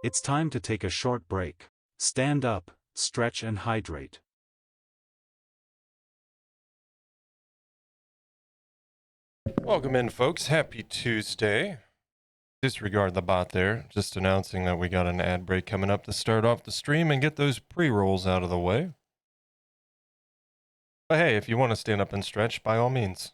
It's time to take a short break. Stand up, stretch and hydrate. Welcome in, folks. Happy Tuesday. Disregard the bot there. Just announcing that we got an ad break coming up to start off the stream and get those pre-rolls out of the way. But hey, if you want to stand up and stretch, by all means.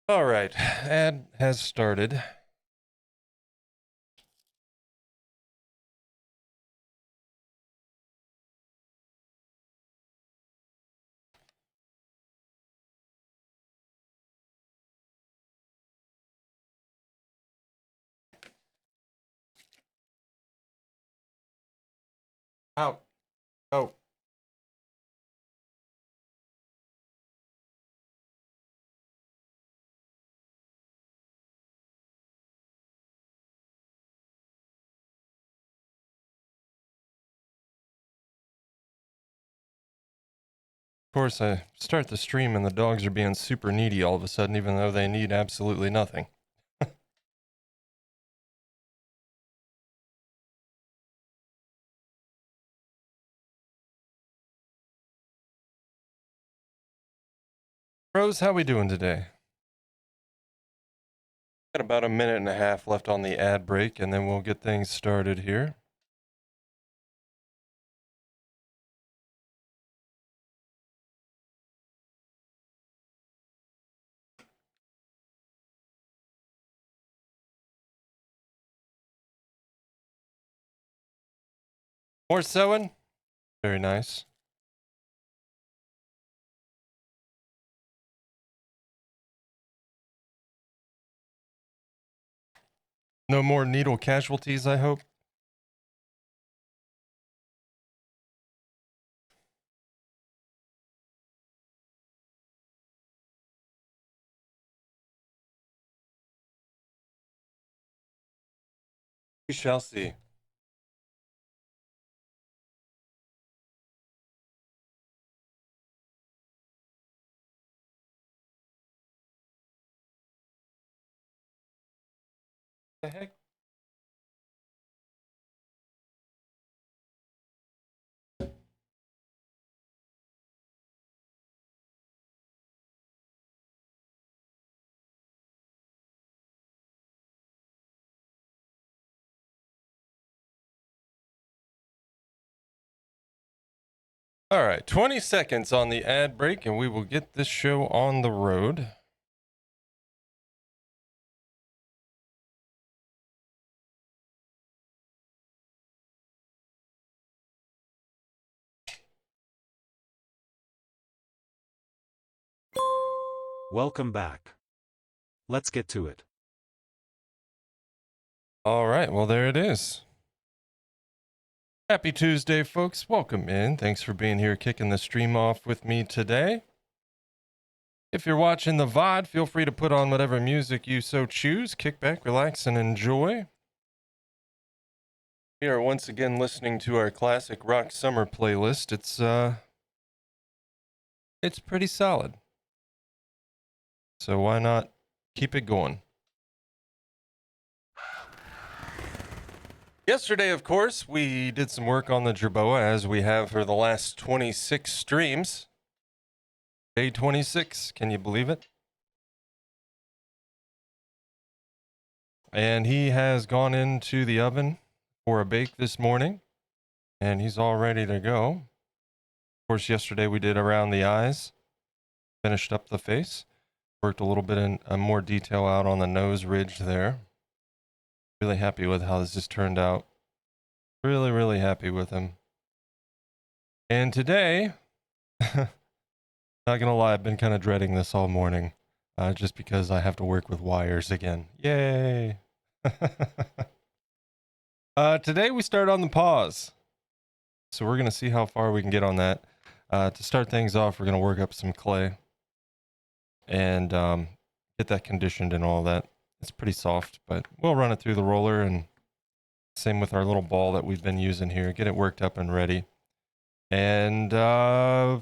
All right, ad has started. Out. Oh. Of course, I start the stream and the dogs are being super needy all of a sudden, even though they need absolutely nothing. Rose, how we doing today? Got about a minute and a half left on the ad break, and then we'll get things started here. More sewing? Very nice. No more needle casualties, I hope. We shall see. The heck? All right, 20 seconds on the ad break, and we will get this show on the road. Welcome back. Let's get to it. All right, well, there it is. Happy Tuesday, folks. Welcome in. Thanks for being here, kicking the stream off with me today. If you're watching the VOD, feel free to put on whatever music you so choose. Kick back, relax, and enjoy. We are once again listening to our classic rock summer playlist. It's pretty solid. So why not keep it going? Yesterday, of course, we did some work on the Jerboa as we have for the last 26 streams. Day 26, can you believe it? And he has gone into the oven for a bake this morning, and he's all ready to go. Of course, yesterday we did around the eyes, finished up the face, worked a little bit in more detail out on the nose ridge there. Really happy with how this has turned out. Really, really happy with him. And today, not gonna lie, I've been kind of dreading this all morning, just because I have to work with wires again. Yay! Today we start on the paws, so we're gonna see how far we can get on that. To start things off, we're gonna work up some clay and get that conditioned and all that. It's pretty soft, but we'll run it through the roller, and same with our little ball that we've been using here. Get it worked up and ready. And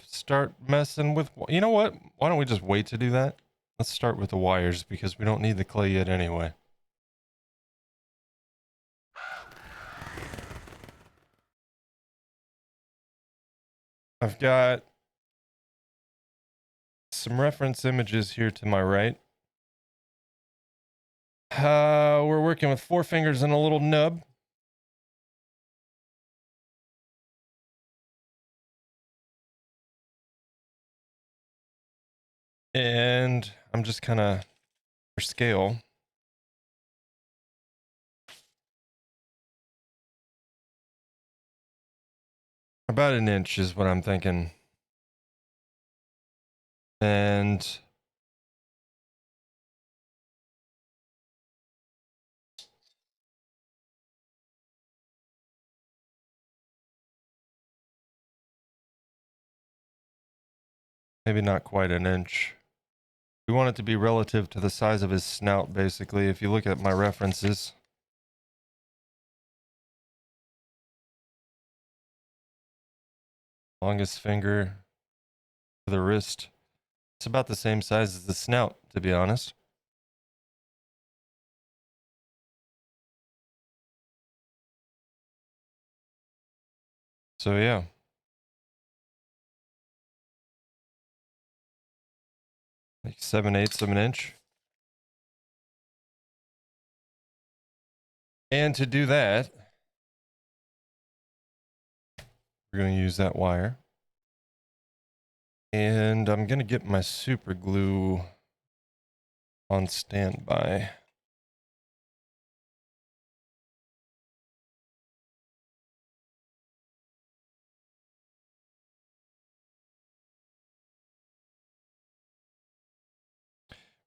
start messing with, you know what? Why don't we just wait to do that? Let's start with the wires because we don't need the clay yet anyway. I've got some reference images here to my right. We're working with 4 fingers and a little nub. And I'm just kind of, for scale, about an inch is what I'm thinking. And maybe not quite an inch. We want it to be relative to the size of his snout, basically, if you look at my references. Longest finger to the wrist. It's about the same size as the snout, to be honest. So yeah. Like 7/8 of an inch. And to do that, we're going to use that wire. And I'm going to get my super glue on standby.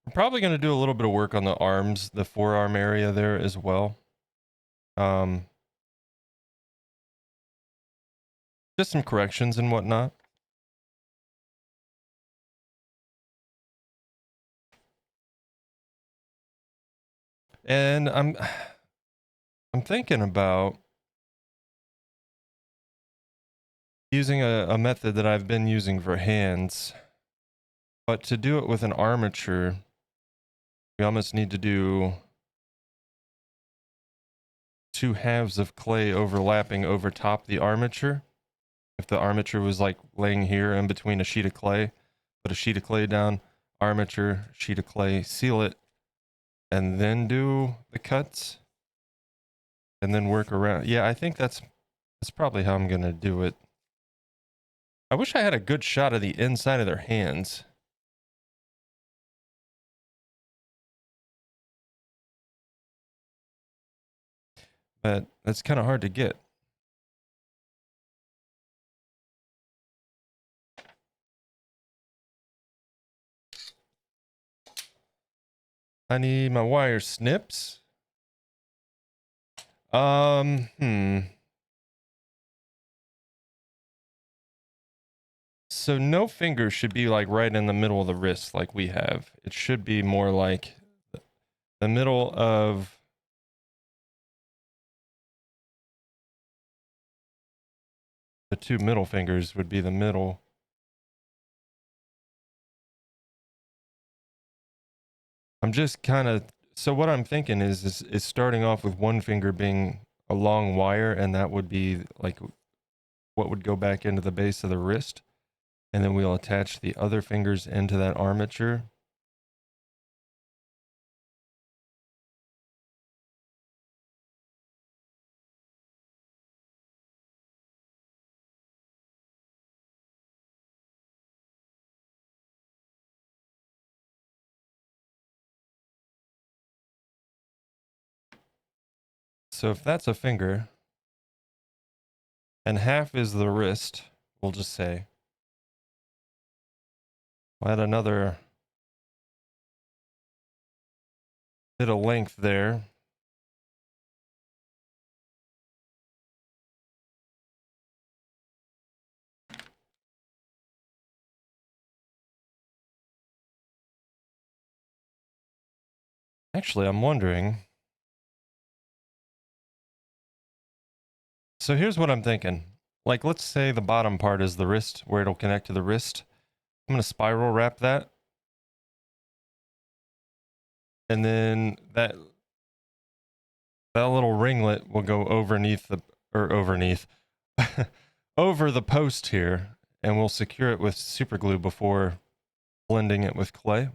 I'm probably going to do a little bit of work on the arms, the forearm area there as well. Just some corrections and whatnot. And I'm thinking about using a method that I've been using for hands, but to do it with an armature, we almost need to do 2 halves of clay overlapping over top the armature. If the armature was like laying here in between a sheet of clay, put a sheet of clay down, armature, sheet of clay, seal it, and then do the cuts, and then work around. Yeah, I think that's probably how I'm gonna do it. I wish I had a good shot of the inside of their hands. But that's kind of hard to get. I need my wire snips. So no finger should be like right in the middle of the wrist like we have. It should be more like the middle of the 2 middle fingers would be the middle. I'm just kind of, so what I'm thinking is starting off with 1 finger being a long wire, and that would be like what would go back into the base of the wrist. And then we'll attach the other fingers into that armature. So if that's a finger and half is the wrist, we'll just say, we'll add another bit of length there. Actually, I'm wondering. So here's what I'm thinking. Like, let's say the bottom part is the wrist, where it'll connect to the wrist. I'm going to spiral wrap that. And then that little ringlet will go over the post here, and we'll secure it with super glue before blending it with clay.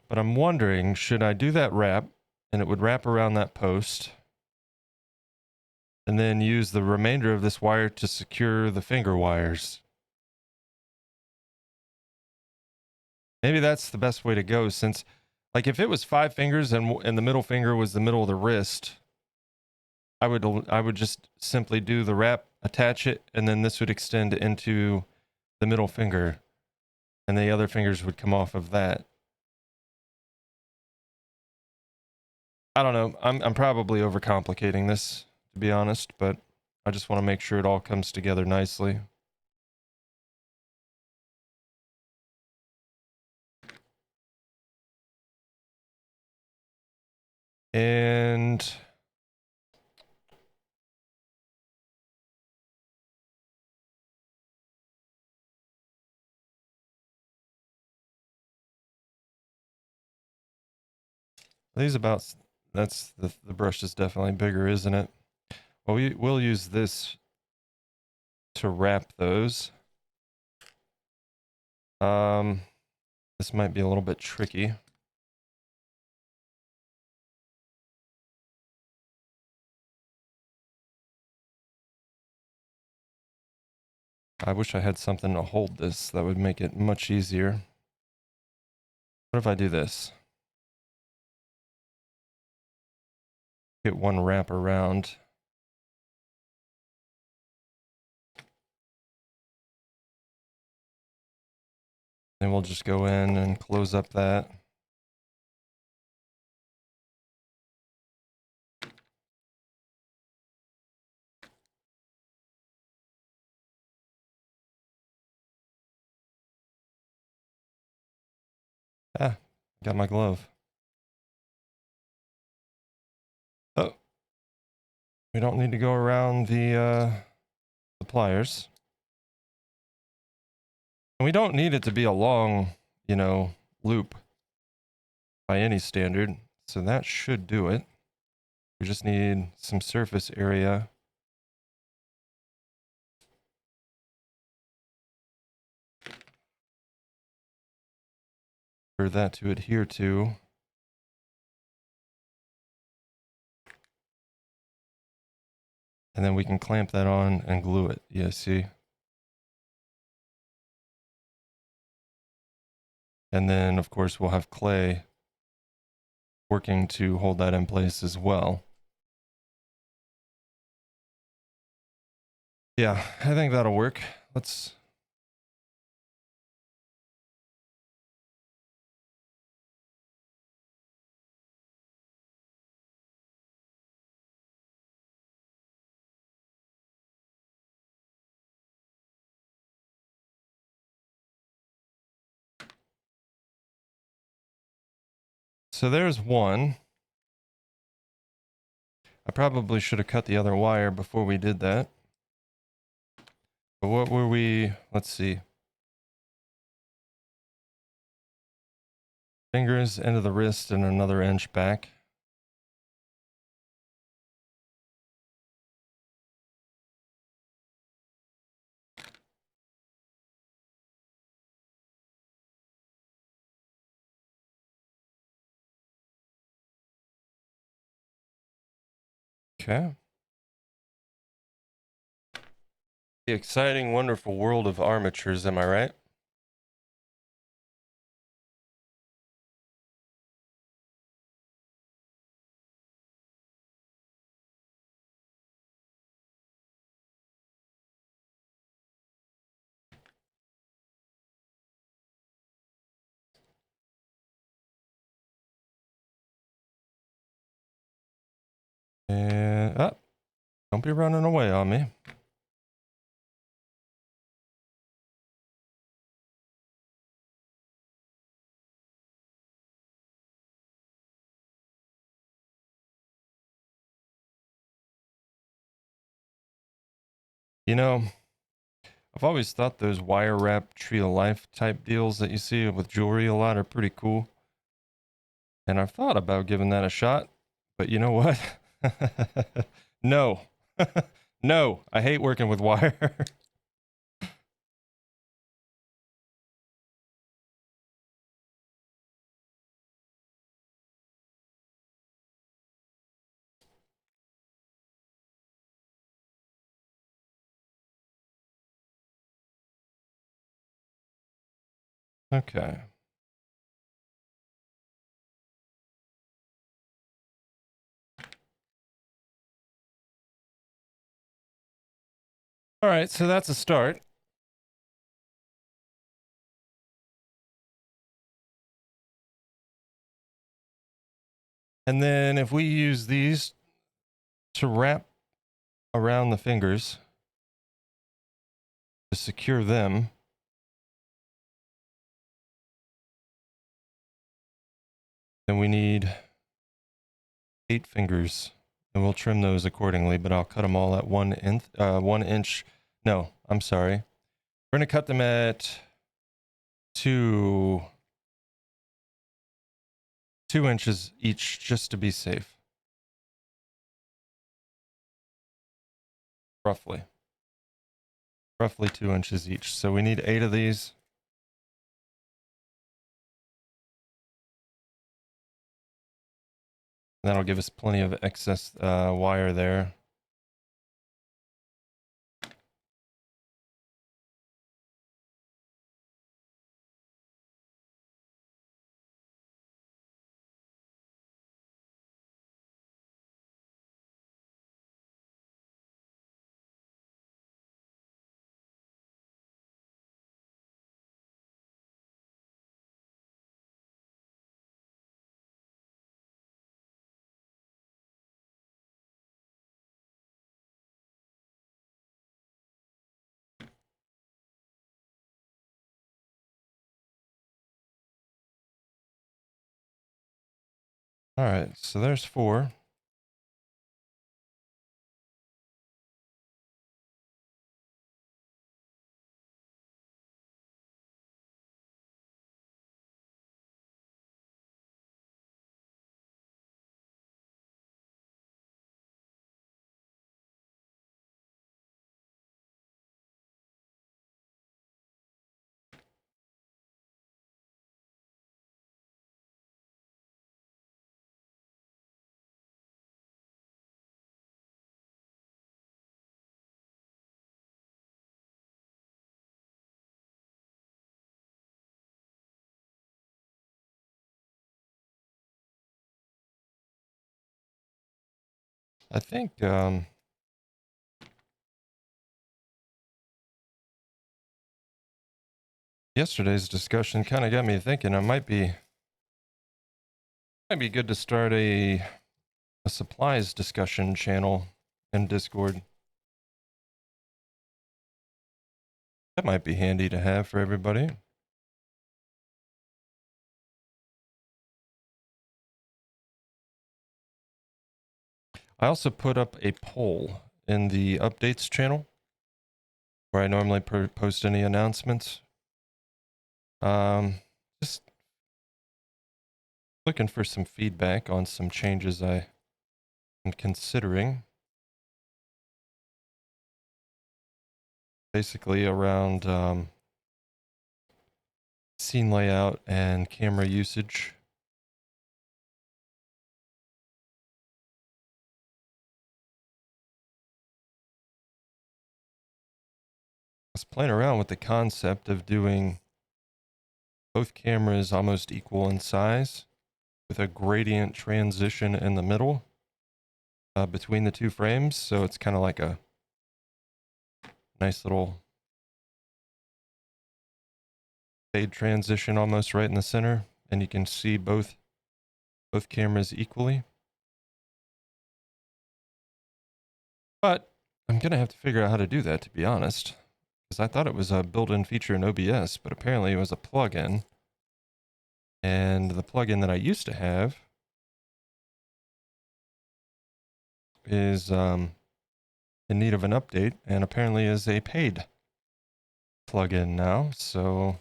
But I'm wondering, should I do that wrap, and it would wrap around that post, and then use the remainder of this wire to secure the finger wires? Maybe that's the best way to go, since, like, if it was 5 fingers and the middle finger was the middle of the wrist, I would just simply do the wrap, attach it, and then this would extend into the middle finger, and the other fingers would come off of that. I don't know. I'm probably overcomplicating this, to be honest, but I just want to make sure it all comes together nicely. And that's the brush is definitely bigger, isn't it? Well, we'll use this to wrap those. This might be a little bit tricky. I wish I had something to hold this. That would make it much easier. What if I do this? Get one wrap around. Then we'll just go in and close up that. Ah, got my glove. Oh, we don't need to go around the pliers. And we don't need it to be a long, loop by any standard. So that should do it. We just need some surface area. For that to adhere to. And then we can clamp that on and glue it. Yeah, see? And then, of course, we'll have clay working to hold that in place as well. Yeah, I think that'll work. So there's one. I probably should have cut the other wire before we did that. But what were we? Let's see. I fingers, end of the wrist, and another inch back. Okay. The exciting, wonderful world of armatures, am I right? And don't be running away on me. You know, I've always thought those wire wrap tree of life type deals that you see with jewelry a lot are pretty cool. And I've thought about giving that a shot, but you know what? No. No, I hate working with wire. Okay. All right, so that's a start. And then if we use these to wrap around the fingers to secure them, then we need 8 fingers, and we'll trim those accordingly, but I'll cut them all at 1 inch. No, I'm sorry. We're going to cut them at 2 inches each, just to be safe. Roughly 2 inches each. So we need 8 of these. That'll give us plenty of excess wire there. All right, so there's 4. I think yesterday's discussion kind of got me thinking it might be good to start a supplies discussion channel in Discord. That might be handy to have for everybody. I also put up a poll in the updates channel where I normally post any announcements. Just looking for some feedback on some changes I am considering. Basically around scene layout and camera usage. I was playing around with the concept of doing both cameras almost equal in size with a gradient transition in the middle between the two frames. So it's kind of like a nice little fade transition almost right in the center. And you can see both cameras equally. But I'm going to have to figure out how to do that, to be honest. Because I thought it was a built-in feature in OBS, but apparently it was a plugin. And the plugin that I used to have is in need of an update, and apparently is a paid plugin now. So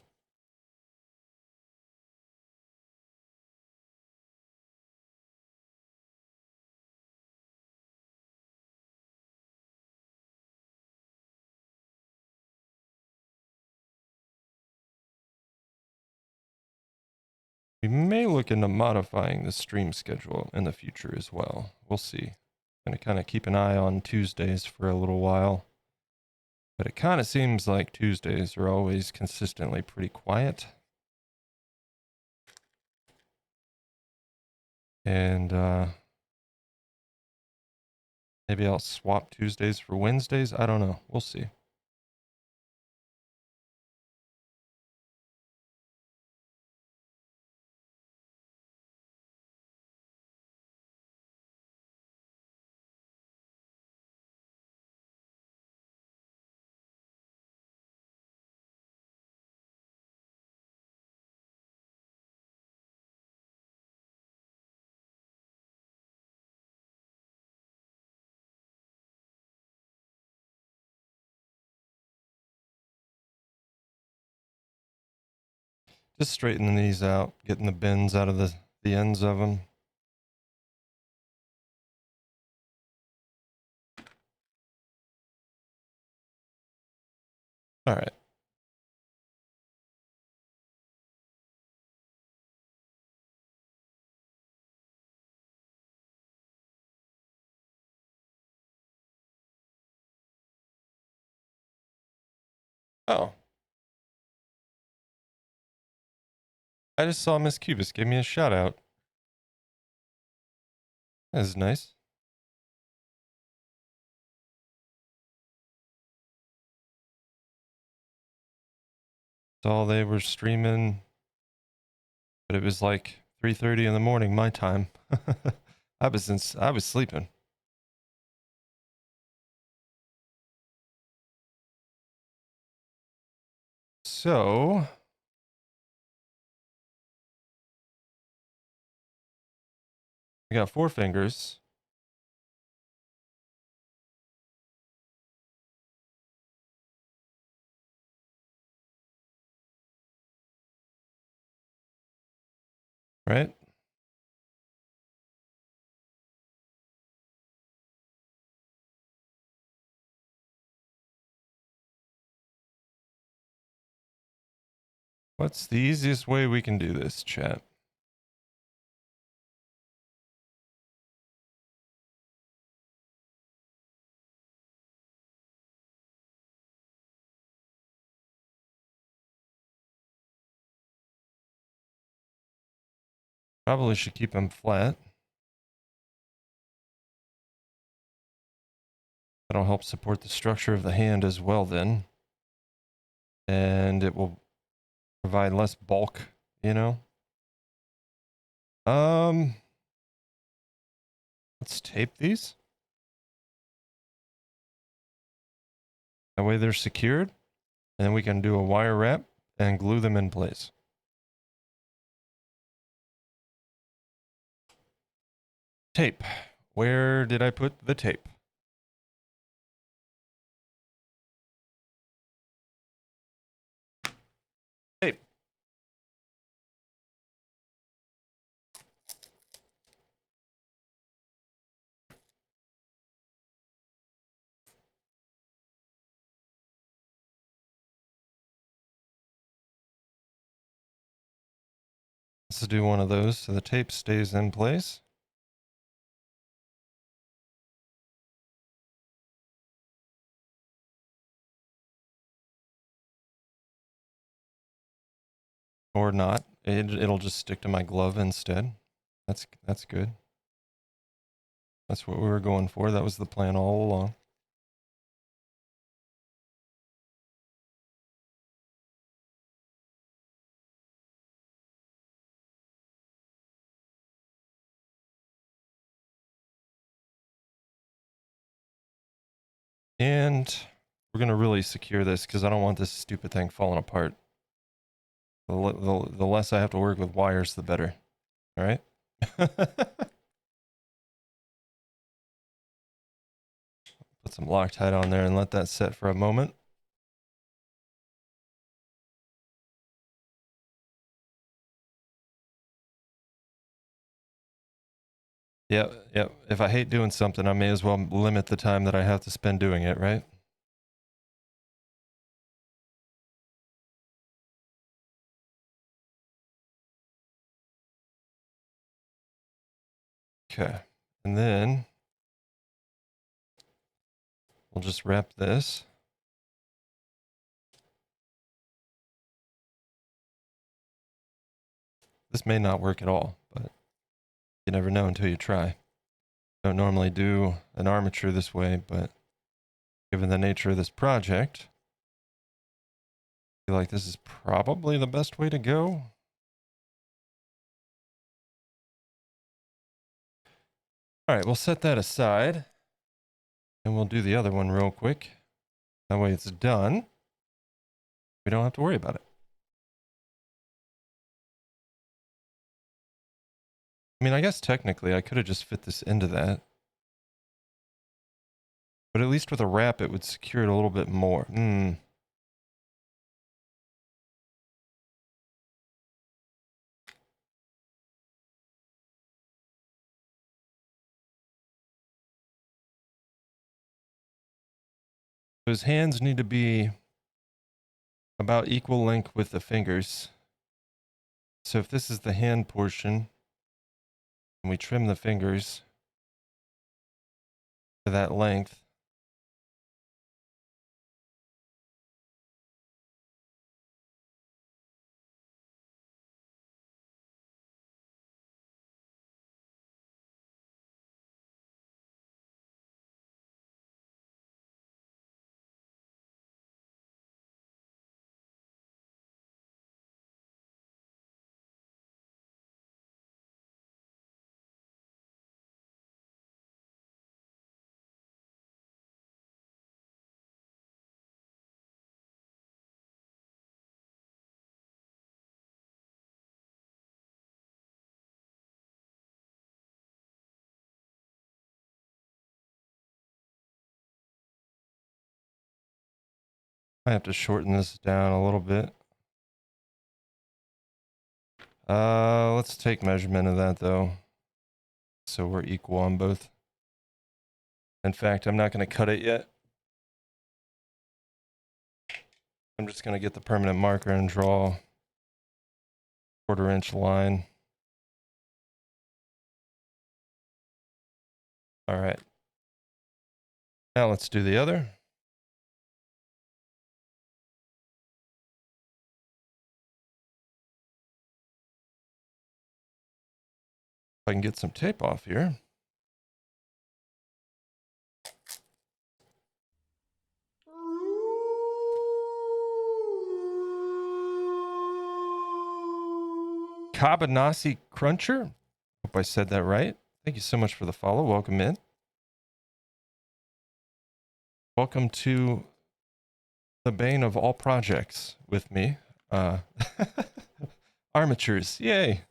we may look into modifying the stream schedule in the future as well. We'll see. I'm going to kind of keep an eye on Tuesdays for a little while. But it kind of seems like Tuesdays are always consistently pretty quiet. And maybe I'll swap Tuesdays for Wednesdays. I don't know. We'll see. Just straightening these out, getting the bends out of the ends of them. All right. Oh. I just saw Miss Cubis give me a shout out. That is nice. Saw they were streaming, but it was like 3:30 in the morning my time. I was sleeping. So I got 4 fingers. Right? What's the easiest way we can do this, chat? Probably should keep them flat. That'll help support the structure of the hand as well then. And it will provide less bulk, you know? Let's tape these. That way they're secured. And then we can do a wire wrap and glue them in place. Tape. Where did I put the tape? Tape. Let's do one of those so the tape stays in place. Or not. It'll just stick to my glove instead. That's good. That's what we were going for. That was the plan all along. And we're going to really secure this because I don't want this stupid thing falling apart. The less I have to work with wires, the better. All right? Put some Loctite on there and let that set for a moment. Yep. If I hate doing something, I may as well limit the time that I have to spend doing it, right? Okay. And then we'll just wrap this. This may not work at all, but you never know until you try. Don't normally do an armature this way, but given the nature of this project, I feel like this is probably the best way to go. All right, we'll set that aside and we'll do the other one real quick. That way it's done. We don't have to worry about it. I mean, I guess technically I could have just fit this into that. But at least with a wrap, it would secure it a little bit more. His hands need to be about equal length with the fingers. So if this is the hand portion, and we trim the fingers to that length, I have to shorten this down a little bit. Let's take measurement of that though, so we're equal on both. In fact, I'm not going to cut it yet. I'm just going to get the permanent marker and draw a 1/4 inch line. All right. Now let's do the other. If I can get some tape off here. Cabanasi Cruncher. Hope I said that right. Thank you so much for the follow. Welcome in. Welcome to the bane of all projects with me. Armatures. Yay.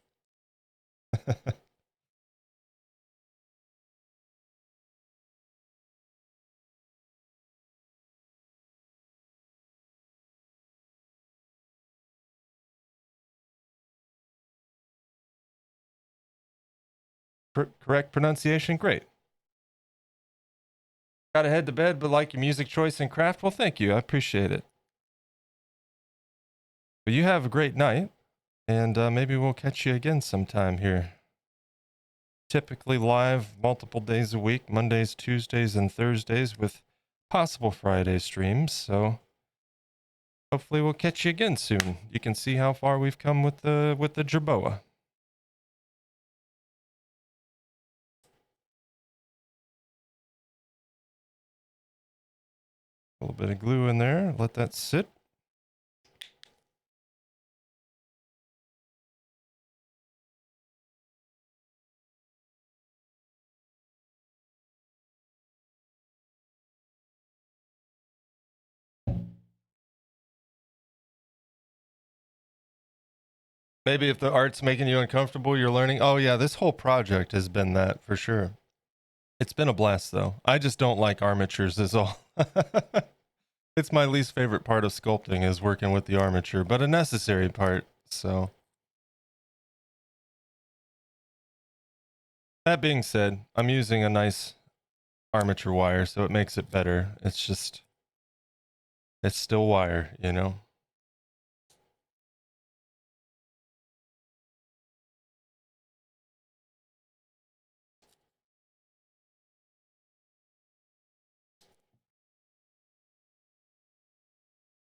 Correct pronunciation? Great. Gotta head to bed, but like your music choice and craft? Well, thank you. I appreciate it. Well, you have a great night. And maybe we'll catch you again sometime here. Typically live multiple days a week, Mondays, Tuesdays, and Thursdays, with possible Friday streams. So hopefully we'll catch you again soon. You can see how far we've come with the Jerboa. A little bit of glue in there. Let that sit. Maybe if the art's making you uncomfortable, you're learning. Oh yeah, this whole project has been that for sure. It's been a blast though. I just don't like armatures is all. It's my least favorite part of sculpting is working with the armature, but a necessary part. So that being said, I'm using a nice armature wire, so it makes it better. It's still wire, you know?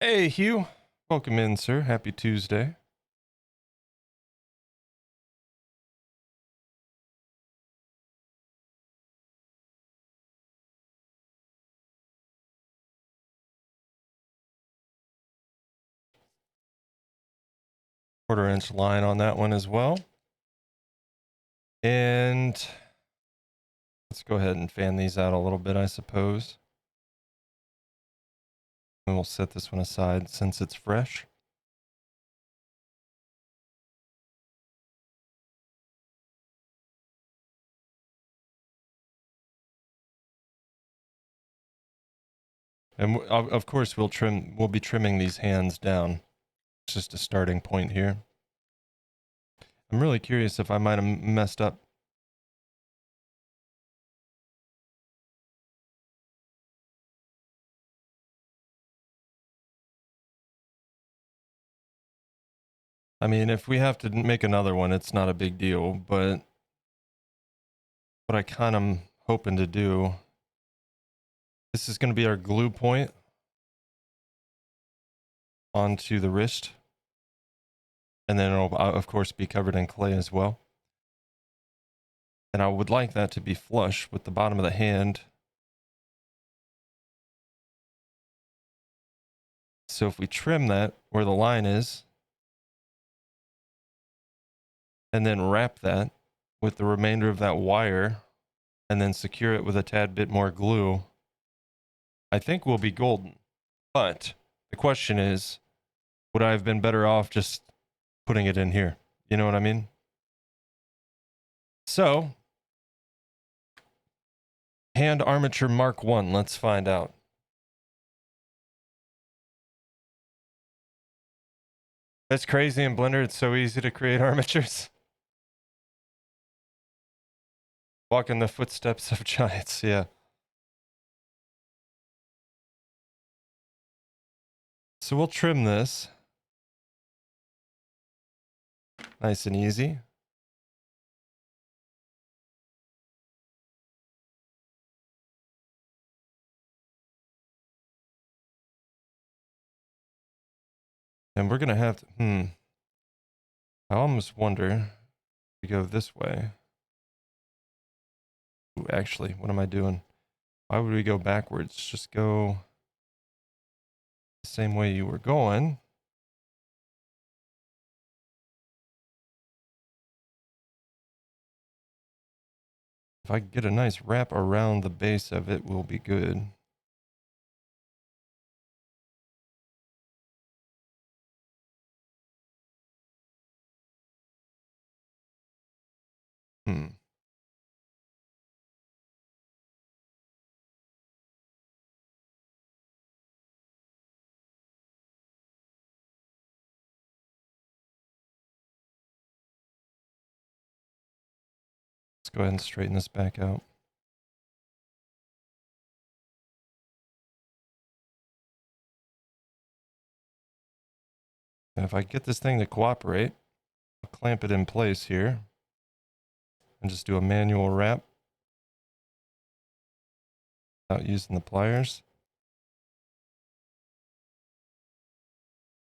Hey, Hugh. Welcome in, sir. Happy Tuesday. Quarter-inch line on that one as well. And let's go ahead and fan these out a little bit, I suppose. And we'll set this one aside since it's fresh. And of course we'll be trimming these hands down. It's just a starting point here. I'm really curious if I might have messed up. I mean, if we have to make another one, it's not a big deal, but what I kind of hoping to do, this is going to be our glue point onto the wrist. And then it'll, of course, be covered in clay as well. And I would like that to be flush with the bottom of the hand. So if we trim that where the line is, and then wrap that with the remainder of that wire, and then secure it with a tad bit more glue, I think we'll be golden. But the question is, would I have been better off just putting it in here? You know what I mean? So, hand armature Mark 1, let's find out. That's crazy in Blender, it's so easy to create armatures. Walk in the footsteps of giants, yeah. So we'll trim this. Nice and easy. And we're gonna have to, I almost wonder if we go this way. Ooh, actually, what am I doing? Why would we go backwards? Just go the same way you were going. If I get a nice wrap around the base of it, we'll be good. Let's go ahead and straighten this back out. And if I get this thing to cooperate, I'll clamp it in place here and just do a manual wrap without using the pliers.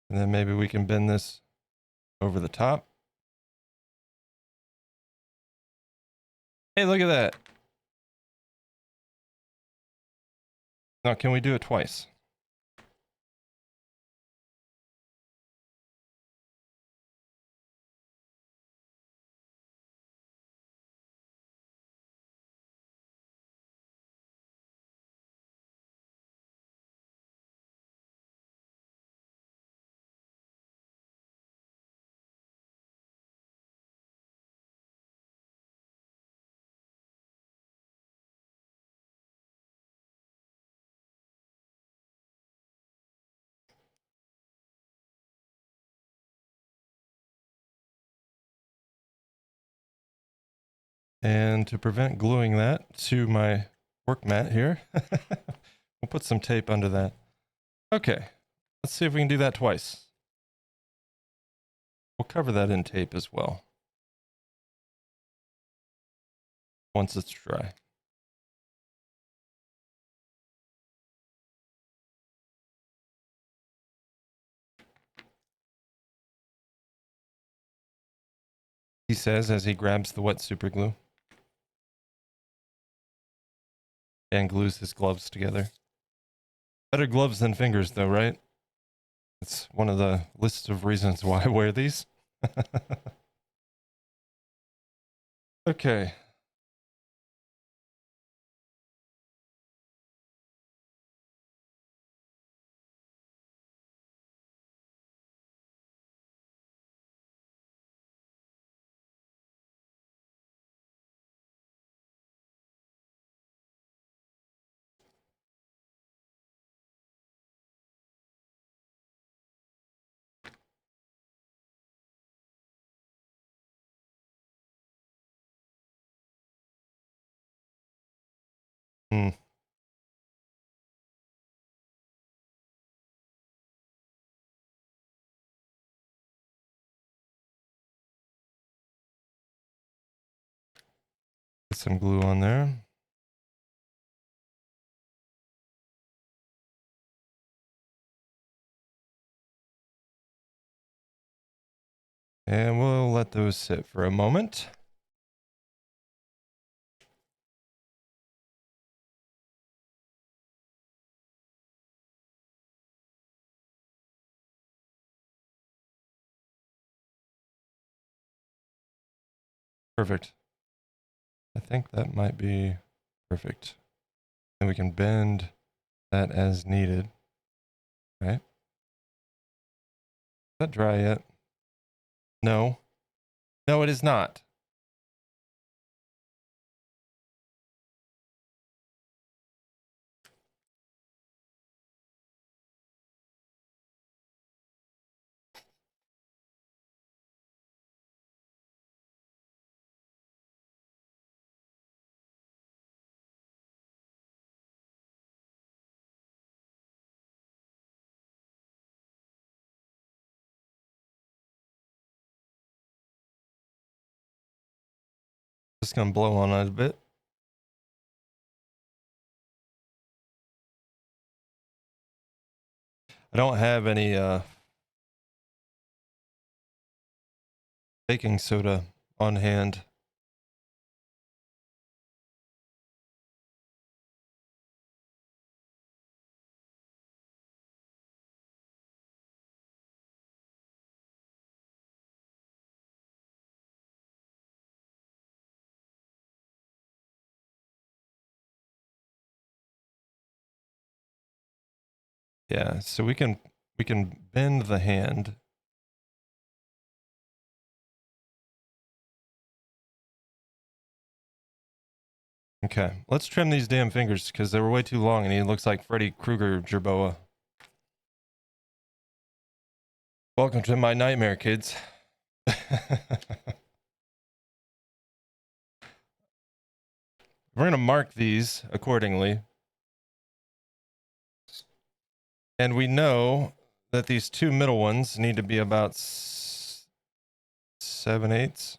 And then maybe we can bend this over the top. Hey, look at that. Now, can we do it twice? And to prevent gluing that to my work mat here, we'll put some tape under that. Okay, let's see if we can do that twice. We'll cover that in tape as well, once it's dry. He says as he grabs the wet super glue and glues his gloves together. Better gloves than fingers though, right? It's one of the list of reasons why I wear these. Okay. Hmm. Put some glue on there. And we'll let those sit for a moment. Perfect. I think that might be perfect. And we can bend that as needed. Right? Is that dry yet? No. No, it is not. Just gonna blow on it a bit. I don't have any baking soda on hand. Yeah, so we can bend the hand. Okay, let's trim these damn fingers because they were way too long and he looks like Freddy Krueger Jerboa. Welcome to my nightmare, kids. We're going to mark these accordingly. And we know that these two middle ones need to be about 7 7/8.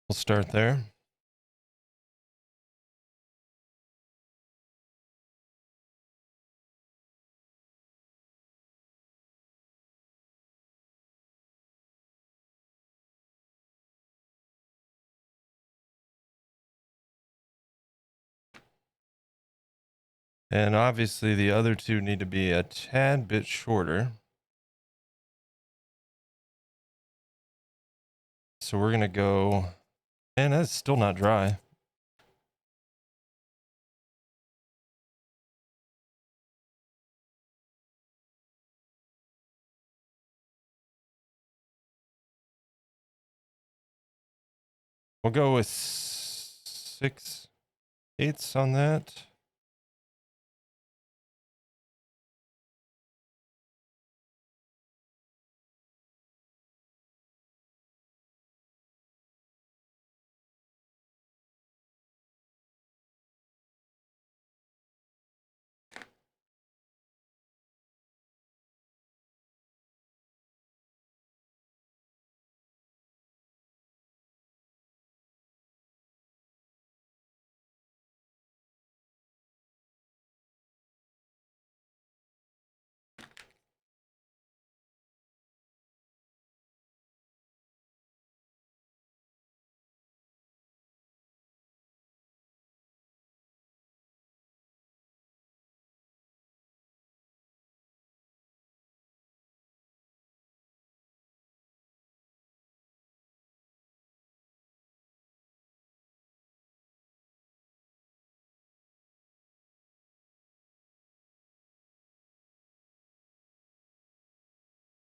We'll start there. And obviously the other two need to be a tad bit shorter. So we're going to go, and that's still not dry. We'll go with 6/8 on that.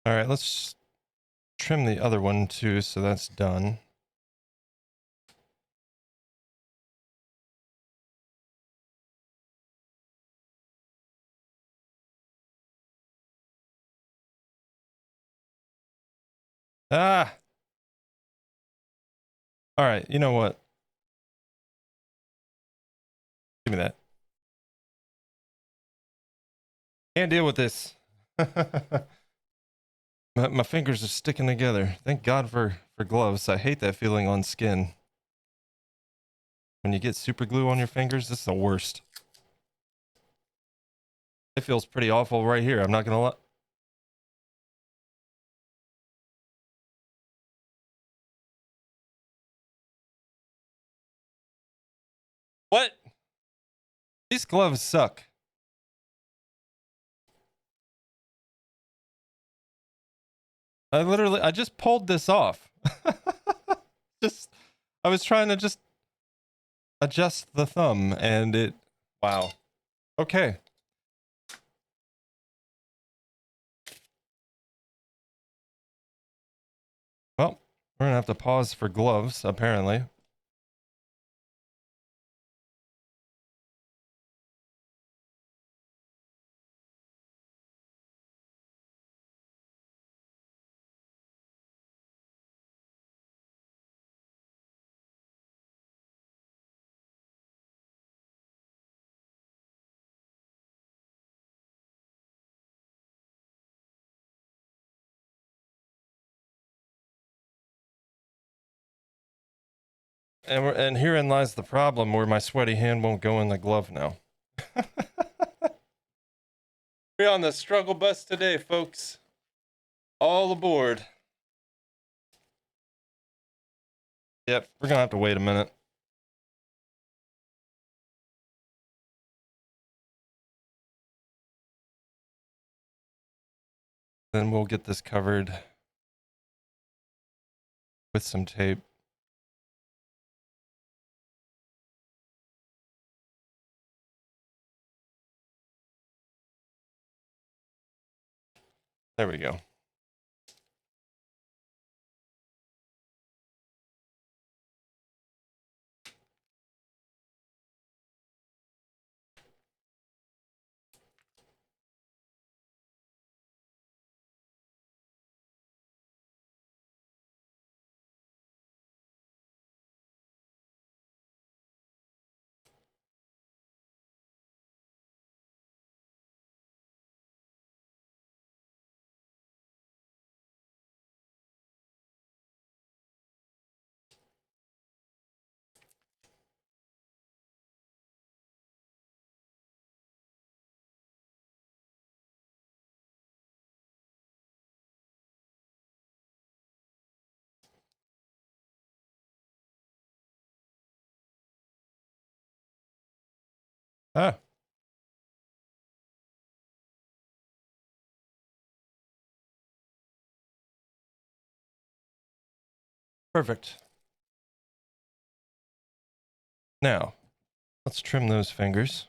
All right, let's trim the other one too, so that's done. Ah! All right, you know what? Give me that. Can't deal with this. My fingers are sticking together. Thank God for gloves. I hate that feeling on skin. When you get super glue on your fingers, this is the worst. It feels pretty awful right here. I'm not gonna lie. What? These gloves suck. I just pulled this off. I was trying to just adjust the thumb and it, wow. Okay. Well, we're gonna have to pause for gloves, apparently. And herein lies the problem where my sweaty hand won't go in the glove now. We're on the struggle bus today, folks. All aboard. Yep, we're gonna have to wait a minute. Then we'll get this covered with some tape. There we go. Ah. Perfect. Now, let's trim those fingers.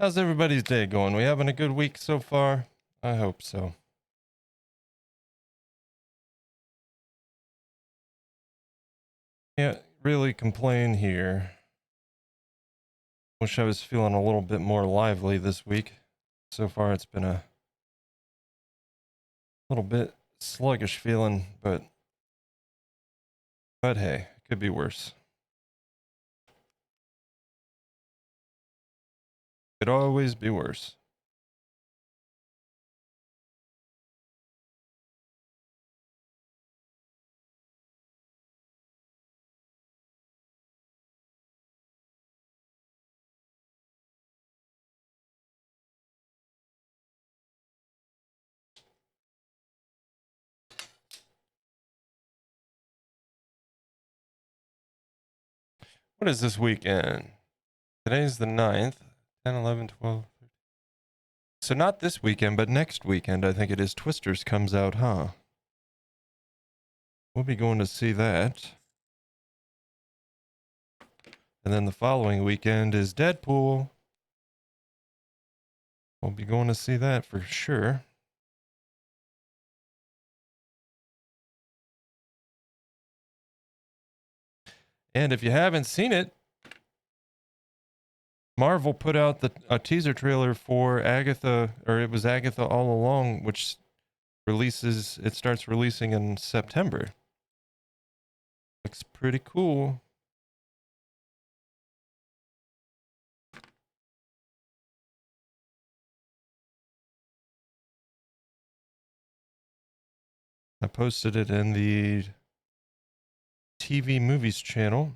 How's everybody's day going? We having a good week so far? I hope so. Can't really complain here. Wish I was feeling a little bit more lively this week. So far it's been a little bit sluggish feeling, but hey, it could be worse. Could always be worse. What is this weekend? Today's the 9th. 10, 11, 12. So not this weekend, but next weekend, I think it is. Twisters comes out, huh? We'll be going to see that. And then the following weekend is Deadpool. We'll be going to see that for sure. And if you haven't seen it, Marvel put out a teaser trailer for Agatha, or it was Agatha All Along, which starts releasing in September. Looks pretty cool. I posted it in the TV Movies channel.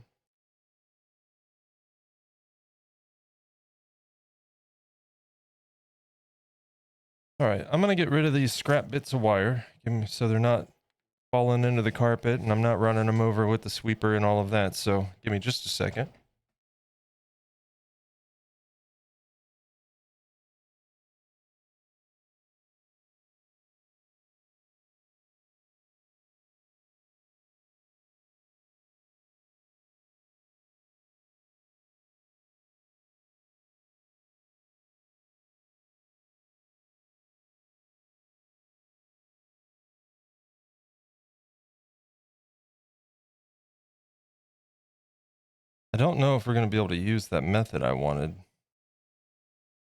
All right, I'm going to get rid of these scrap bits of wire so they're not falling into the carpet and I'm not running them over with the sweeper and all of that. So give me just a second. I don't know if we're going to be able to use that method I wanted.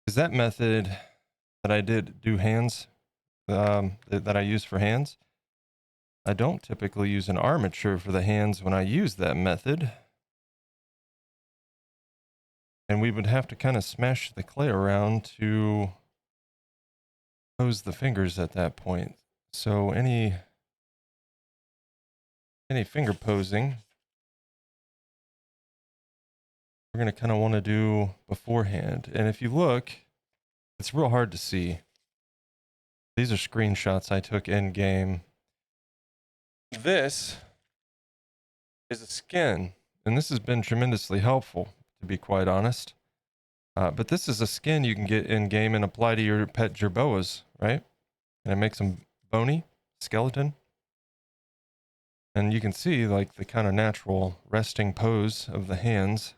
Is that method that I do hands, that I use for hands? I don't typically use an armature for the hands when I use that method. And we would have to kind of smash the clay around to pose the fingers at that point. So any finger posing, we're going to kind of want to do beforehand. And if you look, it's real hard to see. These are screenshots I took in game. This is a skin, and this has been tremendously helpful, to be quite honest. But this is a skin you can get in game and apply to your pet Jerboas, right? And it makes them bony, skeleton. And you can see like the kind of natural resting pose of the hands.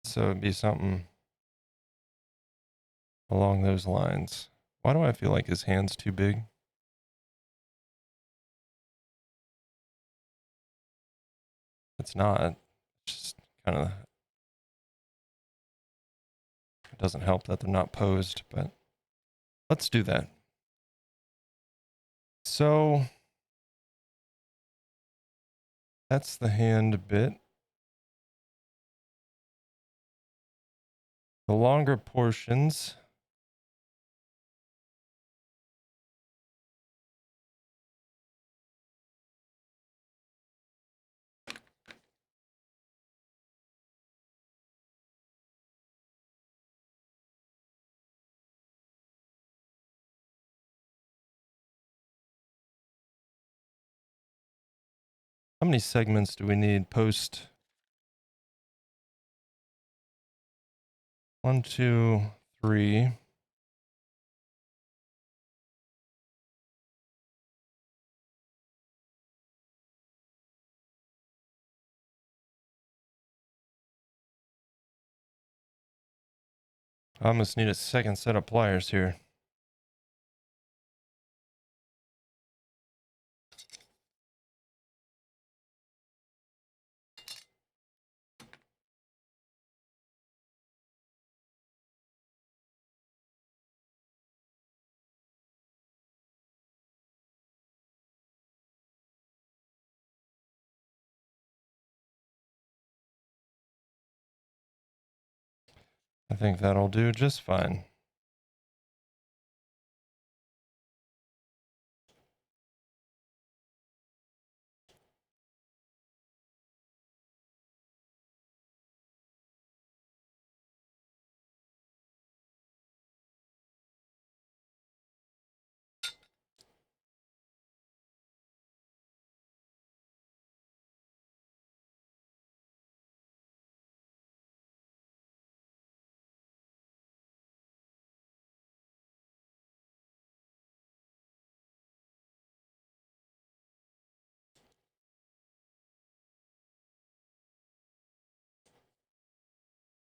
So it'd be something along those lines. Why do I feel like his hand's too big? It's not. It's just kind of, it doesn't help that they're not posed, but let's do that. So That's the hand bit. The longer portions. How many segments do we need post? 1, 2, 3. I almost need a second set of pliers here. I think that'll do just fine.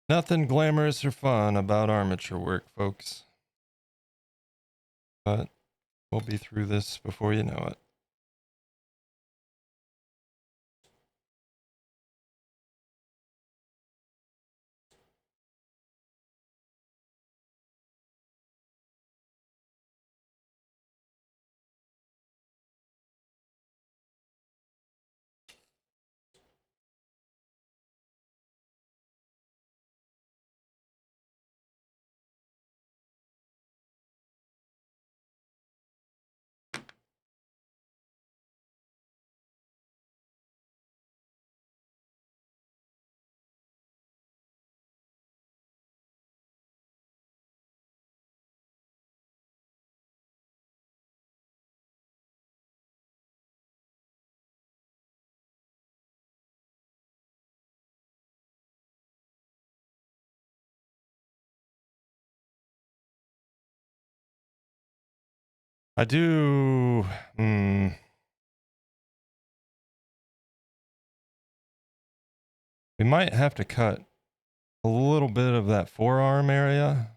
Nothing glamorous or fun about armature work, folks. But we'll be through this before you know it. I do. We might have to cut a little bit of that forearm area.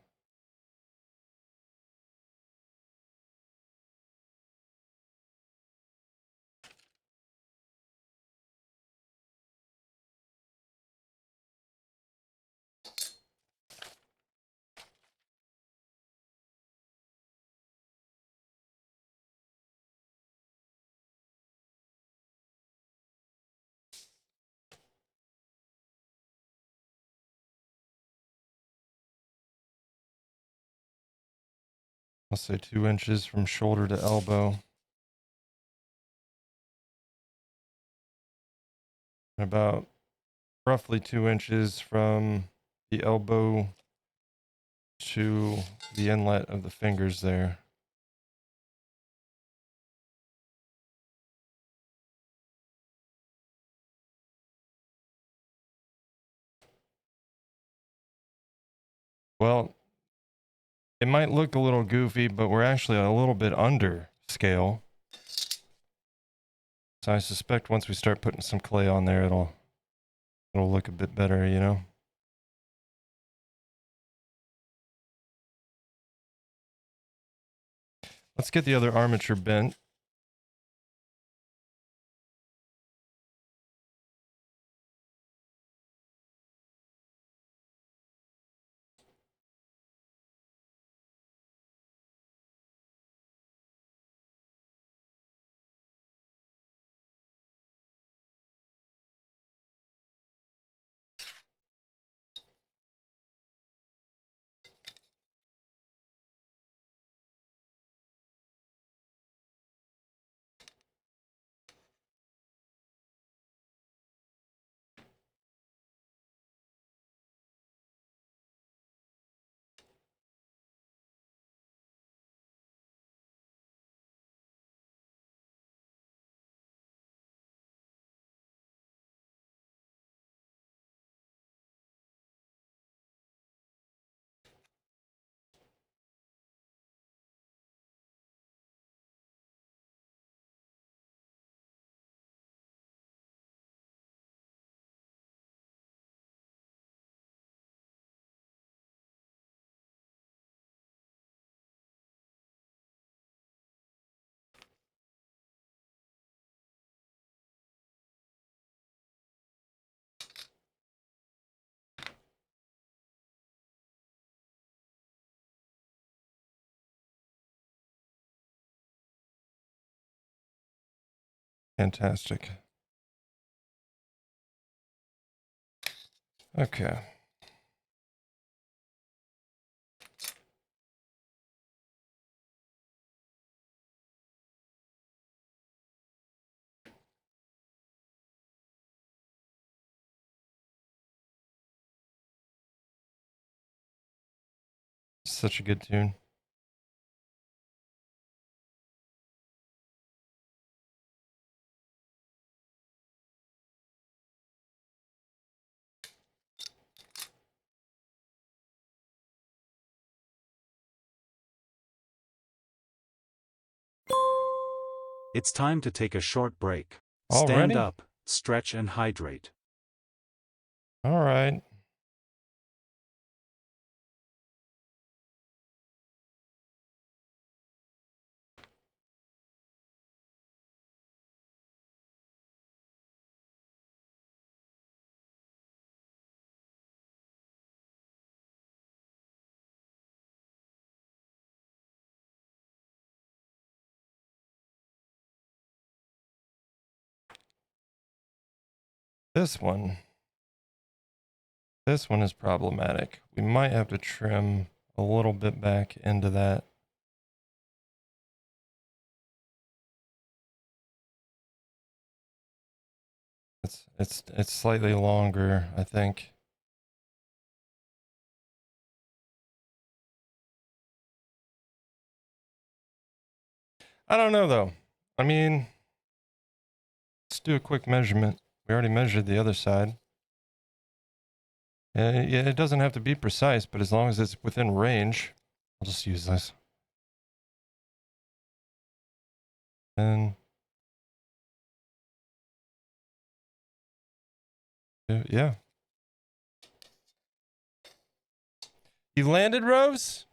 I'll say 2 inches from shoulder to elbow. About roughly 2 inches from the elbow to the inlet of the fingers there. Well, it might look a little goofy, but we're actually a little bit under scale. So I suspect once we start putting some clay on there, it'll look a bit better, you know? Let's get the other armature bent. Fantastic. Okay. Such a good tune. It's time to take a short break. Stand Already? up, stretch and hydrate. All right. This one is problematic. We might have to trim a little bit back into that. It's slightly longer, I think. I don't know though. I mean, let's do a quick measurement. We already measured the other side. Yeah, it doesn't have to be precise, but as long as it's within range, I'll just use this. And yeah. You landed, Rose?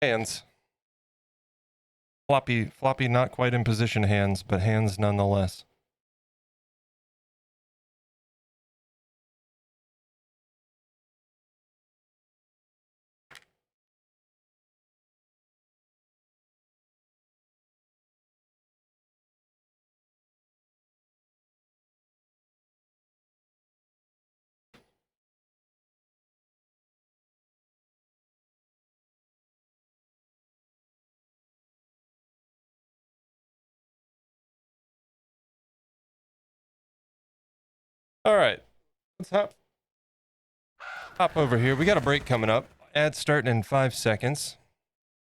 Hands. Floppy, not quite in position hands, but hands nonetheless. All right, let's hop over here. We got a break coming up. Ad starting in 5 seconds.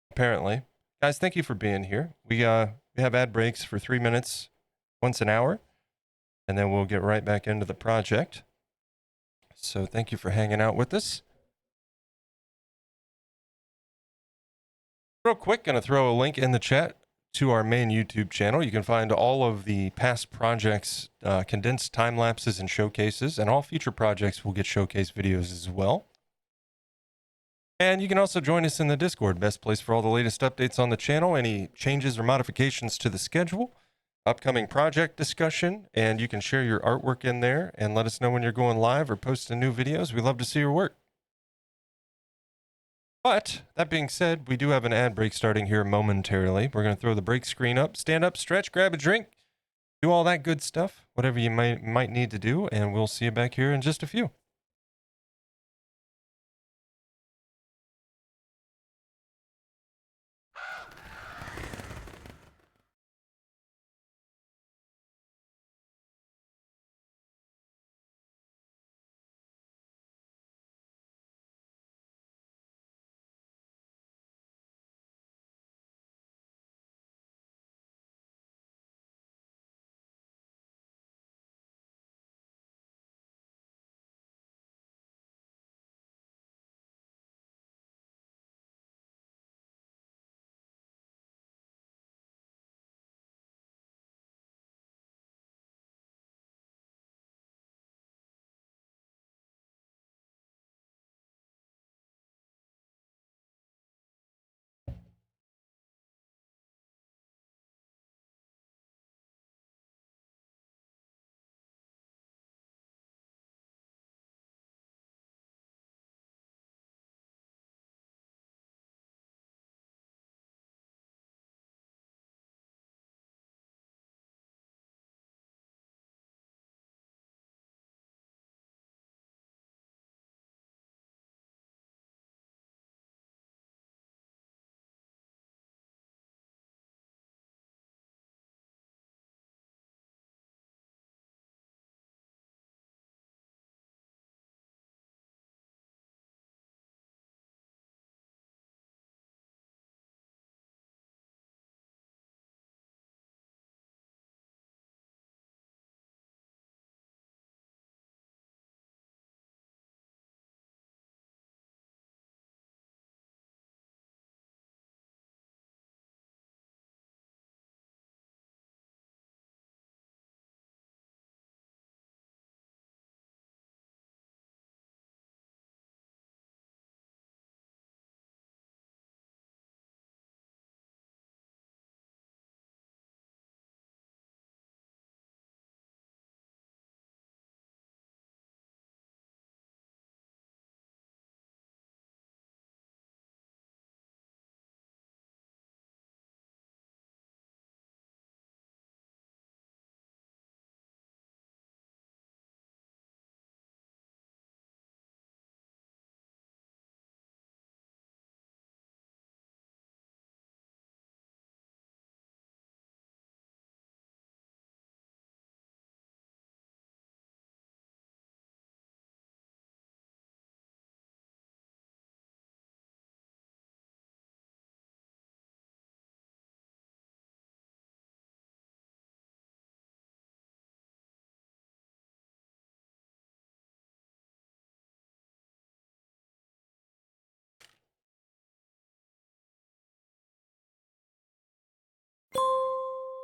Apparently, guys, thank you for being here. We have ad breaks for 3 minutes, once an hour, and then we'll get right back into the project. So thank you for hanging out with us. Real quick, gonna throw a link in the chat to our main YouTube channel. You can find all of the past projects, condensed time lapses and showcases, and all future projects will get showcase videos as well. And you can also join us in the Discord, best place for all the latest updates on the channel, any changes or modifications to the schedule, upcoming project discussion, and you can share your artwork in there and let us know when you're going live or posting new videos. We love to see your work. But that being said, we do have an ad break starting here momentarily. We're going to throw the break screen up, stand up, stretch, grab a drink, do all that good stuff, whatever you might need to do, and we'll see you back here in just a few.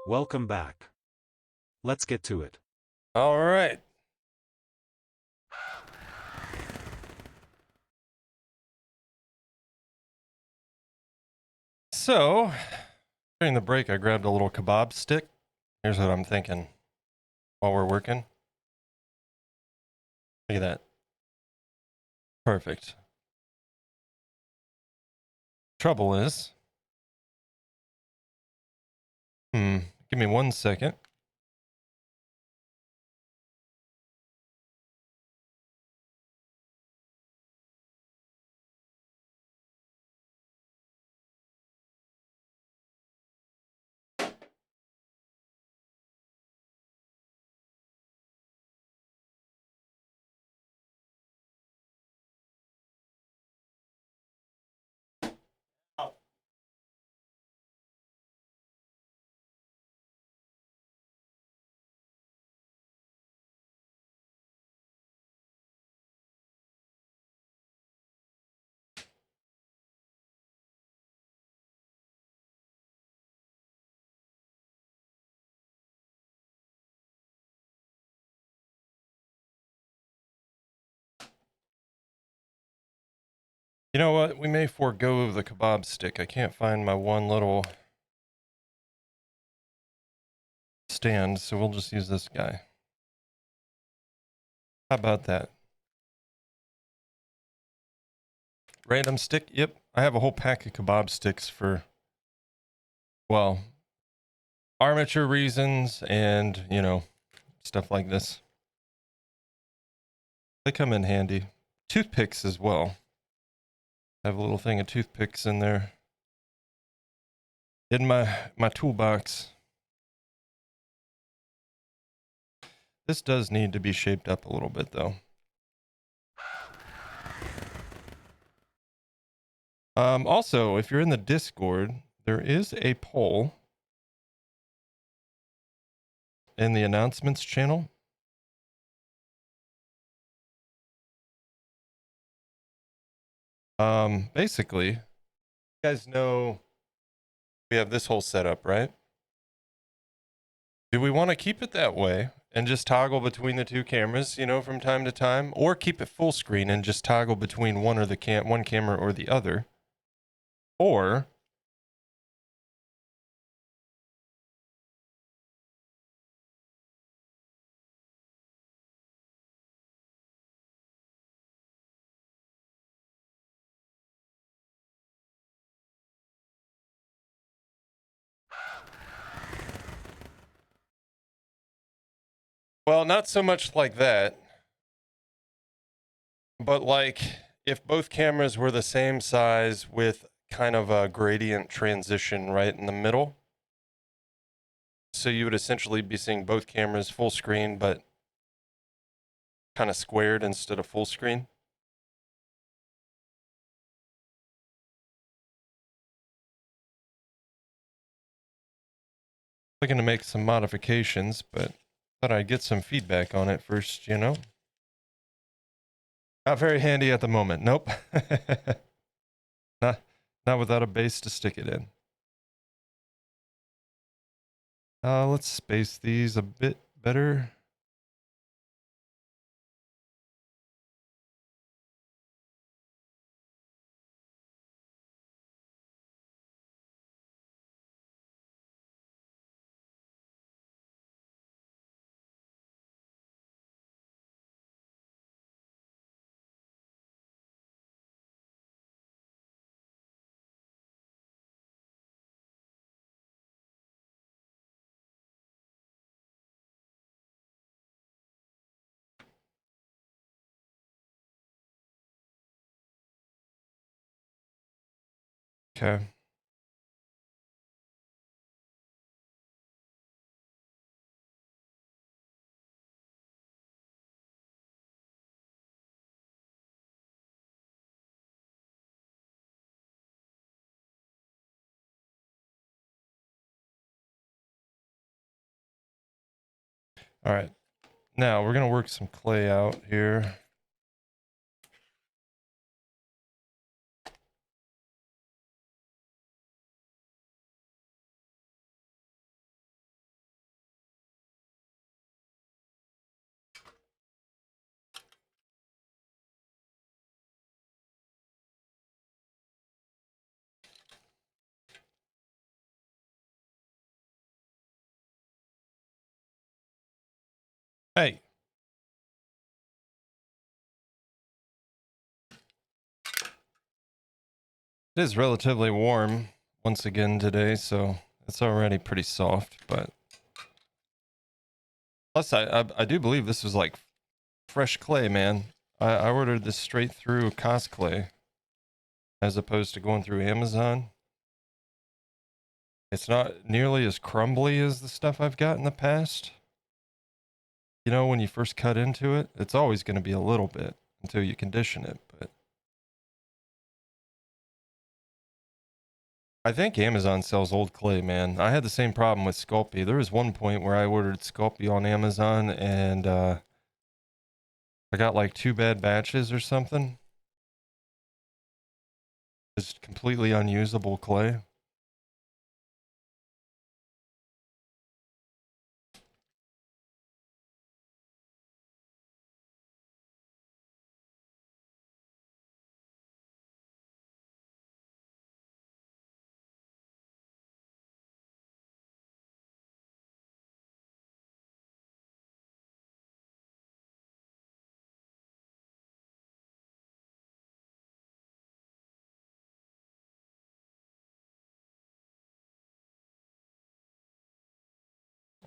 Welcome back. Let's get to it. All right. So, during the break, I grabbed a little kebab stick. Here's what I'm thinking while we're working. Look at that. Perfect. Trouble is, give me 1 second. You know what? We may forego the kebab stick. I can't find my one little stand, so we'll just use this guy. How about that? Random stick? Yep. I have a whole pack of kebab sticks for, well, armature reasons and, you know, stuff like this. They come in handy. Toothpicks as well. I have a little thing of toothpicks in there. In my toolbox. This does need to be shaped up a little bit though. Also, if you're in the Discord, there is a poll in the announcements channel. Basically, you guys know we have this whole setup, right? Do we want to keep it that way and just toggle between the two cameras, you know, from time to time, or keep it full screen and just toggle between one camera or the other? Or well, not so much like that, but like if both cameras were the same size with kind of a gradient transition right in the middle. So you would essentially be seeing both cameras full screen, but kind of squared instead of full screen. Looking to make some modifications, but thought I'd get some feedback on it first, you know? Not very handy at the moment. Nope. not without a base to stick it in. Let's space these a bit better. Okay. All right. Now we're going to work some clay out here. Hey. It is relatively warm once again today, so it's already pretty soft, but plus I do believe this was like fresh clay, man. I ordered this straight through Cosplay as opposed to going through Amazon. It's not nearly as crumbly as the stuff I've got in the past. You know, when you first cut into it, it's always going to be a little bit until you condition it, but I think Amazon sells old clay, man. I had the same problem with Sculpting. There was one point where I ordered Sculpting on Amazon and I got like 2 bad batches or something. Just completely unusable clay.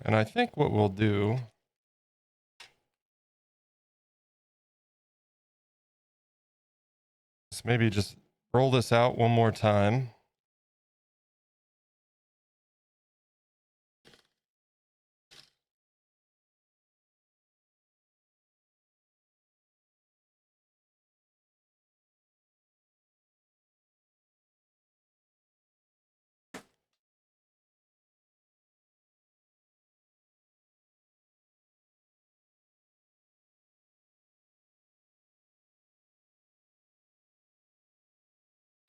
And I think what we'll do is maybe just roll this out one more time.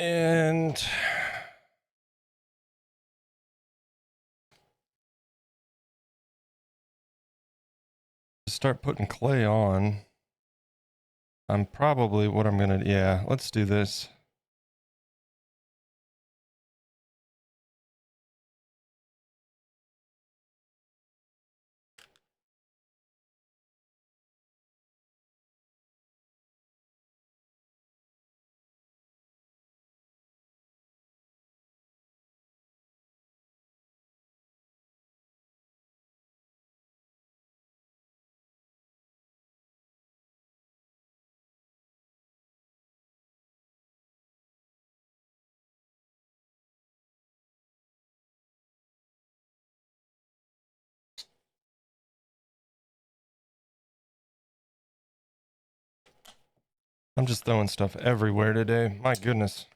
And start putting clay on. I'm probably what I'm gonna, yeah, let's do this. I'm just throwing stuff everywhere today. My goodness.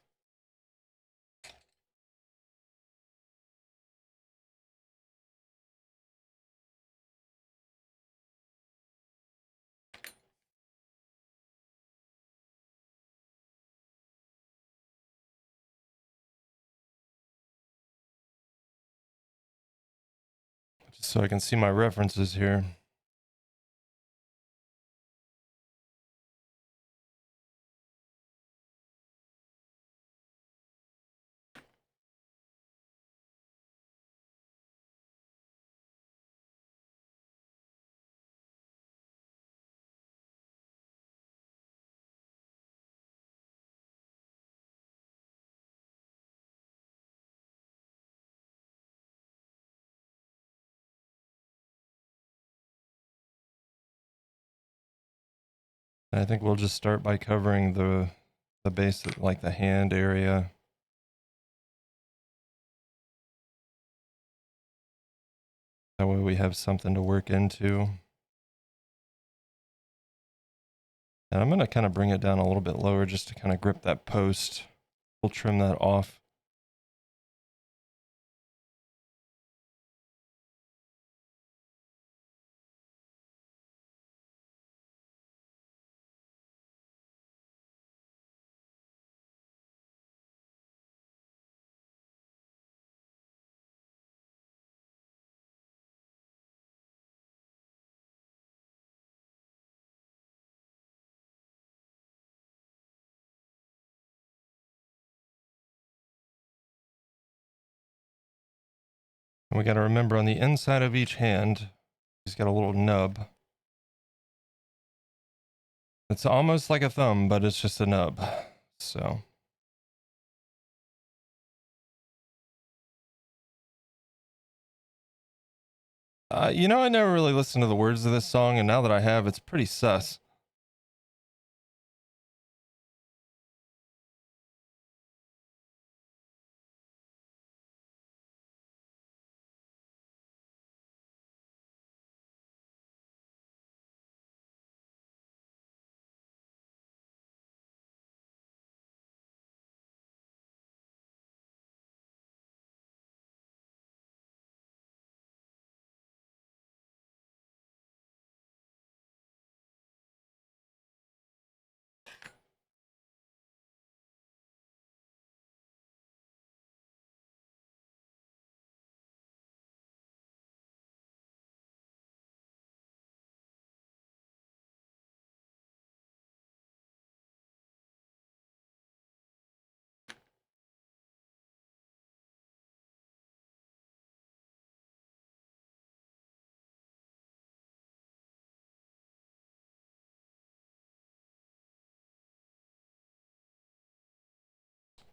Just so I can see my references here. I think we'll just start by covering the base, like the hand area. That way we have something to work into. And I'm going to kind of bring it down a little bit lower just to kind of grip that post. We'll trim that off. And we got to remember on the inside of each hand, he's got a little nub. It's almost like a thumb, but it's just a nub. So. You know, I never really listened to the words of this song, and now that I have, it's pretty sus.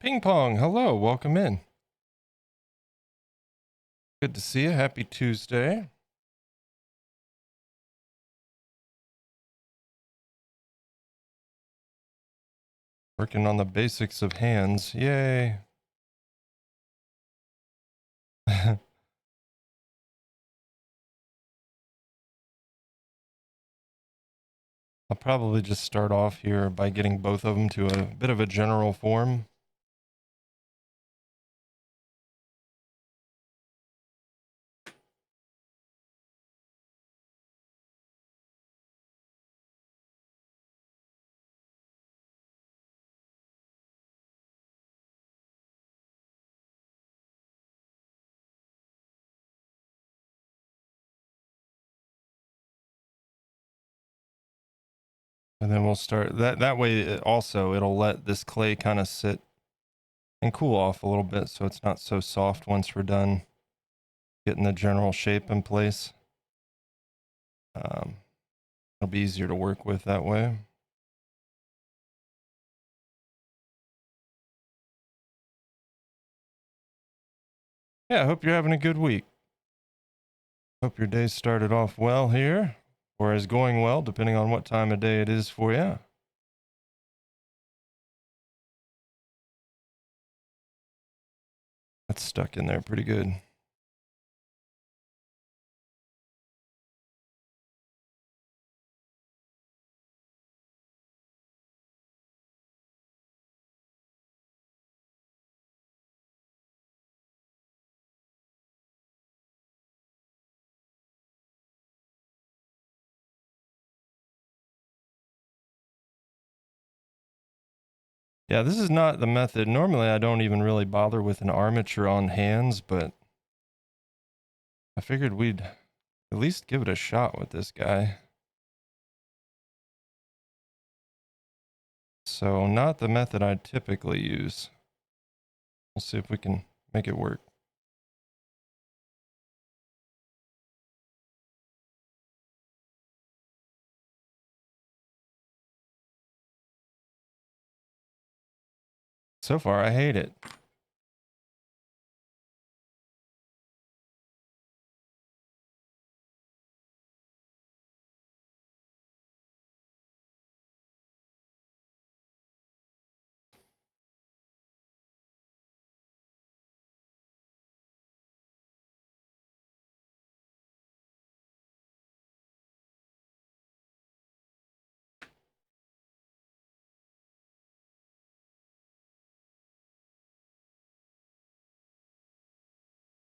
Ping Pong, hello, welcome in. Good to see you. Happy Tuesday. Working on the basics of hands. Yay. I'll probably just start off here by getting both of them to a bit of a general form. And then we'll start that way. Also, it'll let this clay kind of sit and cool off a little bit, so it's not so soft once we're done getting the general shape in place. It'll be easier to work with that way. Yeah, I hope you're having a good week. Hope your day started off well here, or is going well, depending on what time of day it is for you. That's stuck in there pretty good. Yeah, this is not the method. Normally, I don't even really bother with an armature on hands, but I figured we'd at least give it a shot with this guy. So, not the method I typically use. We'll see if we can make it work. So far, I hate it.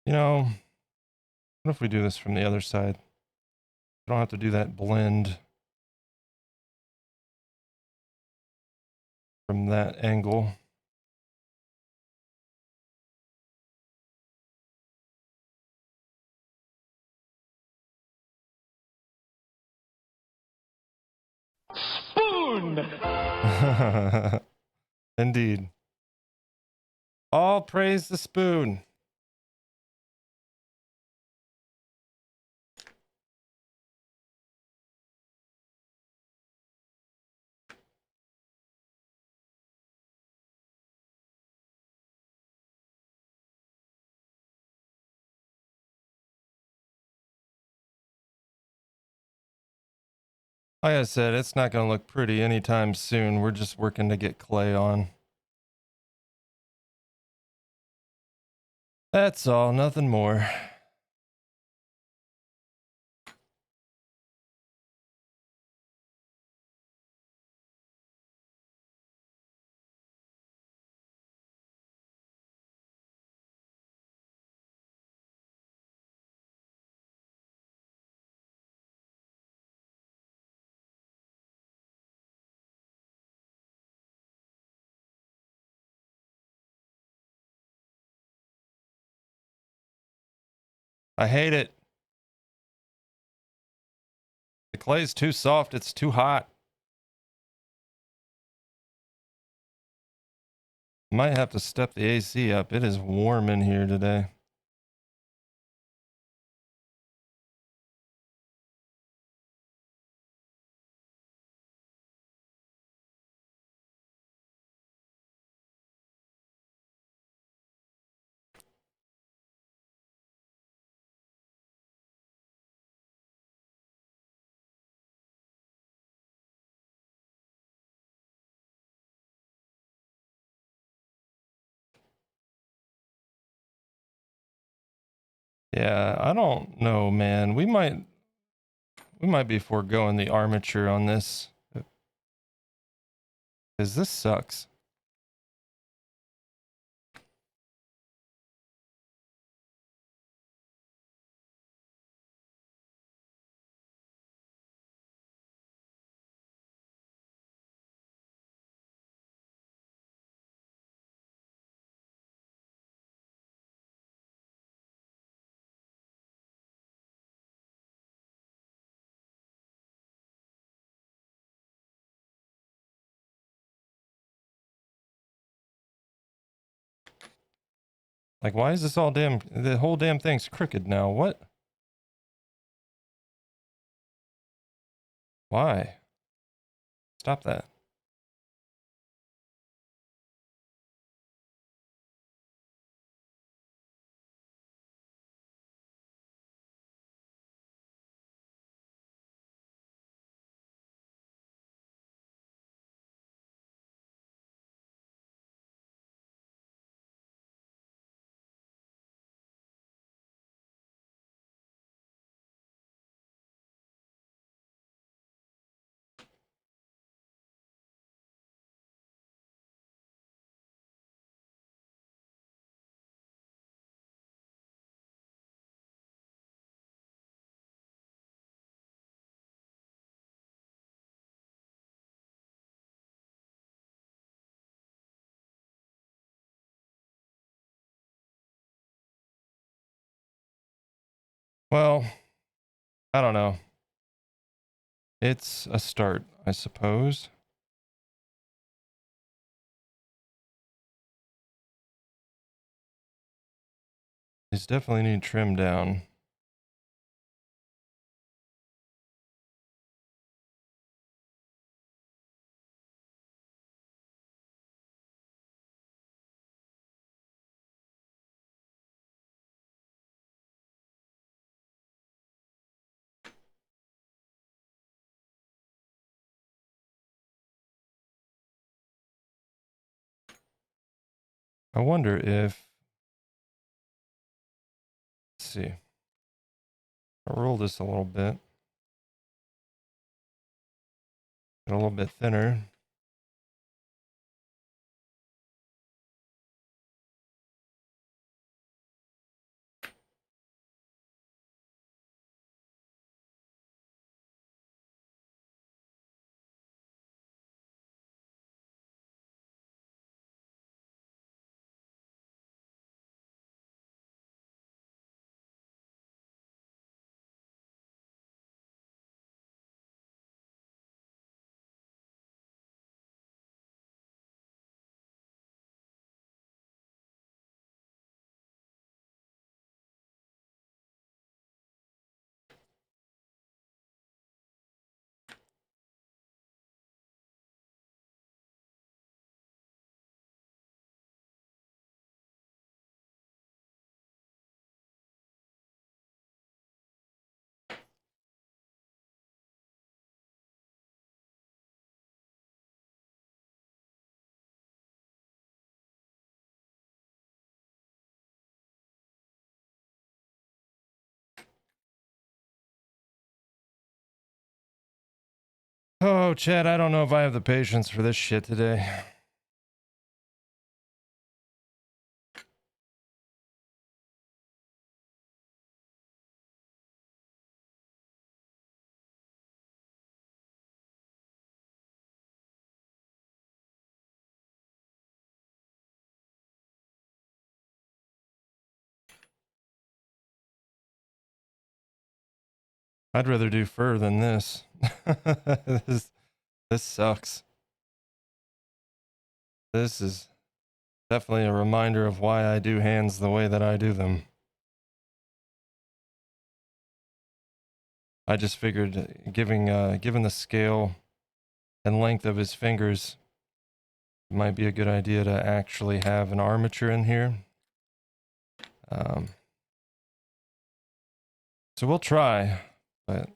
You know, what if we do this from the other side? We don't have to do that blend from that angle. Spoon! Indeed. All praise the spoon. Like I said, it's not going to look pretty anytime soon. We're just working to get clay on. That's all, nothing more. I hate it. The clay's too soft. It's too hot. Might have to step the AC up. It is warm in here today. Yeah, I don't know, man. We might be foregoing the armature on this, because this sucks. Like, why is this all the whole damn thing's crooked now? What? Why? Stop that. Well, I don't know. It's a start, I suppose. These definitely need trim down. I wonder if, let's see, I'll roll this a little bit. Get a little bit thinner. Oh, Chad, I don't know if I have the patience for this shit today. I'd rather do fur than this. This sucks. This is definitely a reminder of why I do hands the way that I do them. I just figured given the scale and length of his fingers, it might be a good idea to actually have an armature in here. So we'll try, but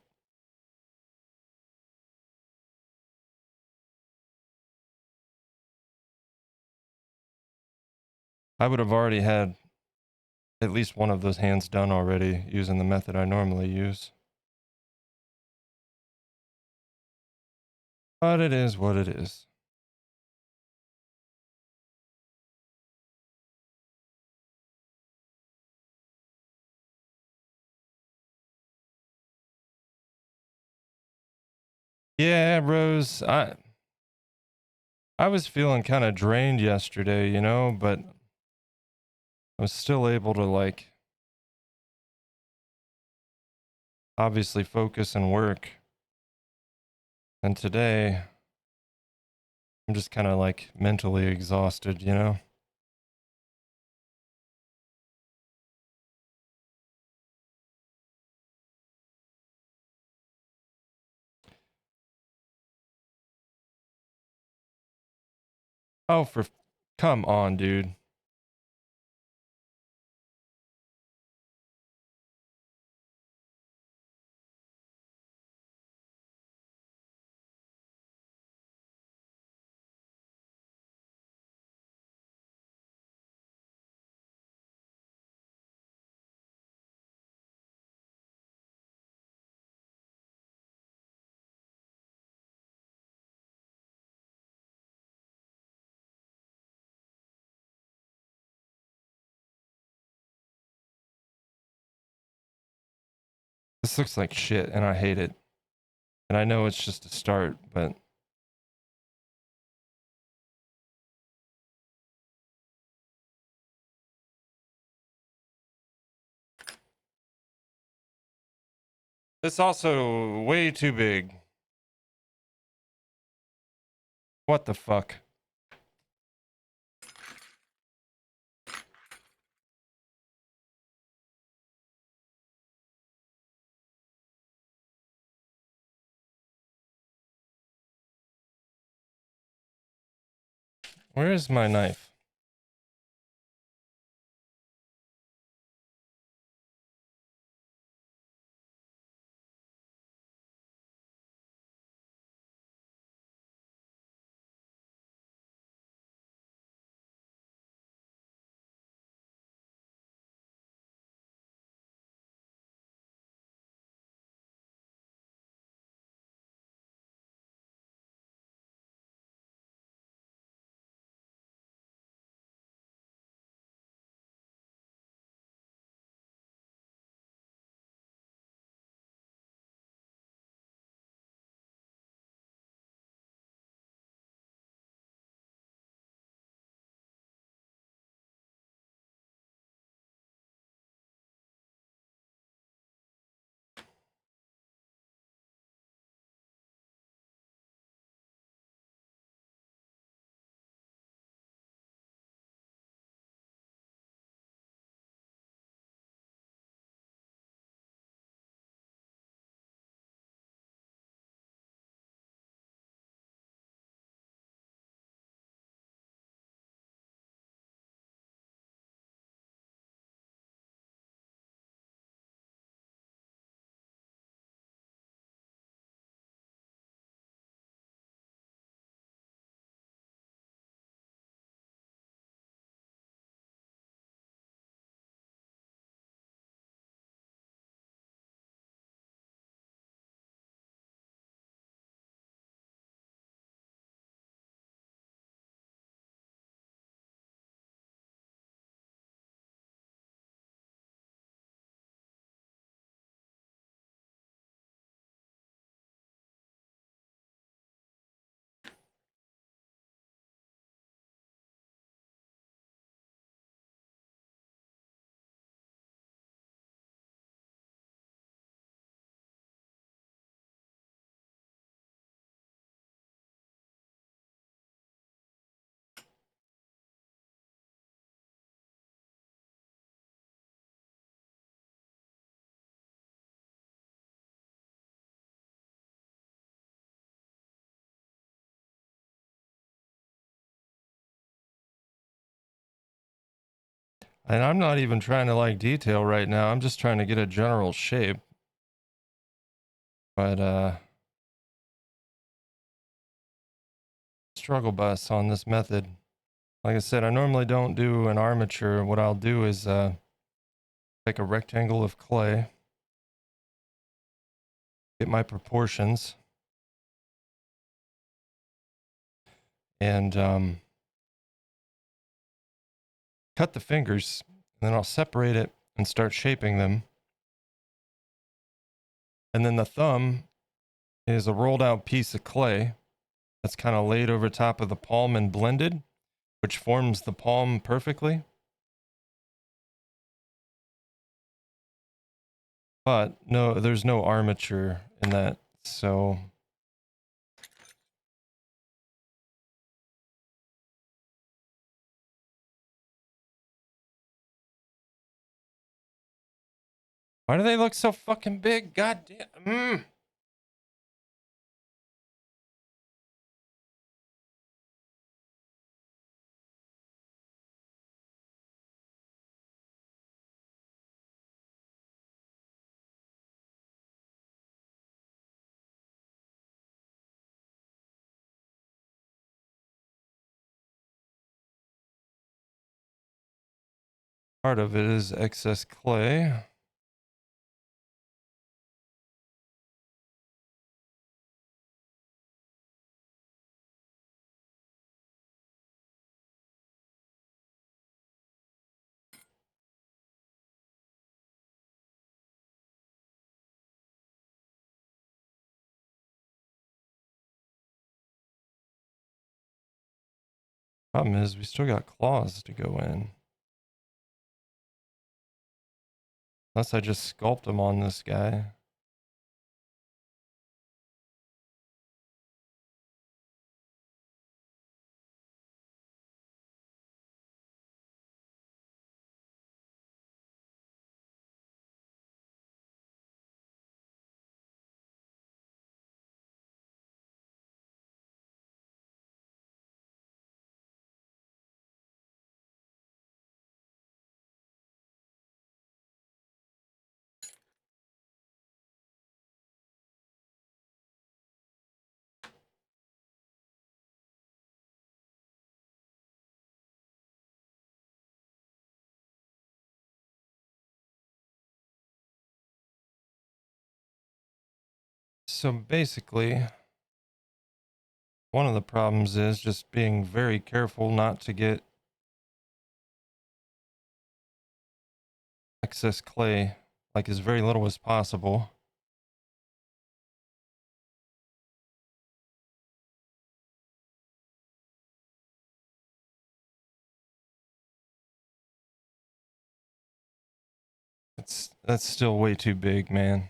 I would have already had at least one of those hands done already using the method I normally use. But it is what it is. Yeah, Rose, I was feeling kind of drained yesterday, you know, but I was still able to, like, obviously focus and work. And today, I'm just kind of like mentally exhausted, you know? Oh, come on, dude. This looks like shit and I hate it. And I know it's just a start, but it's also way too big. What the fuck? Where is my knife? And I'm not even trying to like detail right now. I'm just trying to get a general shape. But struggle bus on this method. Like I said, I normally don't do an armature. What I'll do is take a rectangle of clay, get my proportions, and cut the fingers. And then I'll separate it and start shaping them. And then the thumb is a rolled out piece of clay that's kind of laid over top of the palm and blended, which forms the palm perfectly. But no, there's no armature in that, so why do they look so fucking big? God damn. Part of it is excess clay. Problem is, we still got claws to go in. Unless I just sculpt them on this guy. So basically, one of the problems is just being very careful not to get excess clay, like as very little as possible. That's still way too big, man.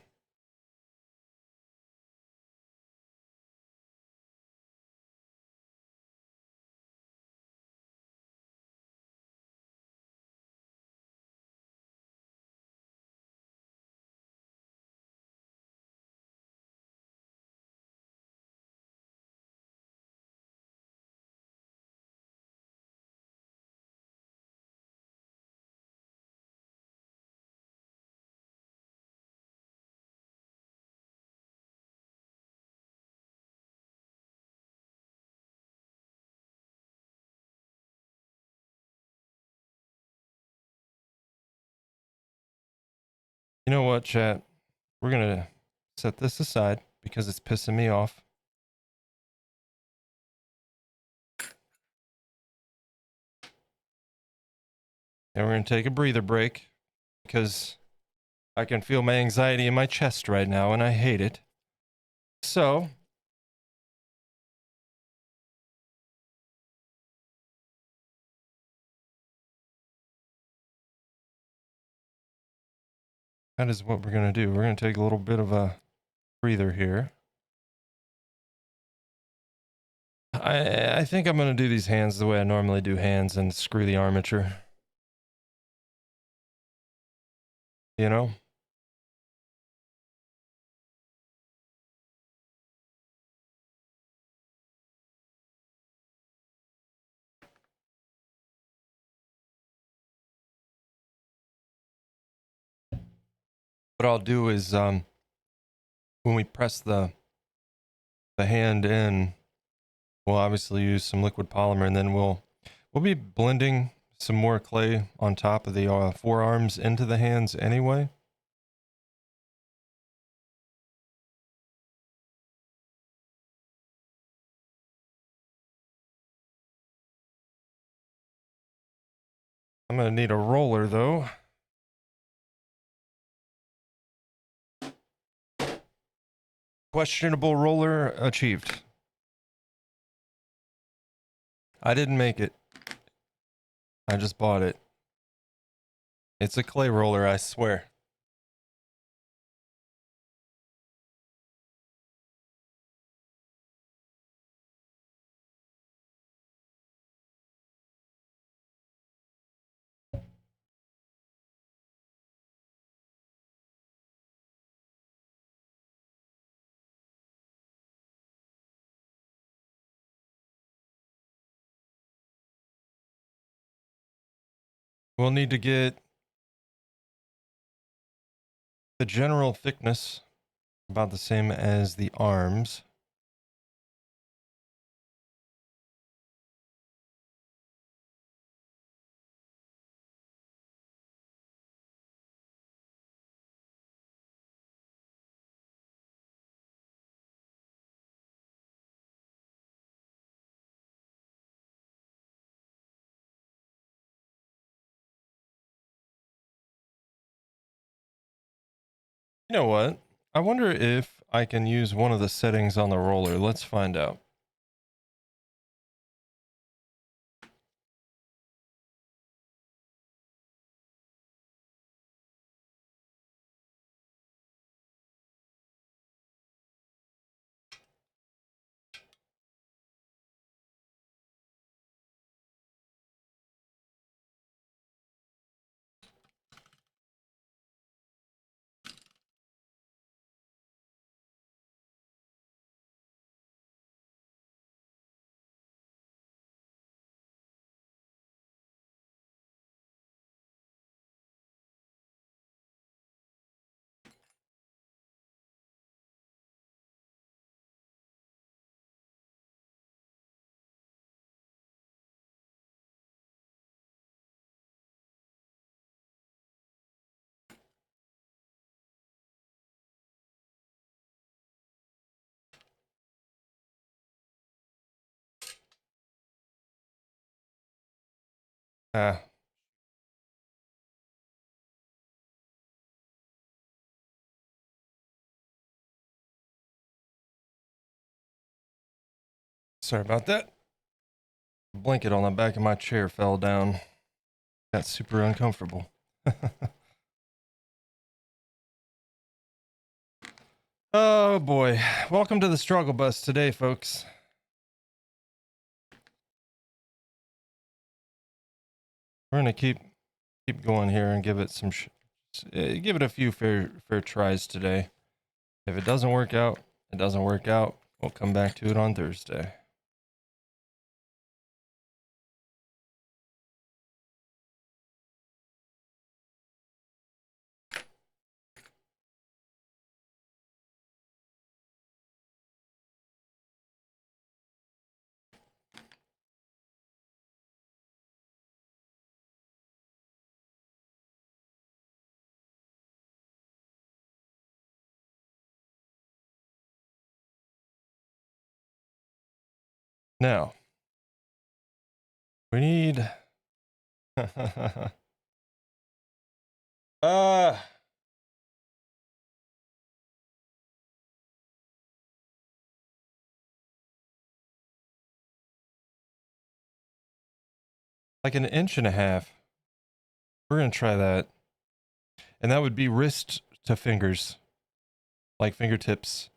You know what, chat? We're gonna set this aside because it's pissing me off. And we're gonna take a breather break because I can feel my anxiety in my chest right now and I hate it. So, that is what we're gonna do. We're gonna take a little bit of a breather here. I think I'm gonna do these hands the way I normally do hands and screw the armature. You know? what I'll do is when we press the hand in, we'll obviously use some liquid polymer, and then we'll be blending some more clay on top of the forearms into the hands anyway. I'm going to need a roller though. Questionable roller achieved. I didn't make it. I just bought it. It's a clay roller, I swear. We'll need to get the general thickness about the same as the arms. You know what? I wonder if I can use one of the settings on the roller. Let's find out. Ah, sorry about that. Blanket on the back of my chair fell down. Got super uncomfortable. Oh boy. Welcome to the struggle bus today, folks. We're gonna keep going here and give it some give it a few fair tries today. If it doesn't work out, it doesn't work out. We'll come back to it on Thursday. Now, we need like an inch and a half. We're gonna try that. And that would be wrist to fingers, like fingertips.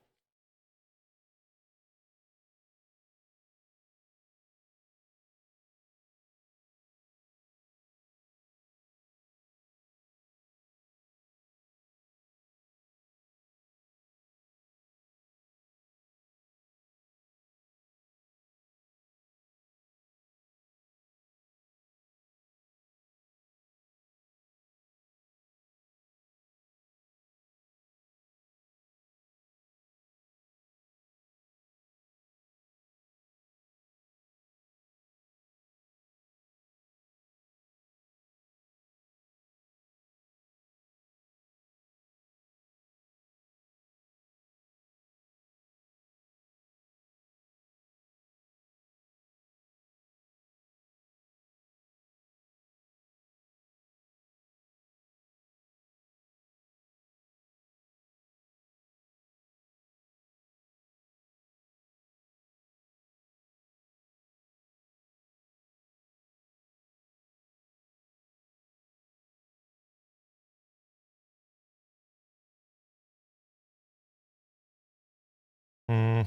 Hmm.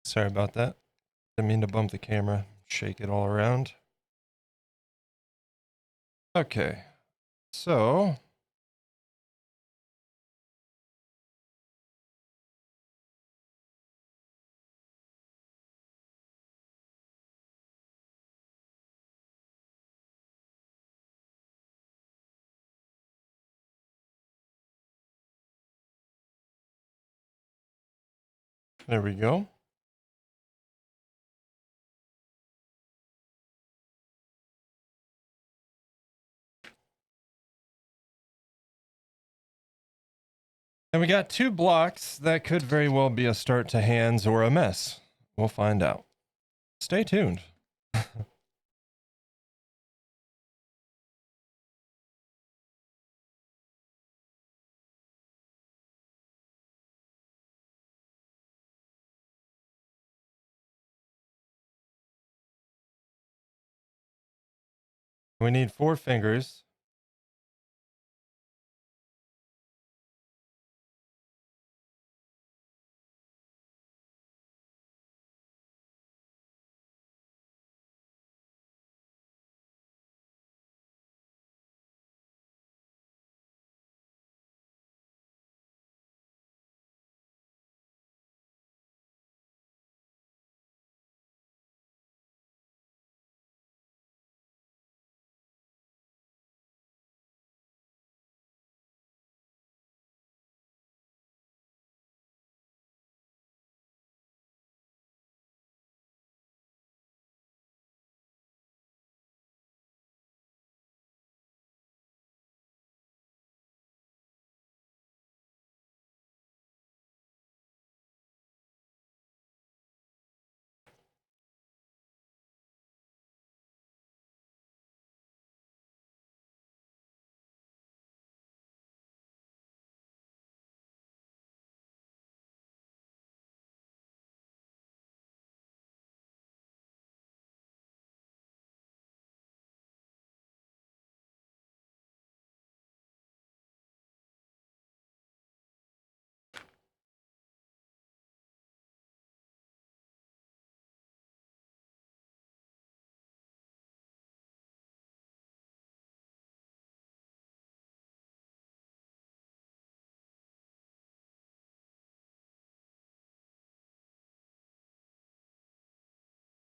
Sorry about that. Didn't mean to bump the camera. Shake it all around. Okay. So there we go. And we got 2 blocks that could very well be a start to hands or a mess. We'll find out. Stay tuned. We need 4 fingers.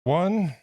One.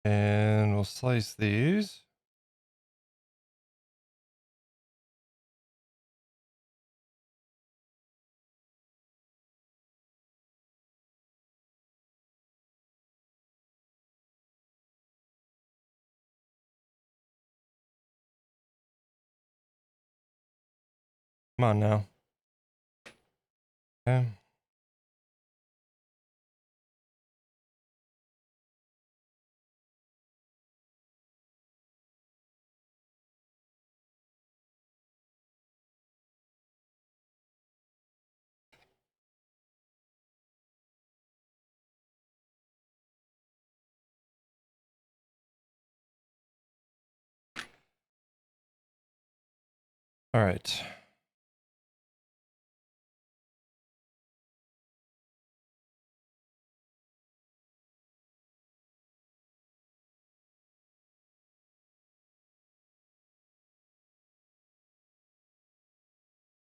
And we'll slice these. Come on now. Okay. All right.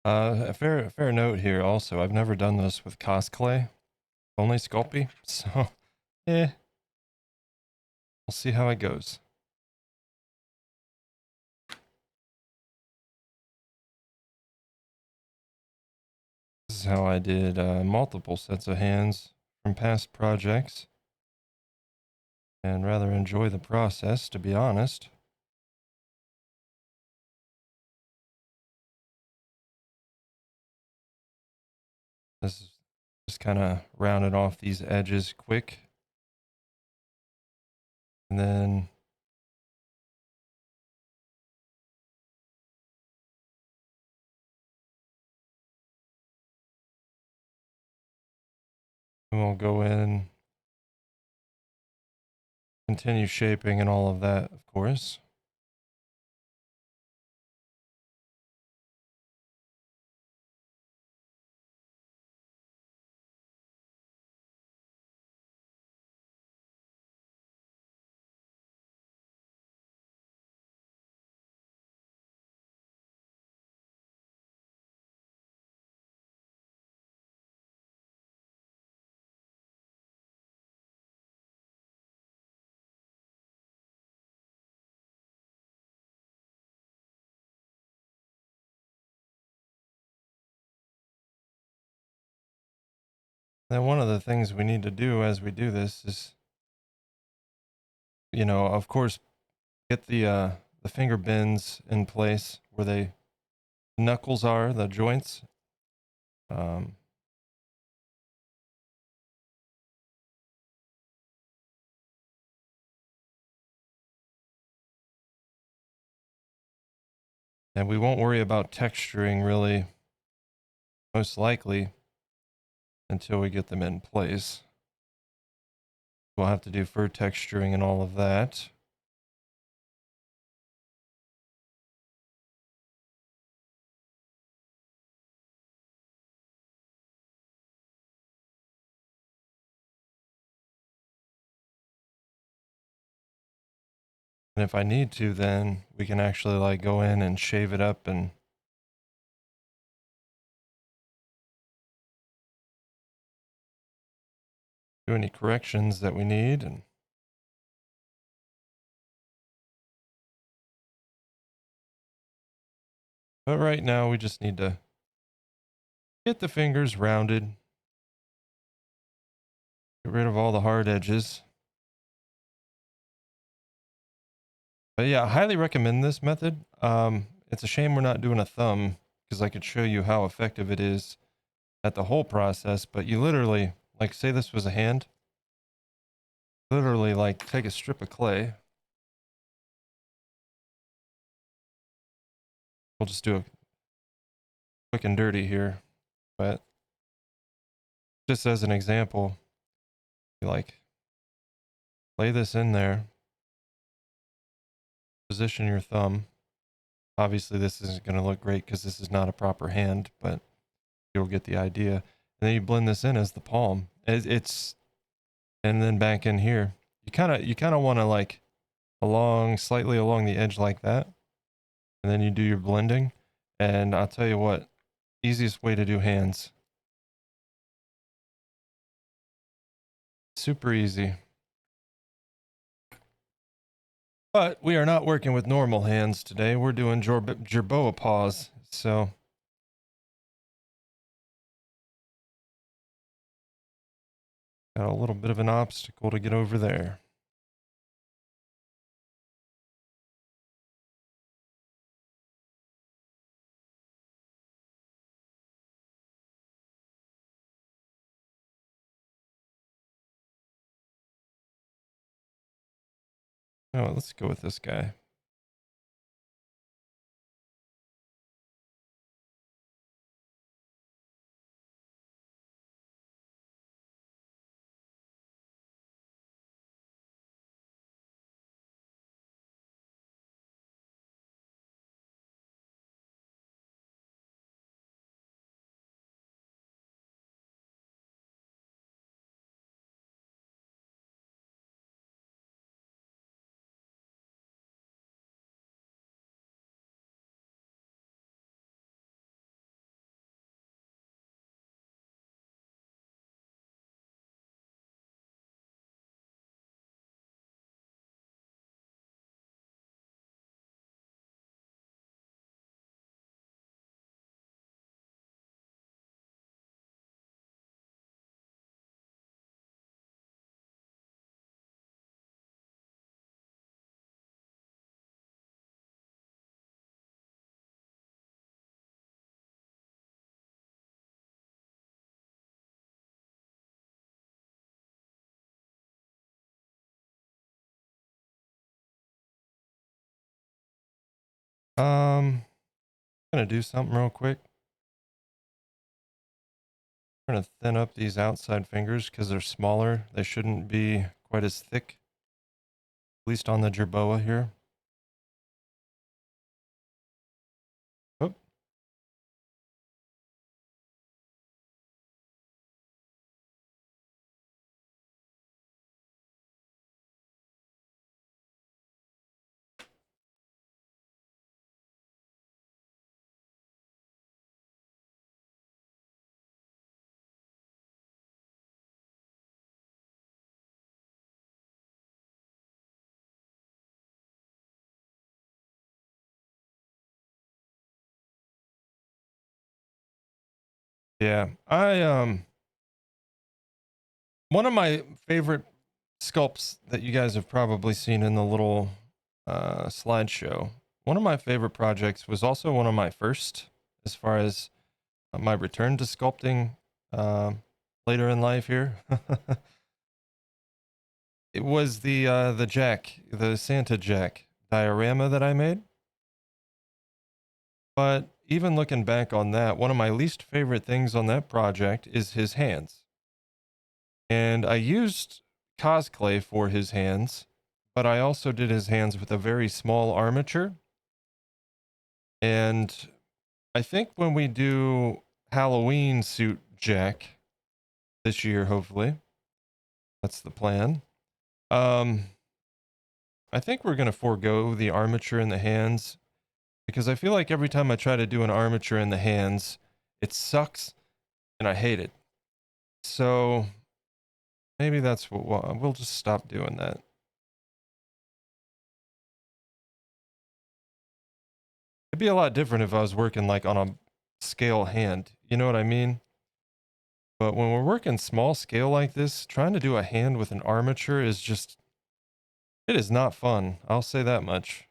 A fair note here also. I've never done this with cosplay, only Sculpey, so we'll see how it goes. This is how I did multiple sets of hands from past projects, and rather enjoy the process, to be honest. This is just kind of rounded off these edges quick. And then we'll go in, continue shaping and all of that, of course. Then one of the things we need to do as we do this is, of course, get the finger bends in place where the knuckles are, the joints. And we won't worry about texturing really, most likely, until we get them in place. We'll have to do fur texturing and all of that. And if I need to, then we can actually like go in and shave it up and do any corrections that we need. But right now we just need to get the fingers rounded, get rid of all the hard edges. But yeah, I highly recommend this method. It's a shame we're not doing a thumb because I could show you how effective it is at the whole process. But you literally, like, say this was a hand, literally, like, take a strip of clay. We'll just do a quick and dirty here, but just as an example, you like lay this in there, position your thumb. Obviously, this isn't going to look great because this is not a proper hand, but you'll get the idea. And then you blend this in as the palm. And then back in here, you kind of want to like slightly along the edge like that, and then you do your blending. And I'll tell you what, easiest way to do hands. Super easy. But we are not working with normal hands today. We're doing Jerboa paws. So got a little bit of an obstacle to get over there. Oh, let's go with this guy. Gonna do something real quick. I'm gonna thin up these outside fingers because they're smaller. They shouldn't be quite as thick, at least on the Jerboa here. Oh, yeah. One of my favorite sculpts that you guys have probably seen in the little slideshow. One of my favorite projects was also one of my first, as far as my return to sculpting uh, later in life here. It was the Santa Jack diorama that I made. But even looking back on that, one of my least favorite things on that project is his hands. And I used cosplay for his hands, but I also did his hands with a very small armature. And I think when we do Halloween suit Jack this year, hopefully, that's the plan. I think we're going to forego the armature in the hands because I feel like every time I try to do an armature in the hands, it sucks and I hate it. So maybe that's what we'll just stop doing that. It'd be a lot different if I was working like on a scale hand. You know what I mean? But when we're working small scale like this, trying to do a hand with an armature is just, it is not fun. I'll say that much.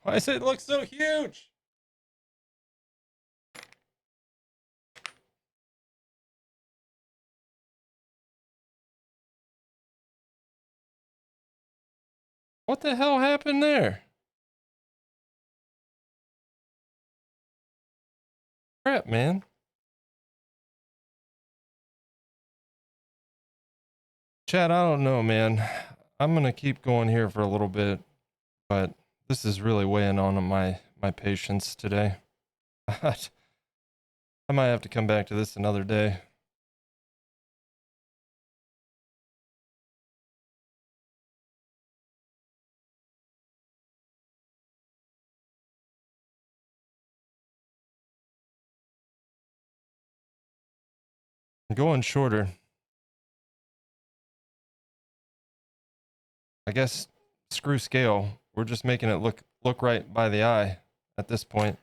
Why does it look so huge? What the hell happened there? Crap, man. Chad, I don't know, man. I'm gonna keep going here for a little bit, but this is really weighing on my patience today. I might have to come back to this another day. I'm going shorter. I guess screw scale. We're just making it look right by the eye at this point.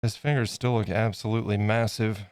His fingers still look absolutely massive.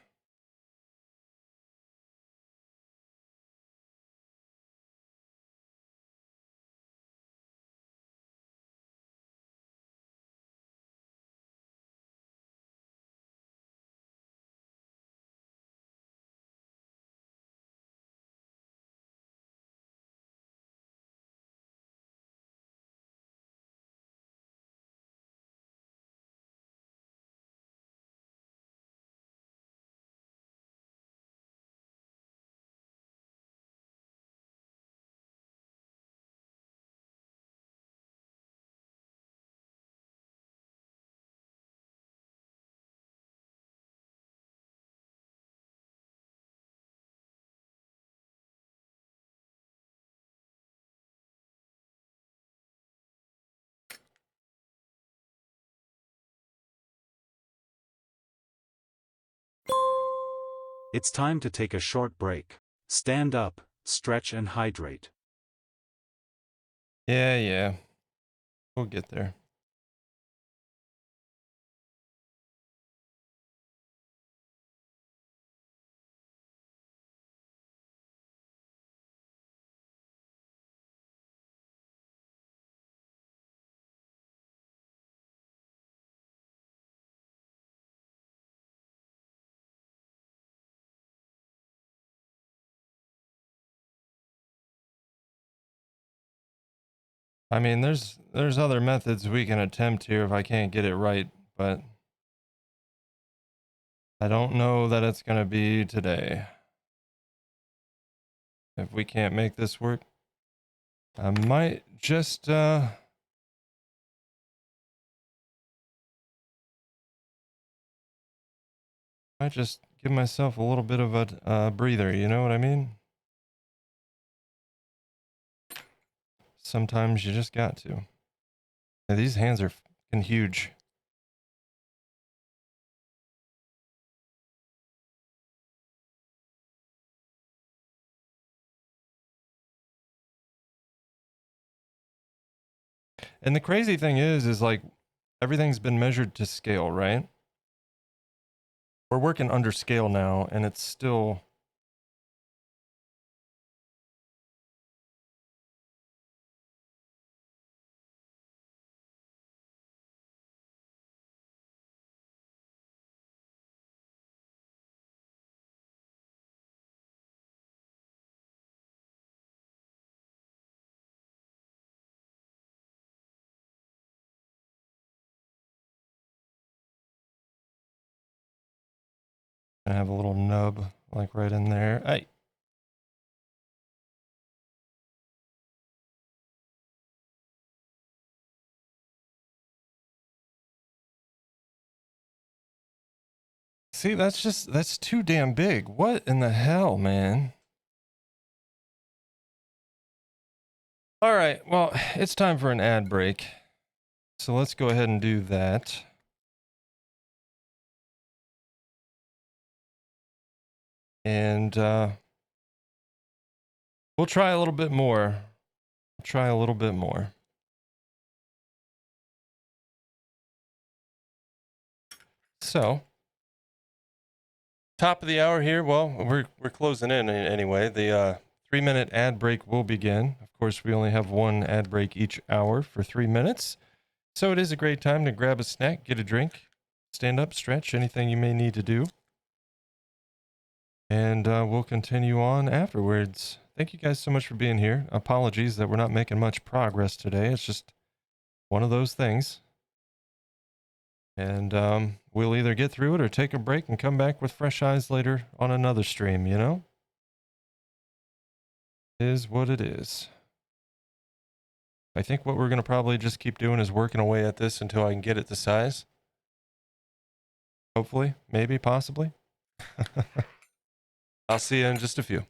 It's time to take a short break. Stand up, stretch and hydrate. Yeah. We'll get there. I mean, there's other methods we can attempt here if I can't get it right, but I don't know that it's going to be today. If we can't make this work, I might just give myself a little bit of a breather, you know what I mean? Sometimes you just got to. Yeah, these hands are fucking huge. And the crazy thing is like everything's been measured to scale, right? We're working under scale now, and it's still. I have a little nub like right in there. Hey. See, that's too damn big. What in the hell, man? All right, well, it's time for an ad break. So let's go ahead and do that. And we'll try a little bit more. So, top of the hour here. Well, we're closing in anyway. The 3-minute ad break will begin. Of course, we only have one ad break each hour for 3 minutes. So it is a great time to grab a snack, get a drink, stand up, stretch, anything you may need to do. And we'll continue on afterwards. Thank you guys so much for being here. Apologies that we're not making much progress today. It's just one of those things. And we'll either get through it or take a break and come back with fresh eyes later on another stream, you know? It is what it is. I think what we're going to probably just keep doing is working away at this until I can get it to size. Hopefully, maybe, possibly. I'll see you in just a few.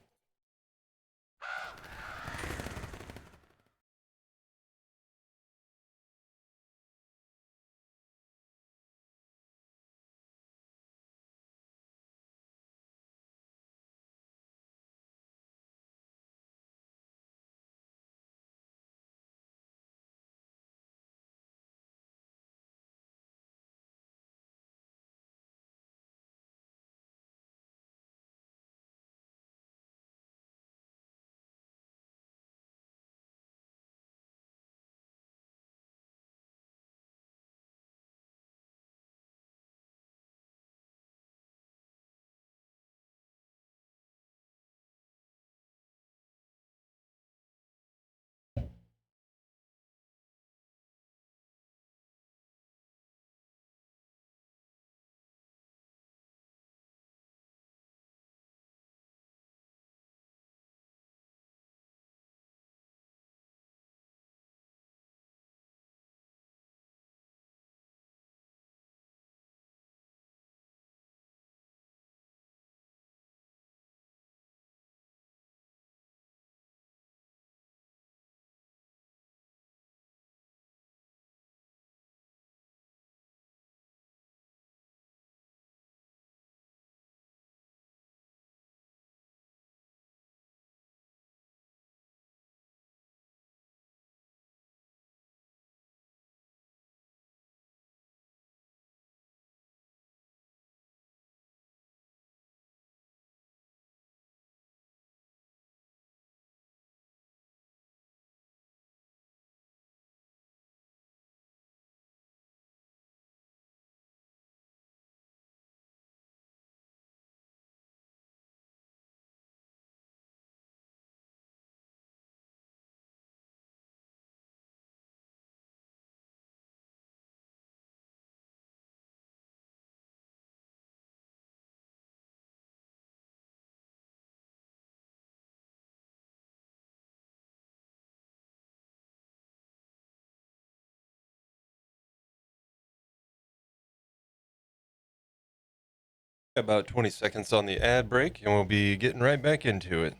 About 20 seconds on the ad break, and we'll be getting right back into it.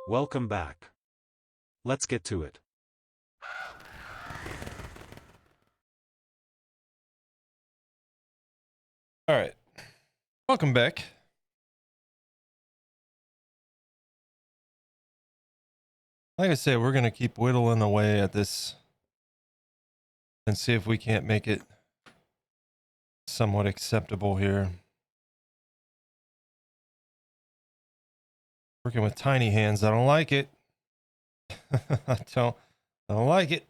Welcome back. Let's get to it. All right. Welcome back. Like I said, we're going to keep whittling away at this and see if we can't make it somewhat acceptable here. Working with tiny hands, I don't like it. I don't like it.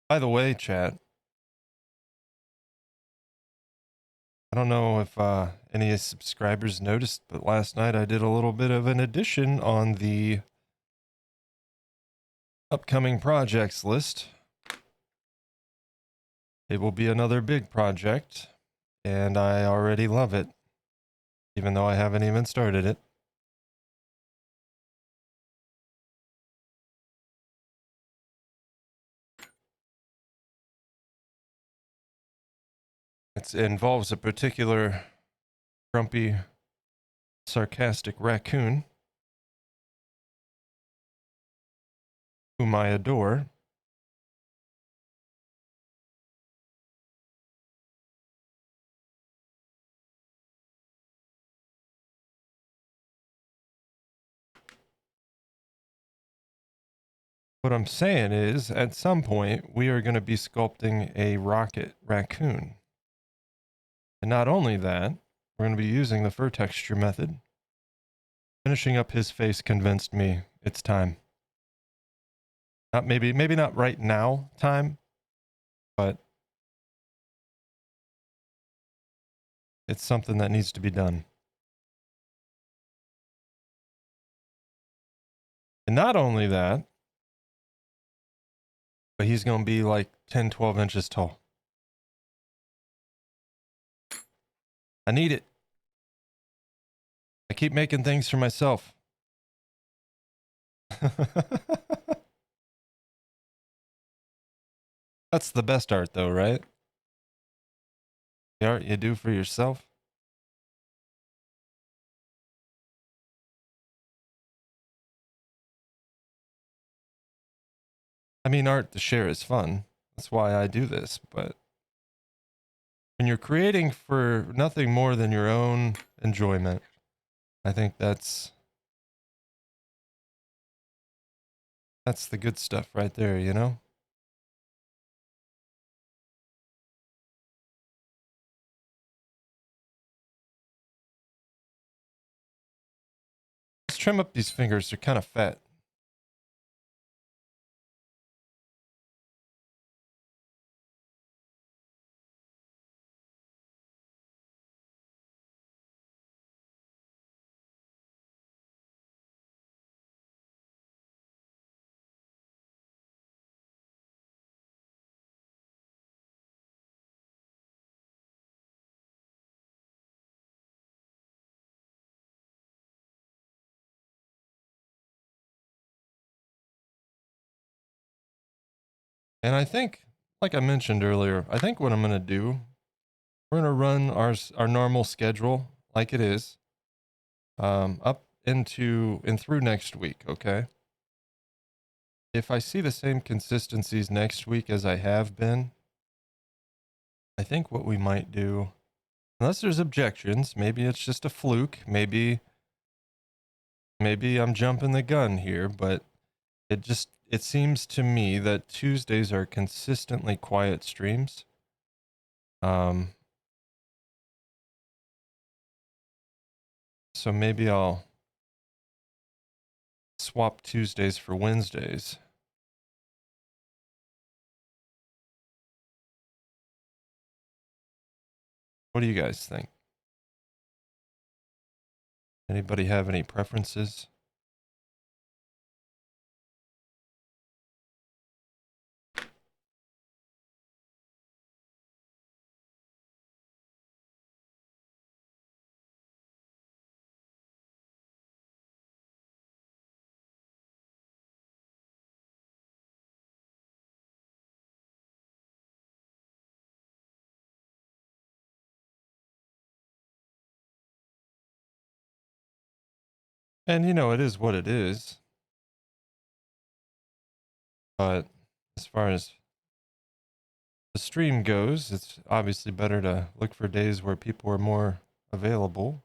By the way, chat, I don't know if any subscribers noticed, but last night I did a little bit of an addition on the upcoming projects list. It will be another big project, and I already love it, even though I haven't even started it. It involves a particular grumpy, sarcastic raccoon whom I adore. What I'm saying is, at some point, we are going to be sculpting a rocket raccoon. And not only that, we're going to be using the fur texture method. Finishing up his face convinced me it's time. Not maybe not right now time, but it's something that needs to be done. And not only that, but he's going to be like 10, 12 inches tall. I need it. I keep making things for myself. That's the best art though, right? The art you do for yourself. I mean, art to share is fun. That's why I do this. But when you're creating for nothing more than your own enjoyment, I think that's the good stuff right there, you know? Let's trim up these fingers. They're kind of fat. And I think, like I mentioned earlier, I think what I'm going to do, we're going to run our normal schedule like it is, up into and through next week, okay? If I see the same consistencies next week as I have been, I think what we might do, unless there's objections, maybe it's just a fluke, maybe I'm jumping the gun here, but it seems to me that Tuesdays are consistently quiet streams. So maybe I'll swap Tuesdays for Wednesdays. What do you guys think? Anybody have any preferences? And, you know, it is what it is. But as far as the stream goes, it's obviously better to look for days where people are more available.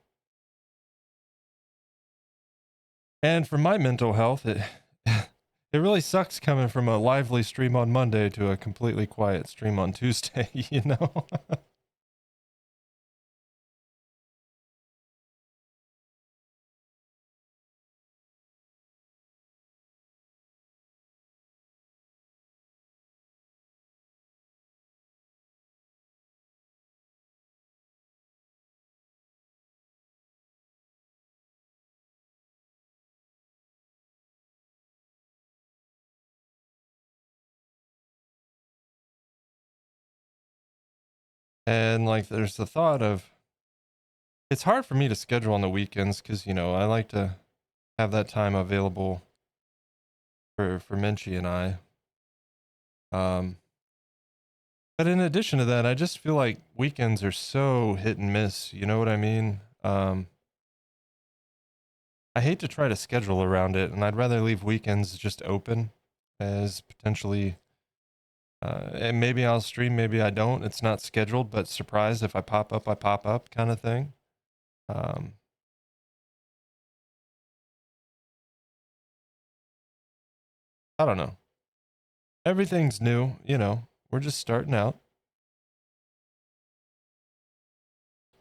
And for my mental health, it it really sucks coming from a lively stream on Monday to a completely quiet stream on Tuesday, you know? And like there's the thought of it's hard for me to schedule on the weekends because, you know, I like to have that time available for Menchie and I. But in addition to that, I just feel like weekends are so hit and miss. You know what I mean? I hate to try to schedule around it, and I'd rather leave weekends just open as potentially. And maybe I'll stream, maybe I don't. It's not scheduled, but surprise if I pop up, I pop up kind of thing. Um, I don't know. Everything's new, you know. We're just starting out.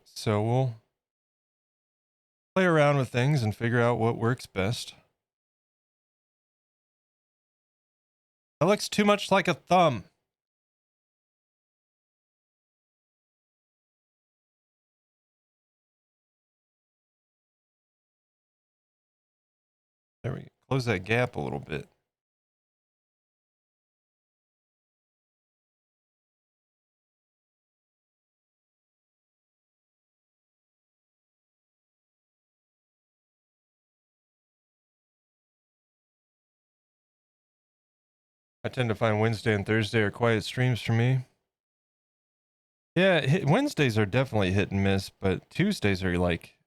So we'll play around with things and figure out what works best. That looks too much like a thumb. There we go. Close that gap a little bit. I tend to find Wednesday and Thursday are quiet streams for me. Yeah, Wednesdays are definitely hit and miss, but Tuesdays are like,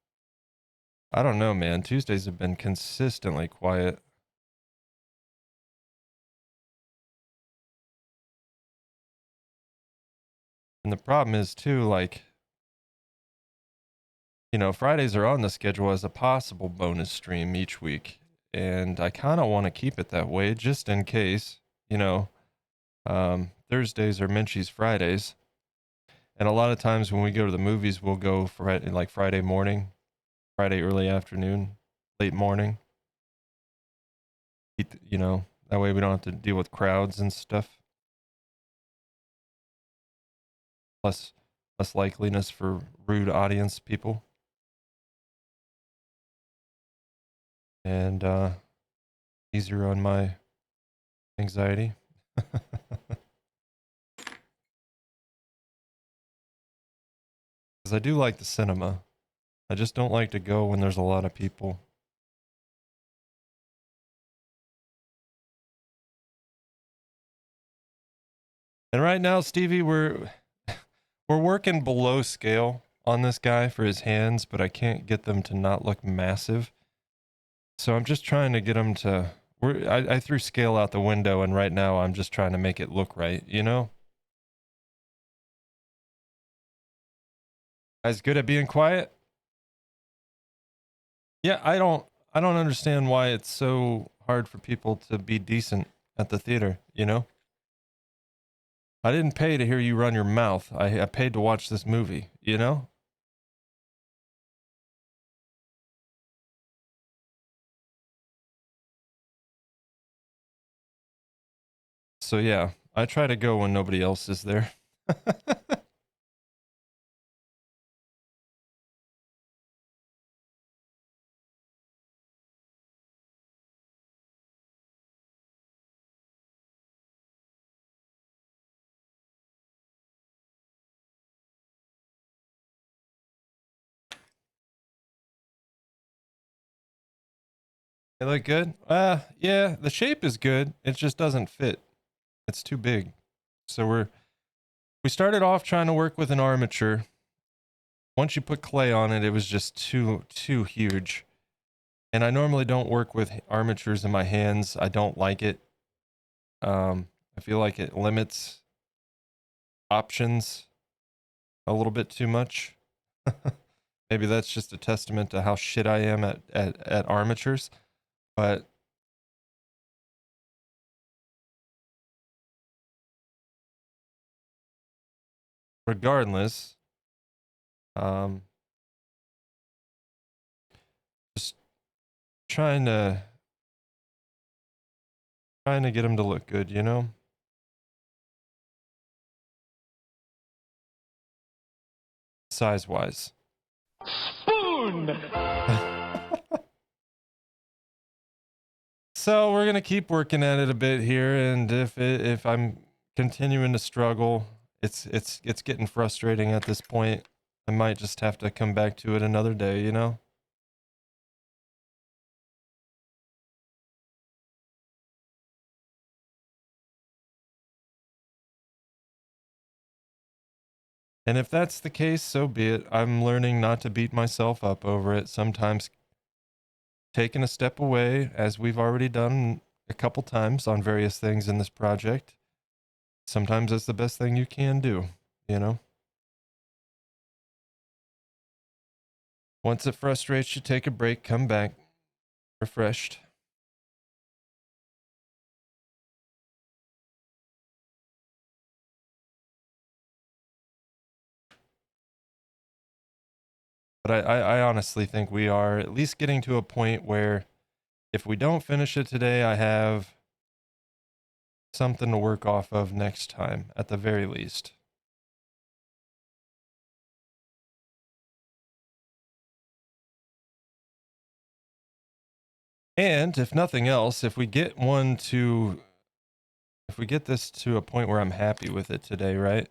I don't know, man. Tuesdays have been consistently quiet. And the problem is, too, like, you know, Fridays are on the schedule as a possible bonus stream each week. And I kind of want to keep it that way just in case, you know, Thursdays are Menchie's Fridays. And a lot of times when we go to the movies, we'll go Friday, like Friday morning, Friday early afternoon, late morning. You know, that way we don't have to deal with crowds and stuff. Less likeliness for rude audience people. And easier on my anxiety. Because I do like the cinema. I just don't like to go when there's a lot of people. And right now, Stevie, we're working below scale on this guy for his hands, but I can't get them to not look massive. So I'm just trying to get him to. I threw scale out the window, and right now I'm just trying to make it look right. You know. Guys, good at being quiet. Yeah, I don't understand why it's so hard for people to be decent at the theater. You know. I didn't pay to hear you run your mouth. I paid to watch this movie. You know. So yeah, I try to go when nobody else is there. They look good? Yeah, the shape is good. It just doesn't fit. It's too big. So we started off trying to work with an armature. Once you put clay on it, it was just too huge. And I normally don't work with armatures in my hands. I don't like it. I feel like it limits options a little bit too much. Maybe that's just a testament to how shit I am at armatures. But regardless, um, just trying to get them to look good, you know? Size wise. Spoon. So we're gonna keep working at it a bit here, and if I'm continuing to struggle, it's getting frustrating at this point. I might just have to come back to it another day, you know? And if that's the case, so be it. I'm learning not to beat myself up over it. Sometimes taking a step away, as we've already done a couple times on various things in this project, sometimes that's the best thing you can do, you know? Once it frustrates you, take a break, come back refreshed. But I honestly think we are at least getting to a point where if we don't finish it today, I have something to work off of next time, at the very least. And if nothing else, if we get this to a point where I'm happy with it today, right?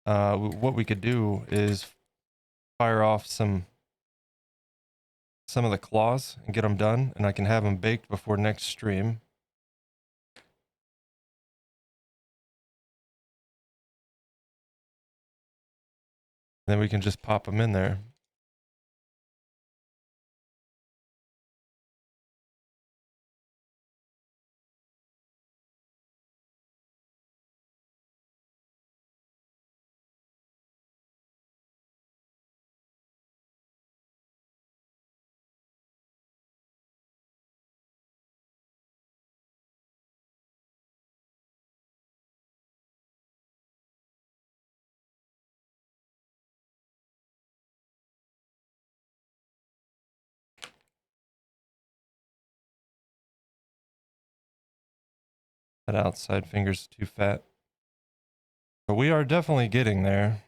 What we could do is fire off some of the claws and get them done, and I can have them baked before next stream. Then we can just pop them in there. That outside finger's too fat. But we are definitely getting there.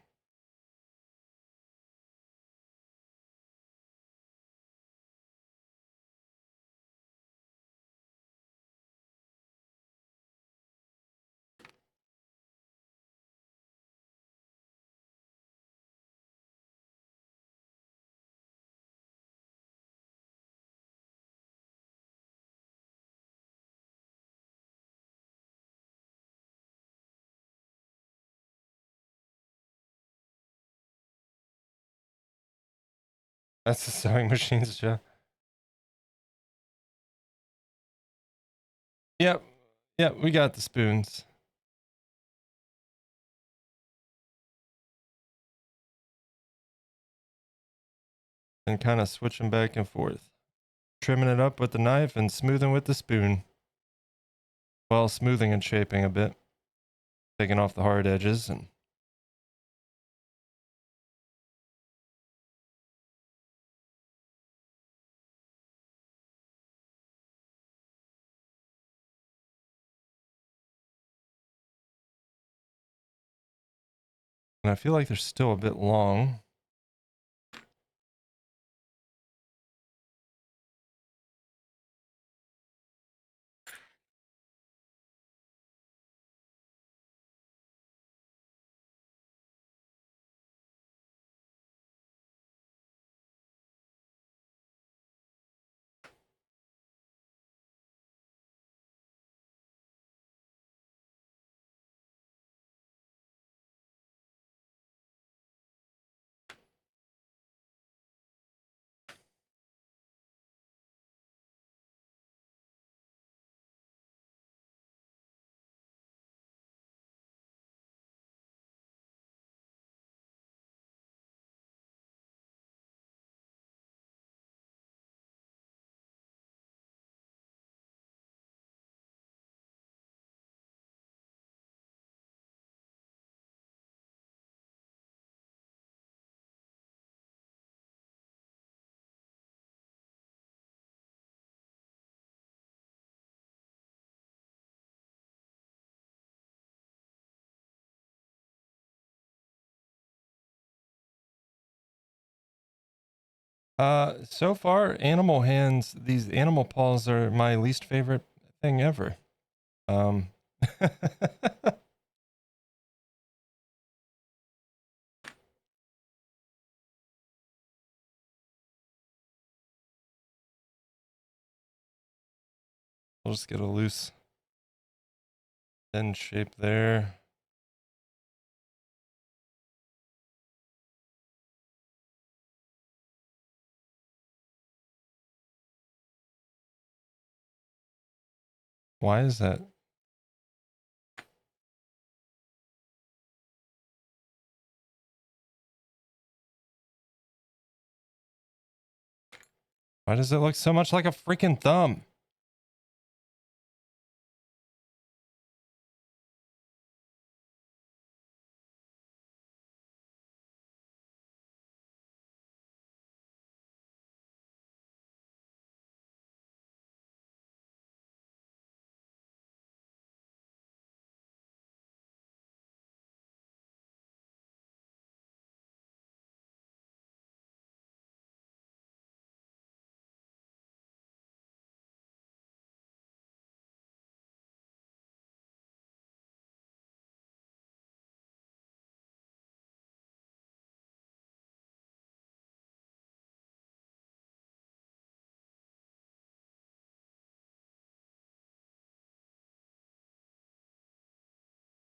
That's the sewing machines, Joe. Yep. Yep, we got the spoons. And kind of switching back and forth. Trimming it up with the knife and smoothing with the spoon. Well, smoothing and shaping a bit. Taking off the hard edges and I feel like they're still a bit long. So far, animal hands, these animal paws are my least favorite thing ever. Um, I'll just get a loose end shape there. Why is that? Why does it look so much like a freaking thumb?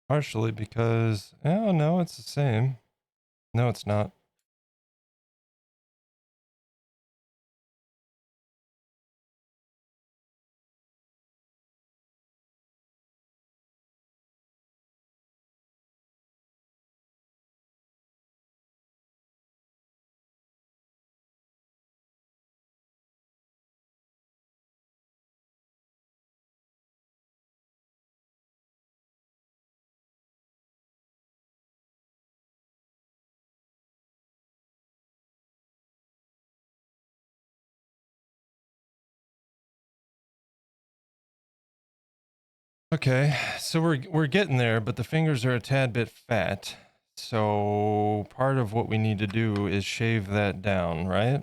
Partially because, oh no, it's the same. No, it's not. Okay, so we're getting there, but the fingers are a tad bit fat. So part of what we need to do is shave that down, right?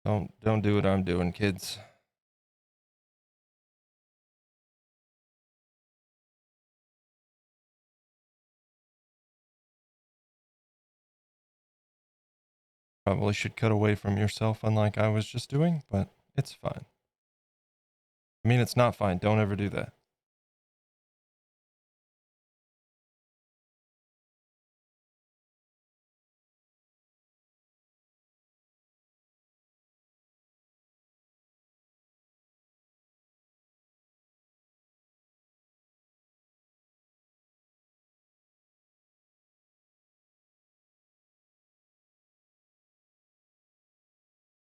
Don't do what I'm doing, kids. Probably should cut away from yourself unlike I was just doing, but it's fine. I mean, it's not fine. Don't ever do that.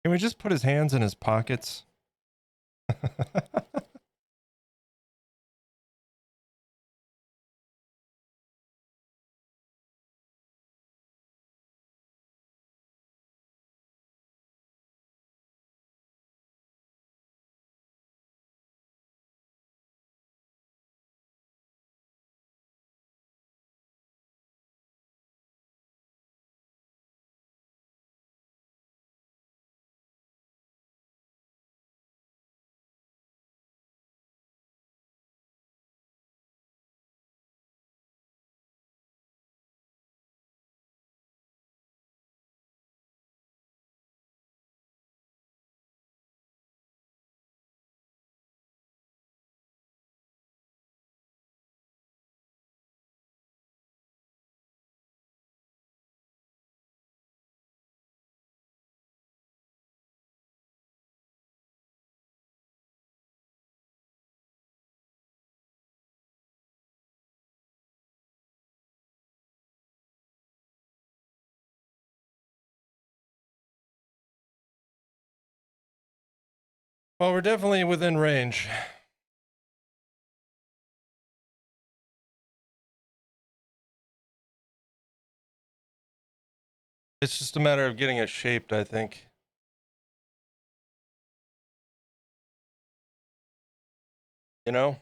Can we just put his hands in his pockets? Well, we're definitely within range. It's just a matter of getting it shaped, I think. You know?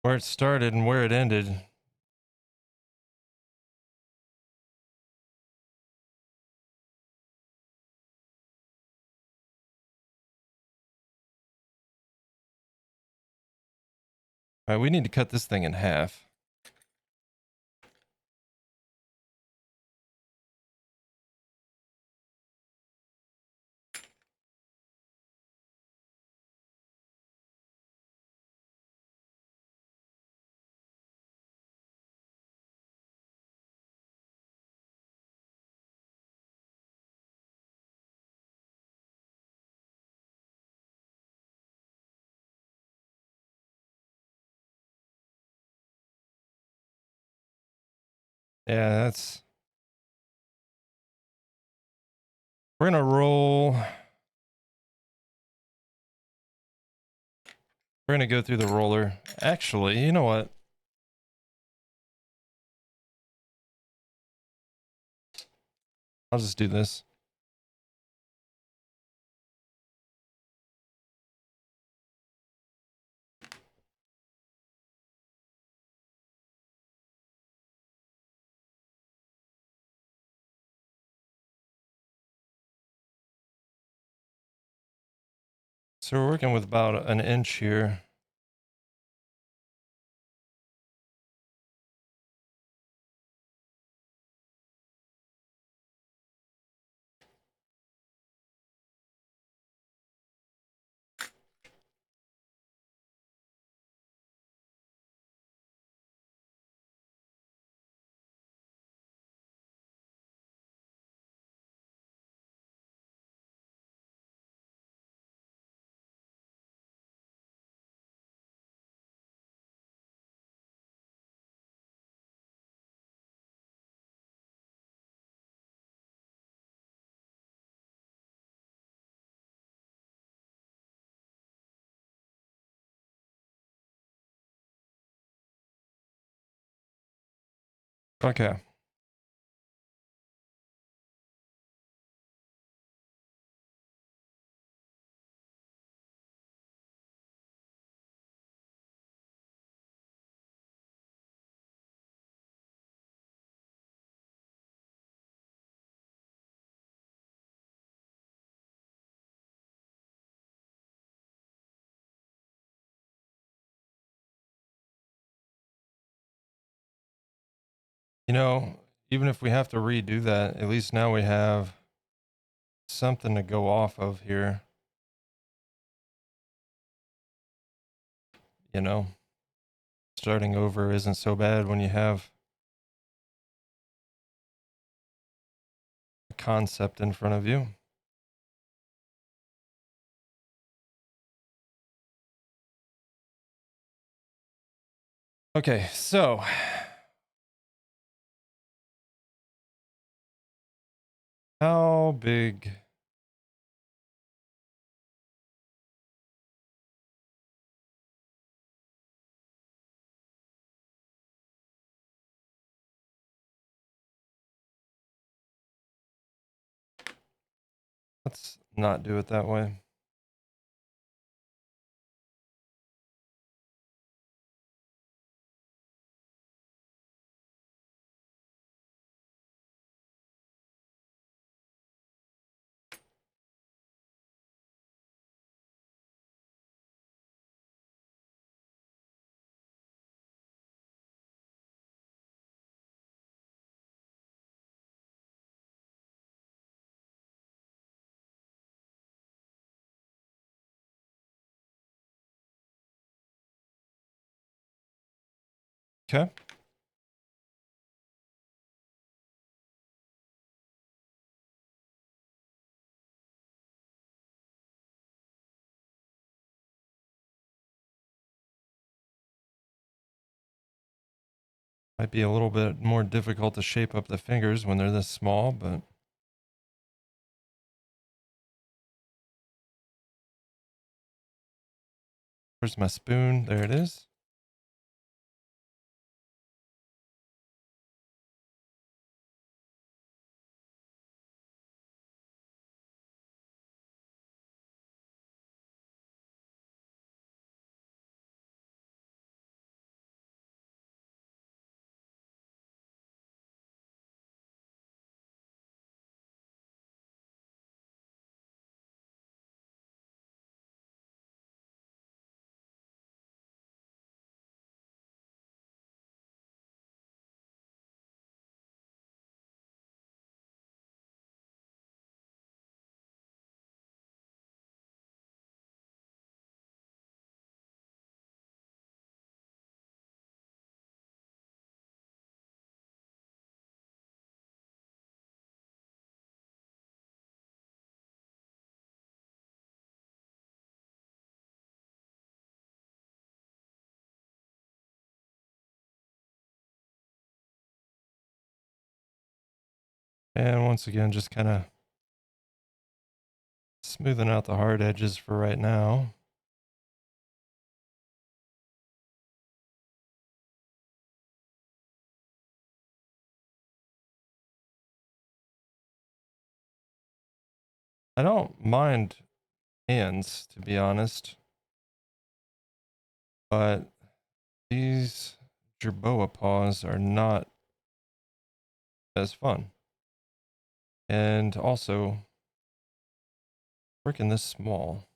Where it started and where it ended. All right, we need to cut this thing in half. Yeah, that's... We're gonna roll... We're gonna go through the roller. Actually, you know what? I'll just do this. So we're working with about an inch here. Okay. You know, even if we have to redo that, at least now we have something to go off of here. You know, starting over isn't so bad when you have a concept in front of you. Okay, so how big? Let's not do it that way. Okay. Might be a little bit more difficult to shape up the fingers when they're this small, but where's my spoon? There it is. And once again, just kind of smoothing out the hard edges for right now. I don't mind hands, to be honest, but these Jerboa paws are not as fun. And also, freaking this small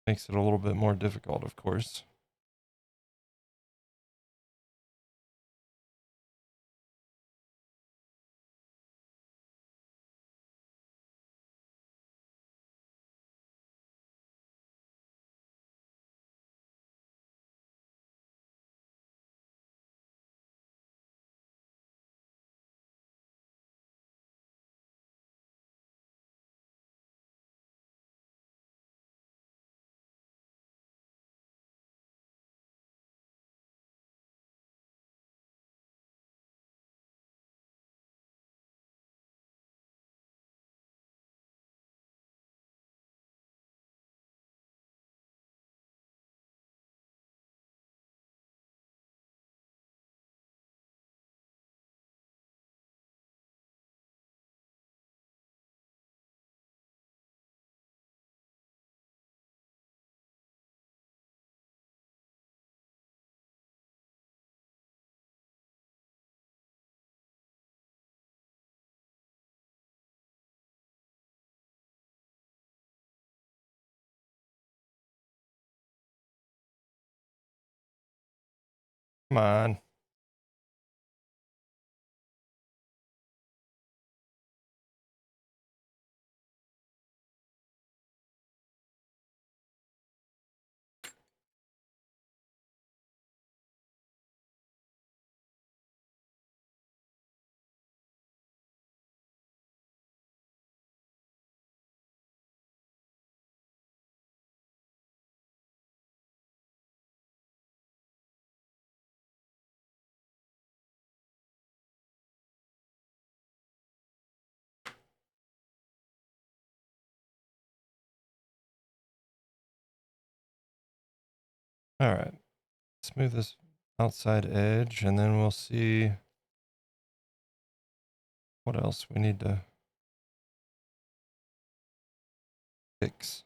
makes it a little bit more difficult, of course. Come on. All right. Smooth this outside edge, and then we'll see what else we need to fix.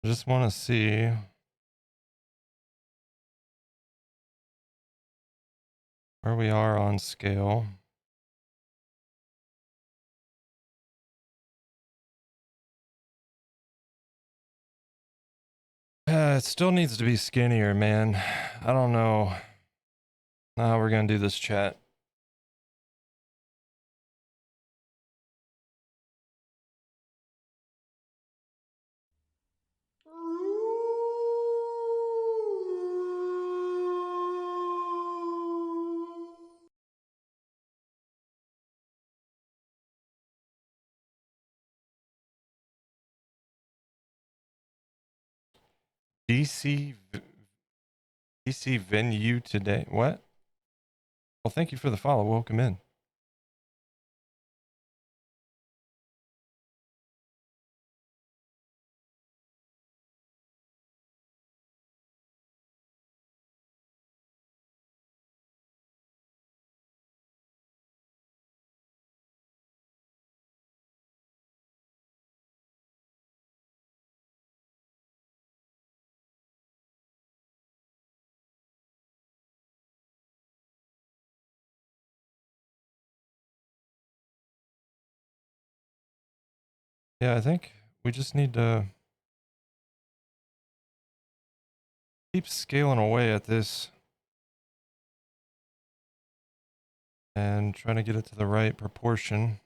I just want to see where we are on scale. It still needs to be skinnier, man. I don't know how we're gonna do this, chat. DC venue today. What? Well, thank you for the follow. Welcome in. Yeah, I think we just need to keep scaling away at this and trying to get it to the right proportion.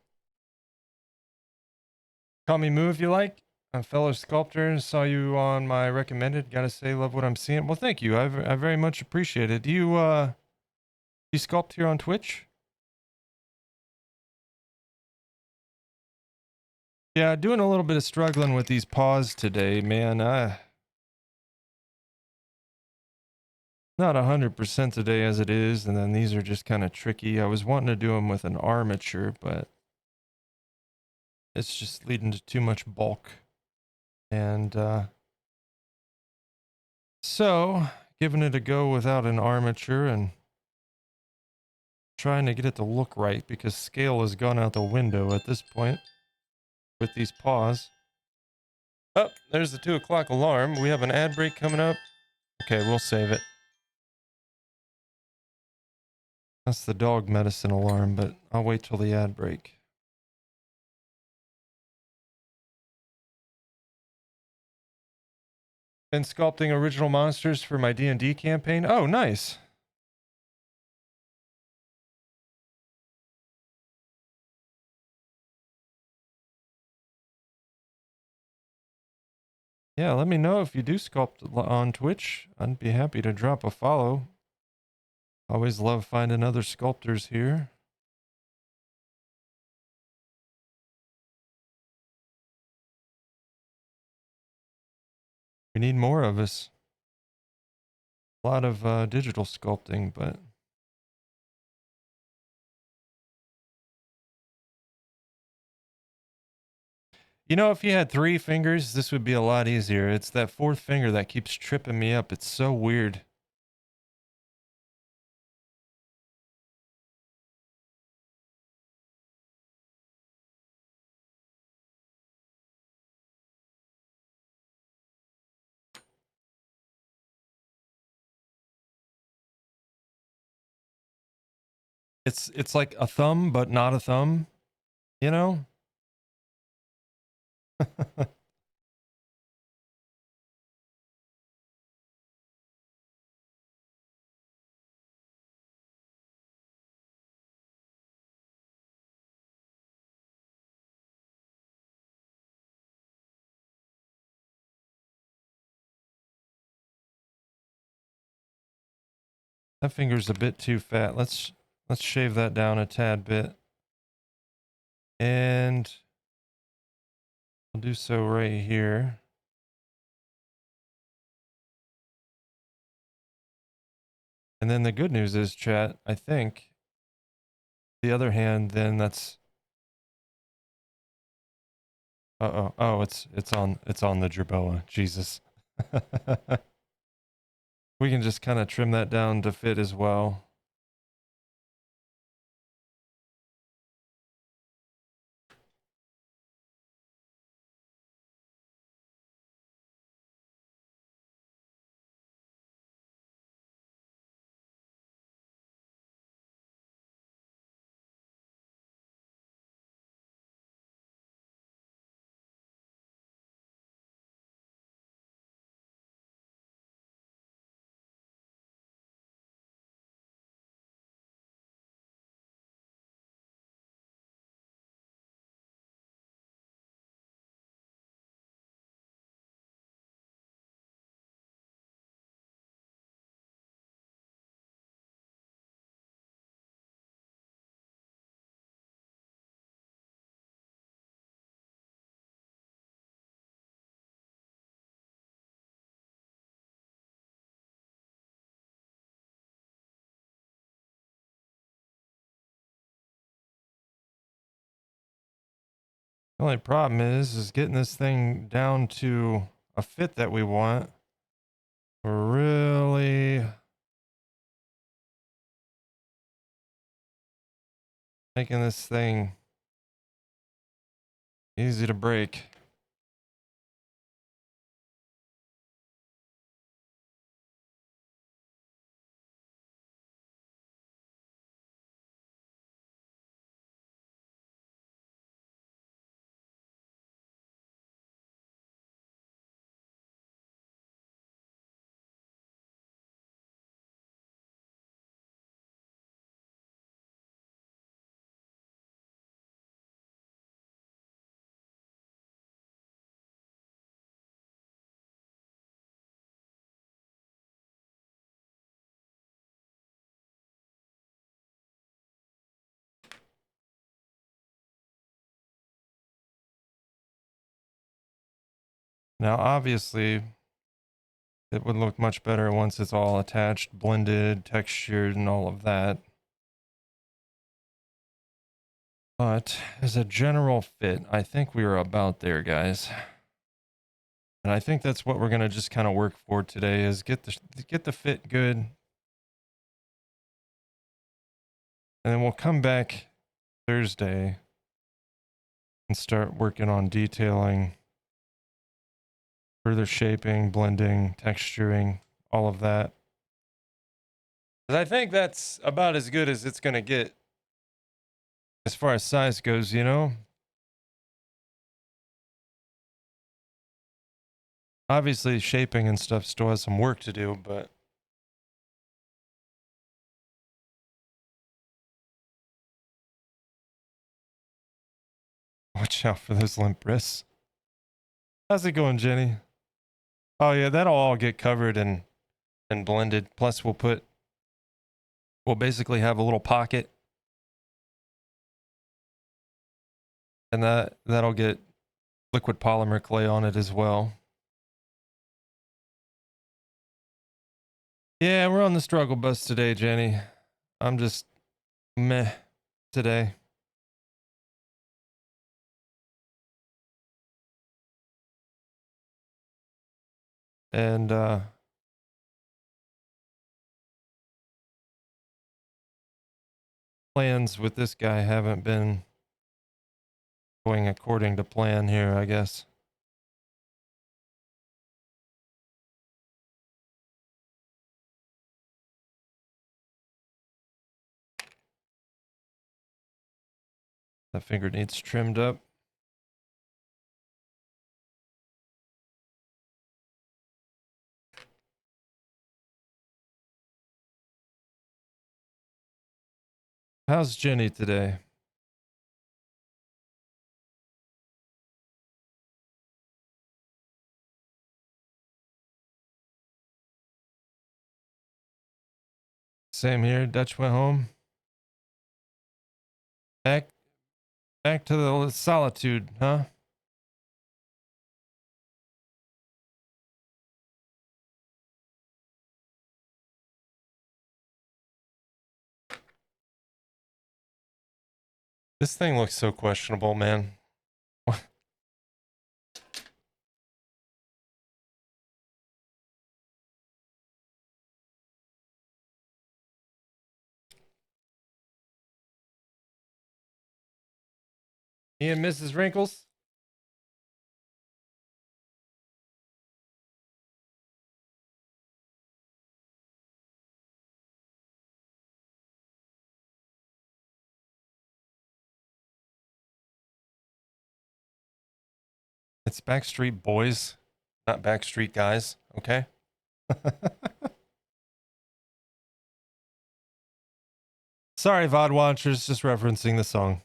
Call me Moo if you like. A fellow sculptor, saw you on my recommended. Gotta say, love what I'm seeing. Well, thank you. I very much appreciate it. Do you sculpt here on Twitch? Yeah, doing a little bit of struggling with these paws today, man. Not 100% today as it is, and then these are just kind of tricky. I was wanting to do them with an armature, but it's just leading to too much bulk. And so, giving it a go without an armature and trying to get it to look right because scale has gone out the window at this point with these paws. Oh, there's the 2 o'clock alarm. We have an ad break coming up. Okay, we'll save it. That's the dog medicine alarm, but I'll wait till the ad break. Been sculpting original monsters for my D&D campaign. Oh, nice. Yeah, let me know if you do sculpt on Twitch. I'd be happy to drop a follow. Always love finding other sculptors here. We need more of us. A lot of digital sculpting, but you know, if you had 3 fingers, this would be a lot easier. It's that 4th finger that keeps tripping me up. It's so weird. It's like a thumb, but not a thumb, you know? That finger's a bit too fat. Let's shave that down a tad bit. And I'll do so right here. And then the good news is, chat, I think the other hand, then that's oh, it's on the Jerboa. Jesus. We can just kind of trim that down to fit as well. The only problem is getting this thing down to a fit that we want. We're really making this thing easy to break. Now, obviously, it would look much better once it's all attached, blended, textured, and all of that. But as a general fit, I think we are about there, guys. And I think that's what we're going to just kind of work for today is get the fit good. And then we'll come back Thursday and start working on detailing, further shaping, blending, texturing, all of that. I think that's about as good as it's going to get as far as size goes, you know? Obviously, shaping and stuff still has some work to do, but watch out for those limp wrists. How's it going, Jenny? Oh yeah, that'll all get covered and blended. Plus we'll basically have a little pocket. And that'll get liquid polymer clay on it as well. Yeah, we're on the struggle bus today, Jenny. I'm just meh today. And plans with this guy haven't been going according to plan here, I guess. That finger needs trimmed up. How's Jenny today? Same here. Dutch went home. Back to the solitude, huh? This thing looks so questionable, man. Me and Mrs. Wrinkles? It's Backstreet Boys, not Backstreet Guys, okay? Sorry, VOD watchers, just referencing the song.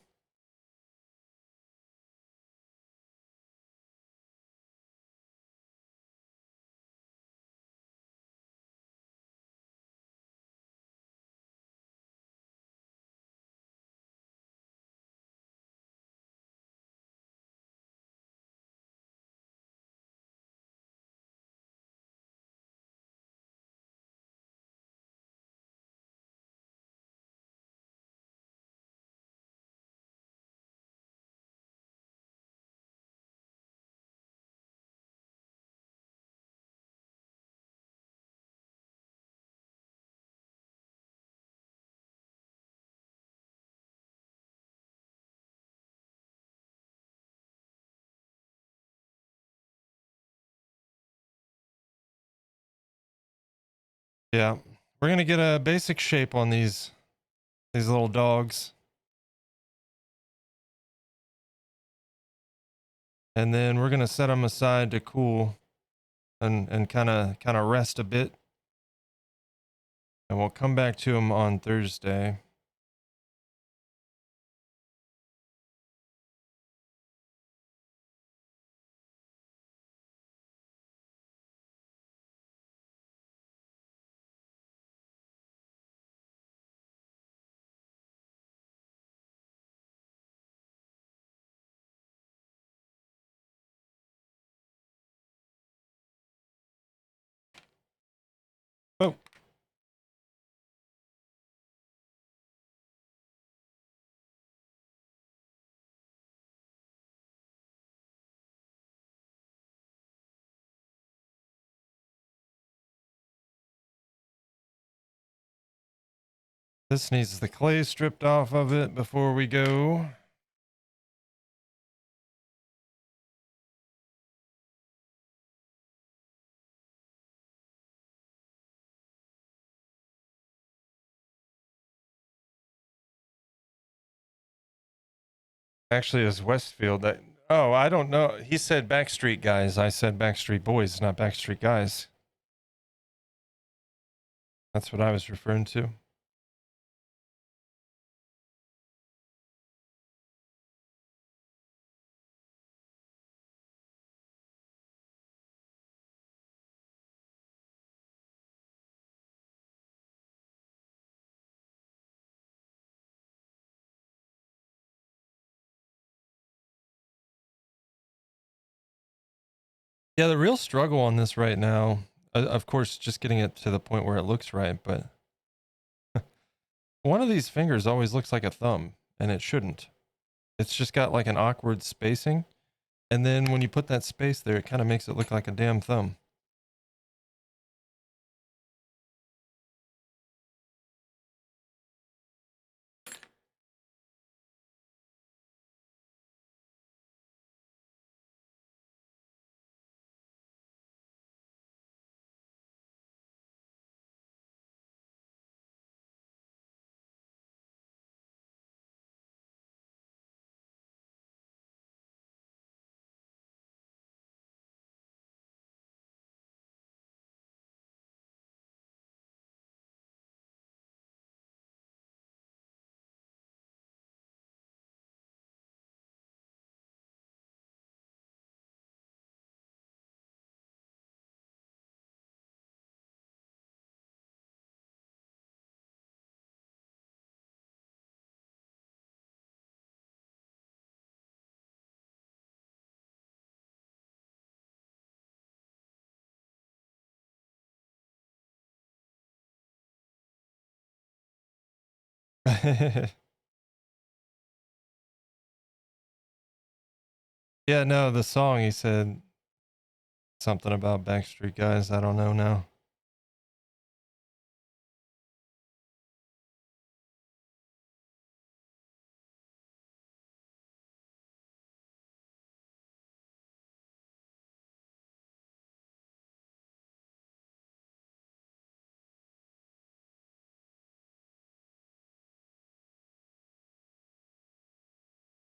Yeah, we're gonna get a basic shape on these little dogs, and then we're gonna set them aside to cool and kind of rest a bit, and we'll come back to them on Thursday. Oh, this needs the clay stripped off of it before we go. Actually, it's Westfield. Oh, I don't know. He said Backstreet Guys. I said Backstreet Boys, not Backstreet Guys. That's what I was referring to. Yeah, the real struggle on this right now, of course, just getting it to the point where it looks right, but one of these fingers always looks like a thumb, and it shouldn't. It's just got like an awkward spacing, and then when you put that space there, it kind of makes it look like a damn thumb. Yeah, no, the song, he said something about Backstreet Guys. I don't know now.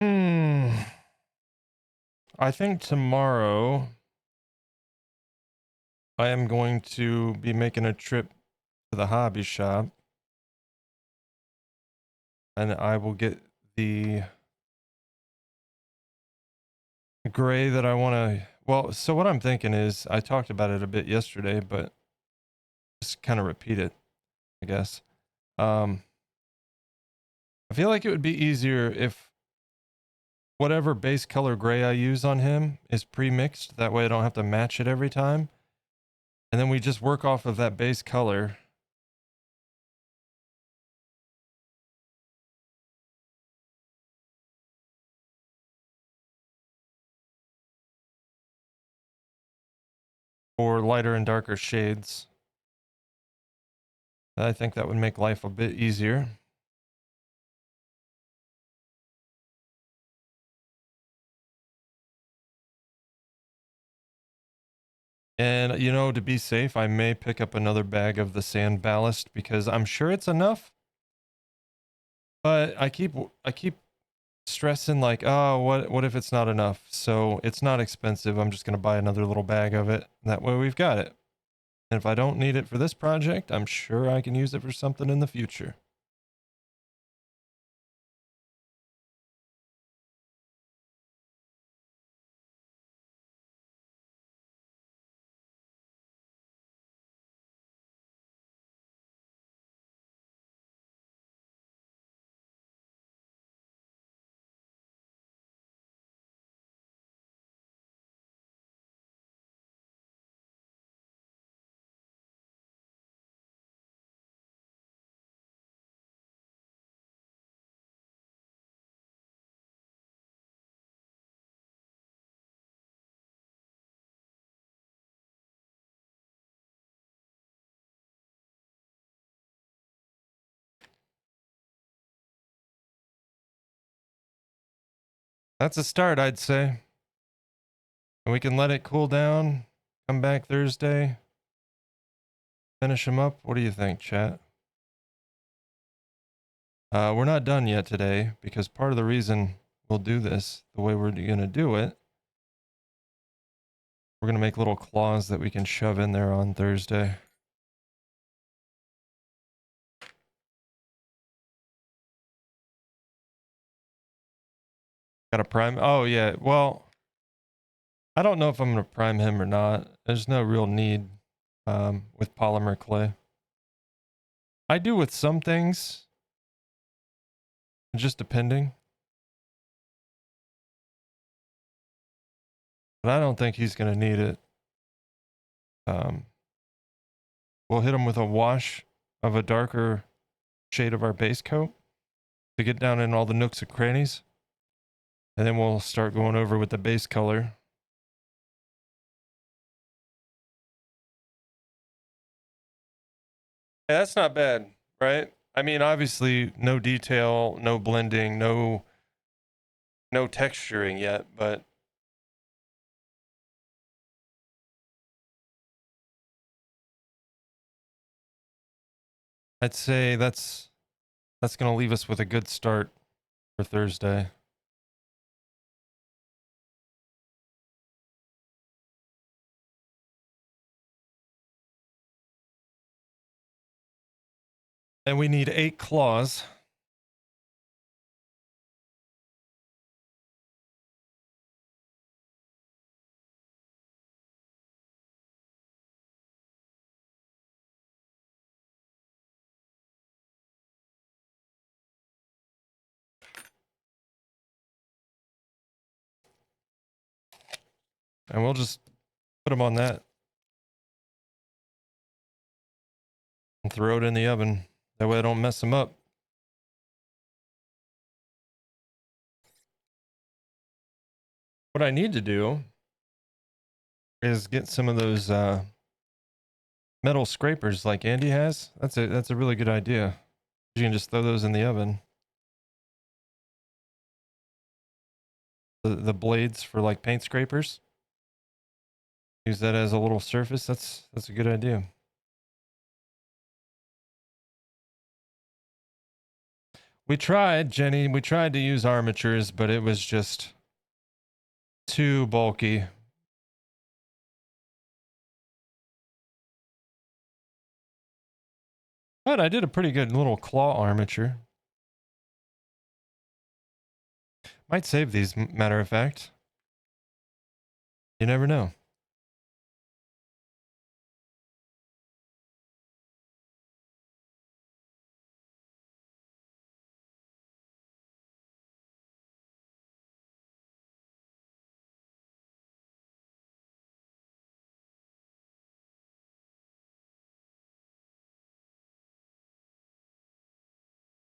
Hmm. I think tomorrow I am going to be making a trip to the hobby shop, and I will get the gray that I want to. Well, so what I'm thinking is, I talked about it a bit yesterday, but just kind of repeat it, I guess. I feel like it would be easier if whatever base color gray I use on him is pre-mixed. That way I don't have to match it every time. And then we just work off of that base color. Or lighter and darker shades. I think that would make life a bit easier. And, you know, to be safe, I may pick up another bag of the sand ballast because I'm sure it's enough. But I keep stressing like, oh, what if it's not enough? So it's not expensive. I'm just going to buy another little bag of it. That way we've got it. And if I don't need it for this project, I'm sure I can use it for something in the future. That's a start, I'd say. And we can let it cool down, come back Thursday, finish them up. What do you think, chat? We're not done yet today because part of the reason we'll do this the way we're going to do it, we're going to make little claws that we can shove in there on Thursday. Got to prime. Oh, yeah. Well, I don't know if I'm going to prime him or not. There's no real need with polymer clay. I do with some things, just depending. But I don't think he's going to need it. We'll hit him with a wash of a darker shade of our base coat to get down in all the nooks and crannies. And then we'll start going over with the base color. Yeah, that's not bad, right? I mean, obviously, no detail, no blending, no texturing yet, but I'd say that's going to leave us with a good start for Thursday. And we need 8 claws. And we'll just put them on that and throw it in the oven. That way I don't mess them up. What I need to do is get some of those metal scrapers like Andy has. That's a really good idea. You can just throw those in the oven. The blades for like paint scrapers. Use that as a little surface. That's a good idea. We tried, Jenny. We tried to use armatures, but it was just too bulky. But I did a pretty good little claw armature. Might save these, matter of fact. You never know.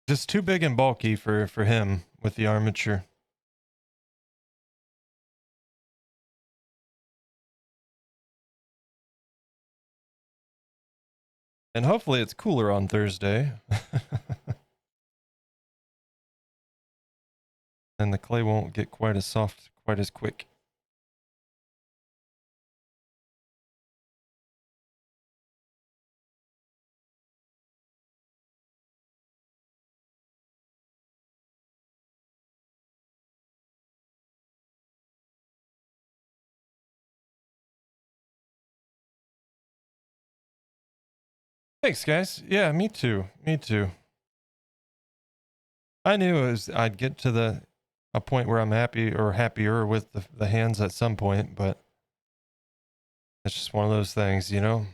Just too big and bulky for him with the armature. And hopefully it's cooler on Thursday. And the clay won't get quite as soft quite as quick. Thanks, guys. Yeah, me too. Me too. I knew I'd get to a point where I'm happy or happier with the hands at some point, but it's just one of those things, you know?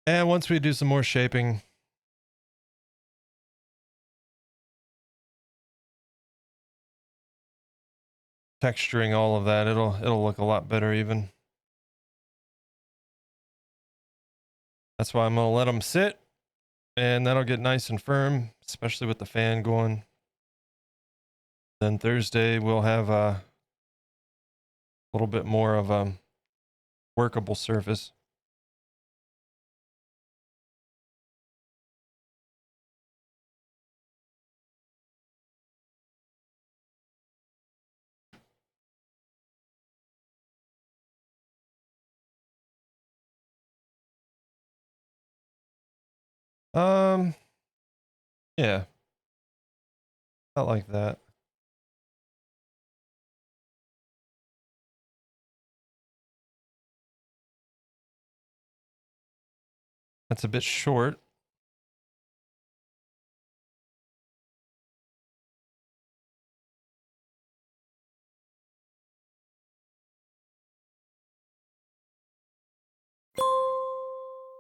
And once we do some more shaping, texturing, all of that, it'll look a lot better even. That's why I'm gonna let them sit, and that'll get nice and firm, especially with the fan going. Then Thursday we'll have a little bit more of a workable surface. Um, yeah, not like that. That's a bit short.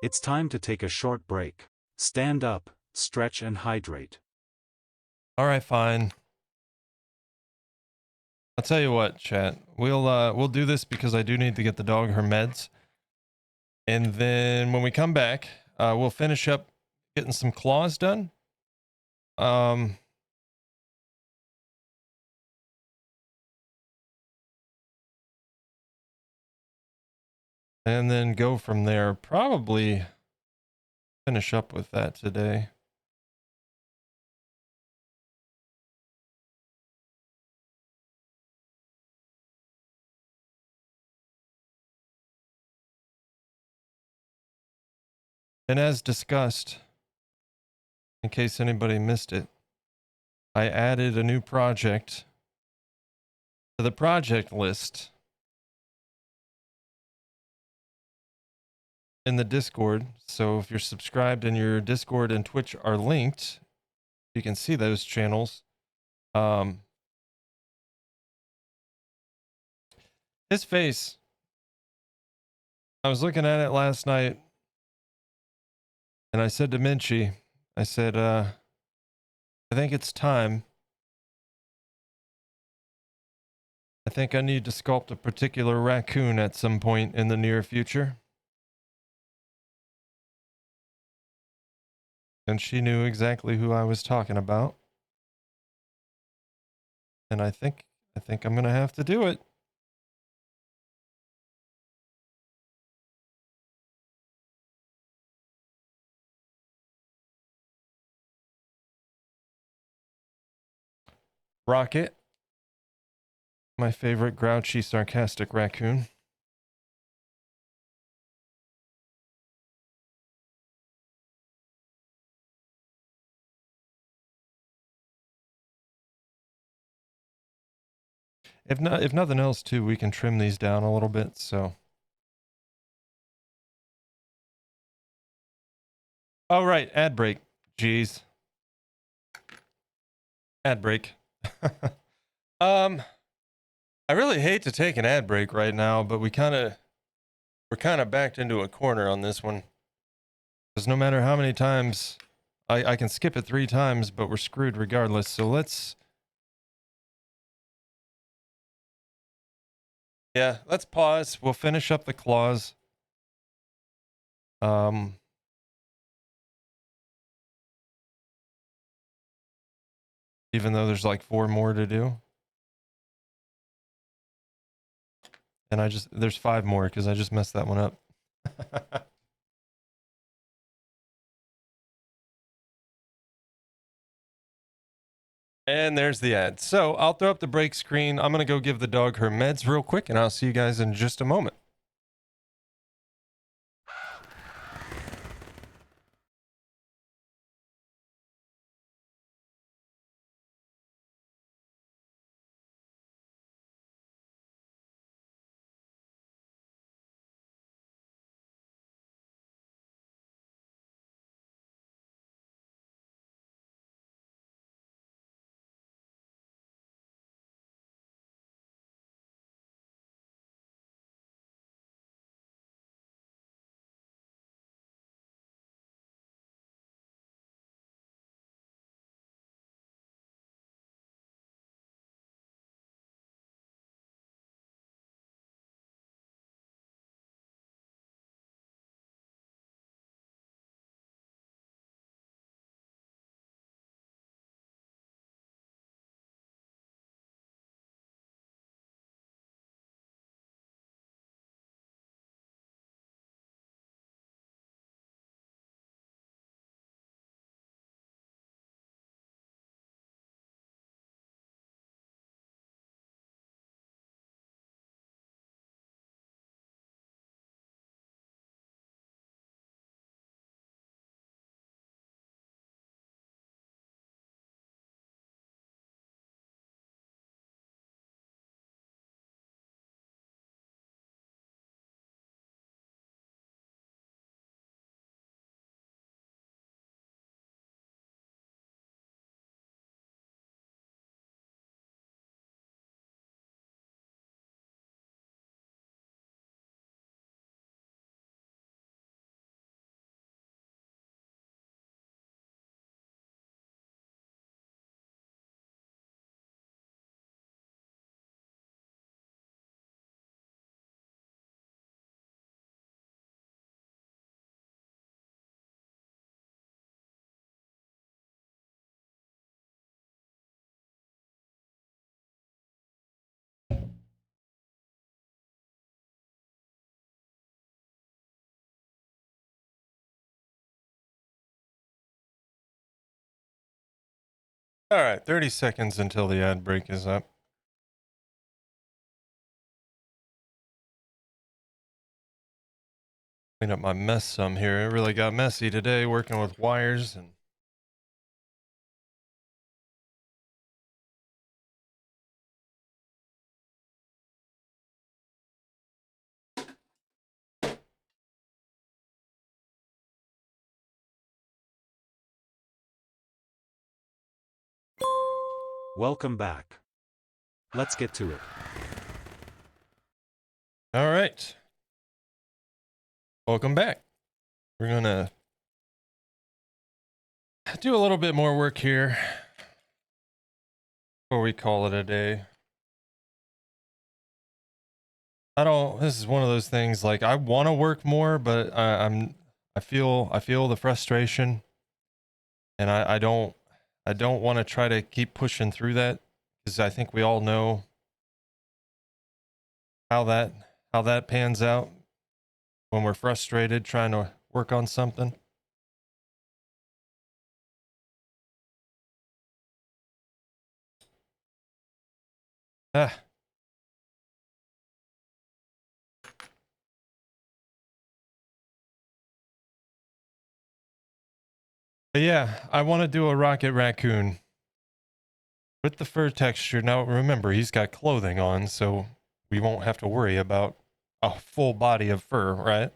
It's time to take a short break. Stand up, stretch and hydrate. All right, fine. I'll tell you what, chat. We'll do this because I do need to get the dog her meds. And then when we come back, we'll finish up getting some claws done. And then go from there. Probably finish up with that today. And as discussed, in case anybody missed it, I added a new project to the project list in the Discord. So if you're subscribed and your Discord and Twitch are linked, you can see those channels. His face, I was looking at it last night and I said to Minchie, I said, I think it's time. I think I need to sculpt a particular raccoon at some point in the near future. And she knew exactly who I was talking about. And I think I'm going to have to do it. Rocket, my favorite grouchy, sarcastic raccoon. If nothing else, too, we can trim these down a little bit. So, oh right, ad break. Jeez, ad break. I really hate to take an ad break right now, but we're kind of backed into a corner on this one. Because no matter how many times I can skip it 3 times, but we're screwed regardless. So let's pause. We'll finish up the claws. Even though there's like 4 more to do. And there's 5 more because I just messed that one up. And there's the ad. So I'll throw up the break screen. I'm going to go give the dog her meds real quick, and I'll see you guys in just a moment. All right, 30 seconds until the ad break is up. Clean up my mess some here. It really got messy today working with wires and Welcome back. Let's get to it. all right. Welcome back. We're gonna do a little bit more work here before we call it a day. This is one of those things, like, I want to work more, but I feel the frustration, and I don't want to try to keep pushing through that, because I think we all know how that pans out when we're frustrated trying to work on something. Ah. But yeah, I want to do a rocket raccoon with the fur texture. Now remember, he's got clothing on, so we won't have to worry about a full body of fur, right?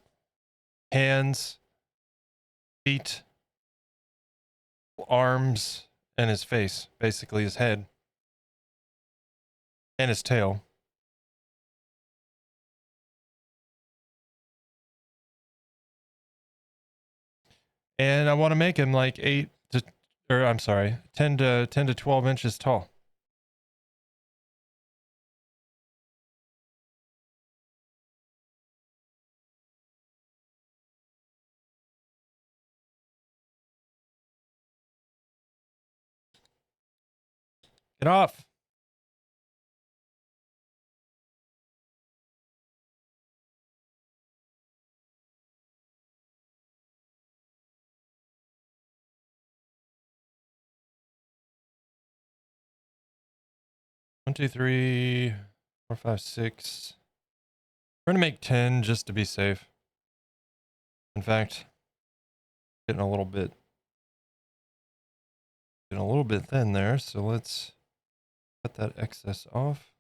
Hands, feet, arms, and his face, basically his head and his tail. And I want to make him like 10 to 12 inches tall. Get off. One, two, three, four, five, six. We're gonna make 10 just to be safe. In fact, getting a little bit thin there, so let's cut that excess off.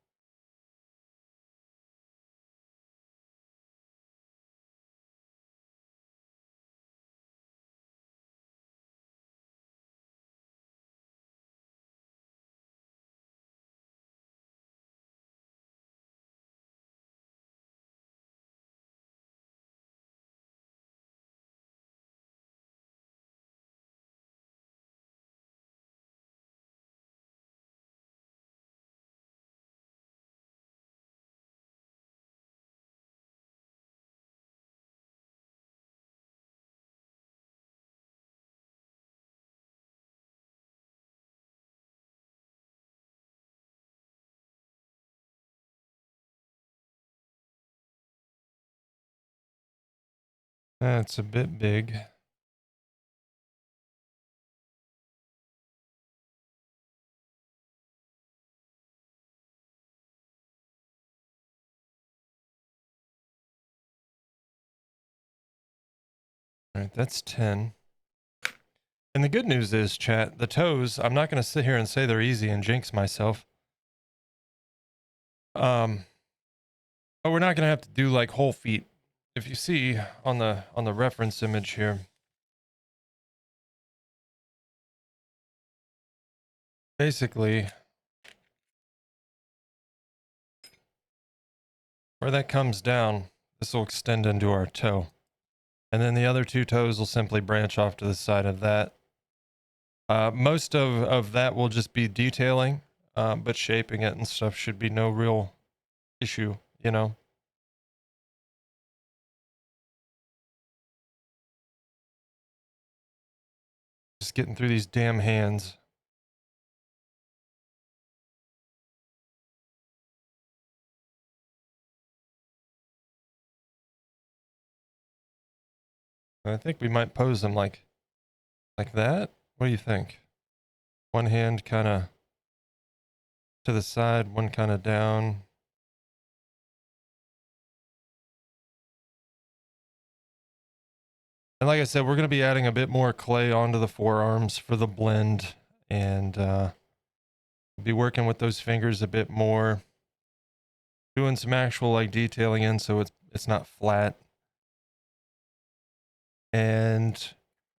That's a bit big. All right, that's 10. And the good news is, chat, the toes, I'm not going to sit here and say they're easy and jinx myself. But we're not going to have to do like whole feet. If you see on the reference image here, basically where that comes down, this will extend into our toe. And then the other two toes will simply branch off to the side of that. Most of that will just be detailing, but shaping it and stuff should be no real issue, you know? Just getting through these damn hands. I think we might pose them like that. What do you think? One hand kind of to the side, one kind of down. And like I said, we're going to be adding a bit more clay onto the forearms for the blend, and be working with those fingers a bit more, doing some actual like detailing in so it's not flat. And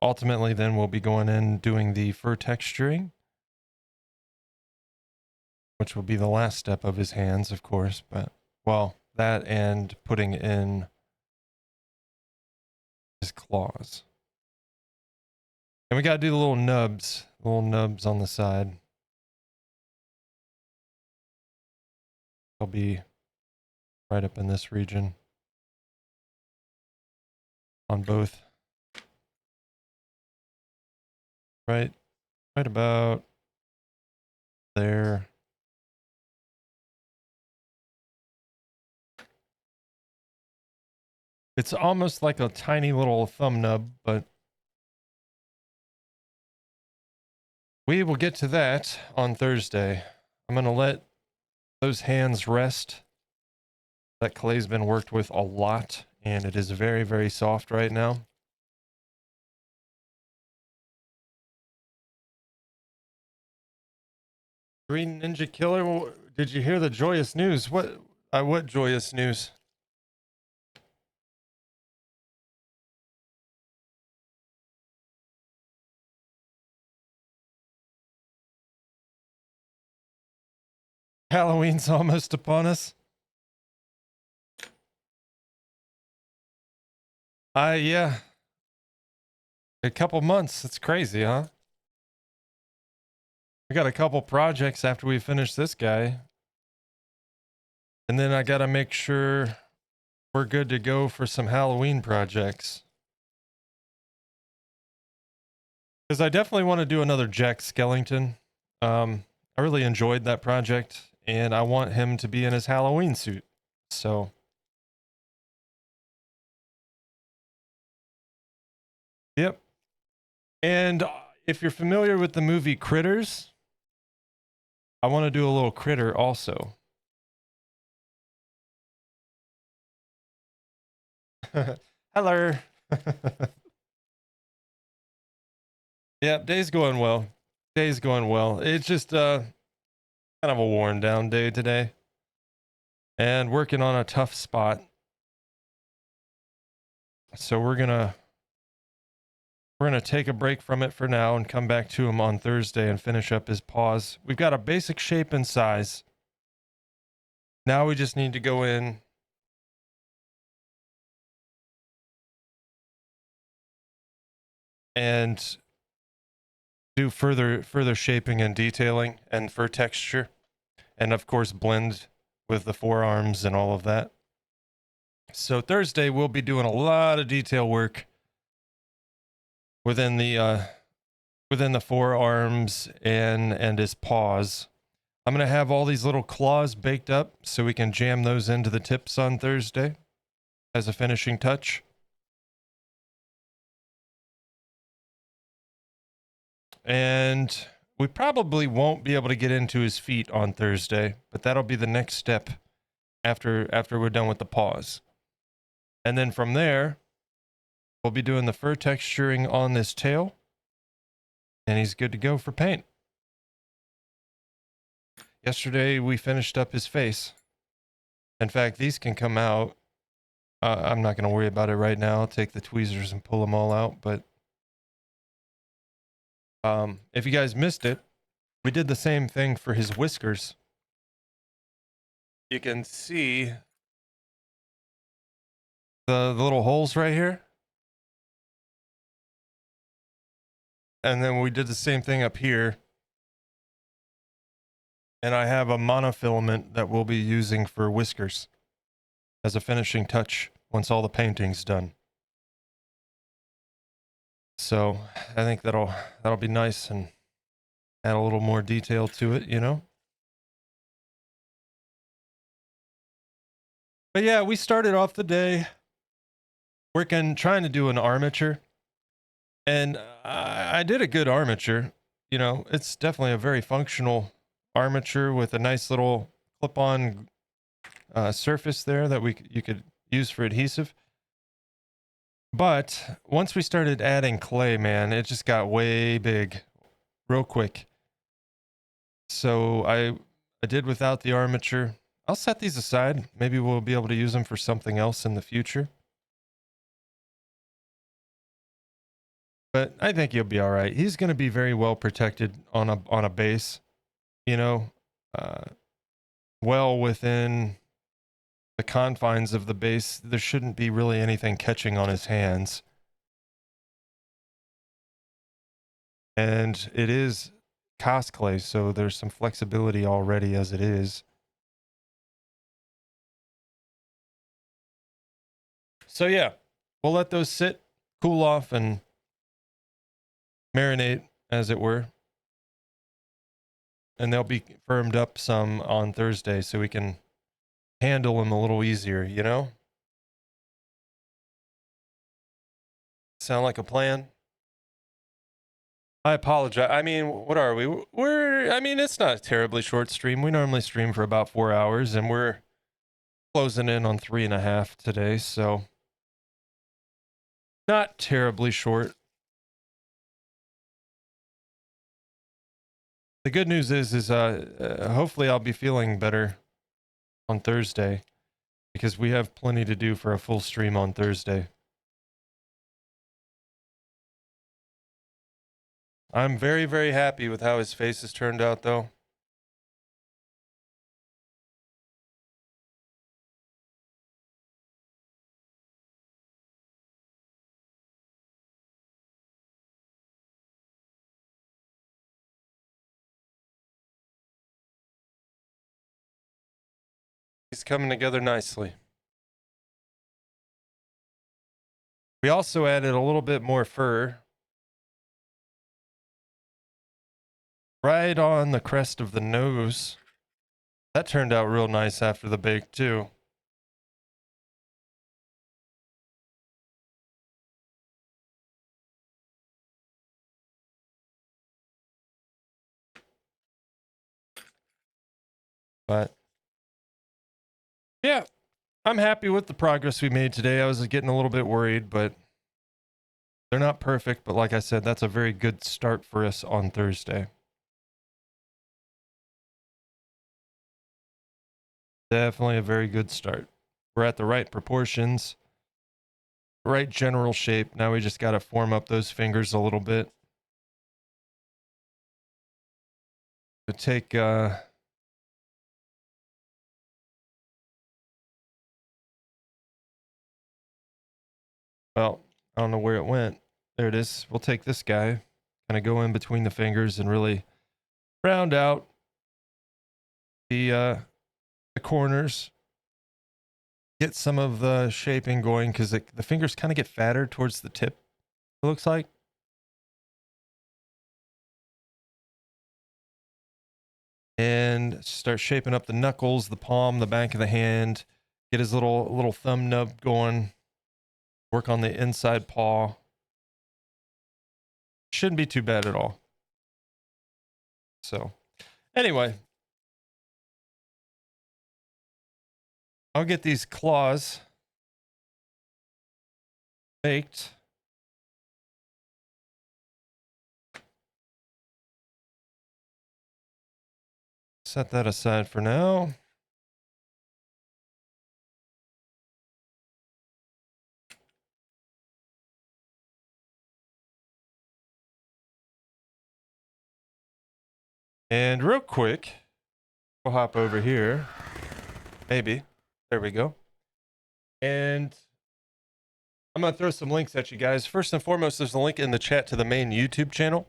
ultimately then we'll be going in doing the fur texturing, which will be the last step of his hands, of course, but well, that and putting in his claws. And we got to do the little nubs on the side. They'll be right up in this region on both. Right about there. It's almost like a tiny little thumb nub, but we will get to that on Thursday. I'm going to let those hands rest. That clay's been worked with a lot, and it is very, very soft right now. Green Ninja Killer, did you hear the joyous news? What joyous news? Halloween's almost upon us. Yeah. A couple months. It's crazy, huh? We got a couple projects after we finish this guy. And then I got to make sure we're good to go for some Halloween projects. Because I definitely want to do another Jack Skellington. I really enjoyed that project, and I want him to be in his Halloween suit. So, yep. And if you're familiar with the movie Critters, I want to do a little critter also. Hello. Yep, day's going well. Day's going well. It's just kind of a worn down day today. And working on a tough spot. So we're gonna take a break from it for now and come back to him on Thursday and finish up his paws. We've got a basic shape and size. Now we just need to go in and do further shaping and detailing and fur texture, and of course blend with the forearms and all of that. So Thursday we'll be doing a lot of detail work within the forearms and his paws. I'm going to have all these little claws baked up so we can jam those into the tips on Thursday as a finishing touch. And we probably won't be able to get into his feet on Thursday, but that'll be the next step after we're done with the paws. And then from there, we'll be doing the fur texturing on this tail, and he's good to go for paint. Yesterday, we finished up his face. In fact, these can come out. I'm not going to worry about it right now. I'll take the tweezers and pull them all out, but if you guys missed it, we did the same thing for his whiskers. You can see the little holes right here. And then we did the same thing up here. And I have a monofilament that we'll be using for whiskers as a finishing touch once all the painting's done. So I think that'll be nice and add a little more detail to it, you know? But yeah, we started off the day trying to do an armature, and I did a good armature. You know, it's definitely a very functional armature with a nice little clip-on surface there that you could use for adhesive. But once we started adding clay, man, it just got way big real quick. So I did without the armature. I'll set these aside. Maybe we'll be able to use them for something else in the future. But I think he'll be all right. He's going to be very well protected on a base, you know, well within the confines of the base. There shouldn't be really anything catching on his hands. And it is cast clay, so there's some flexibility already as it is. So yeah, we'll let those sit, cool off, and marinate, as it were. And they'll be firmed up some on Thursday so we can handle them a little easier, you know? Sound like a plan? I apologize. I mean, what are we? I mean, it's not a terribly short stream. We normally stream for about 4 hours, and we're closing in on 3.5 today, so not terribly short. The good news is hopefully I'll be feeling better on Thursday, because we have plenty to do for a full stream on Thursday. I'm very, very happy with how his face has turned out, though. He's coming together nicely. We also added a little bit more fur right on the crest of the nose. That turned out real nice after the bake, too. But yeah, I'm happy with the progress we made today. I was getting a little bit worried, but they're not perfect. But like I said, that's a very good start for us on Thursday. Definitely a very good start. We're at the right proportions, right general shape. Now we just got to form up those fingers a little bit. To take well, I don't know where it went. There it is. We'll take this guy, kind of go in between the fingers and really round out the corners. Get some of the shaping going, because the fingers kind of get fatter towards the tip, it looks like. And start shaping up the knuckles, the palm, the back of the hand. Get his little thumb nub going. Work on the inside paw. Shouldn't be too bad at all. So, anyway, I'll get these claws baked. Set that aside for now. And real quick, we'll hop over here. Maybe. There we go. And I'm going to throw some links at you guys. First and foremost, there's a link in the chat to the main YouTube channel.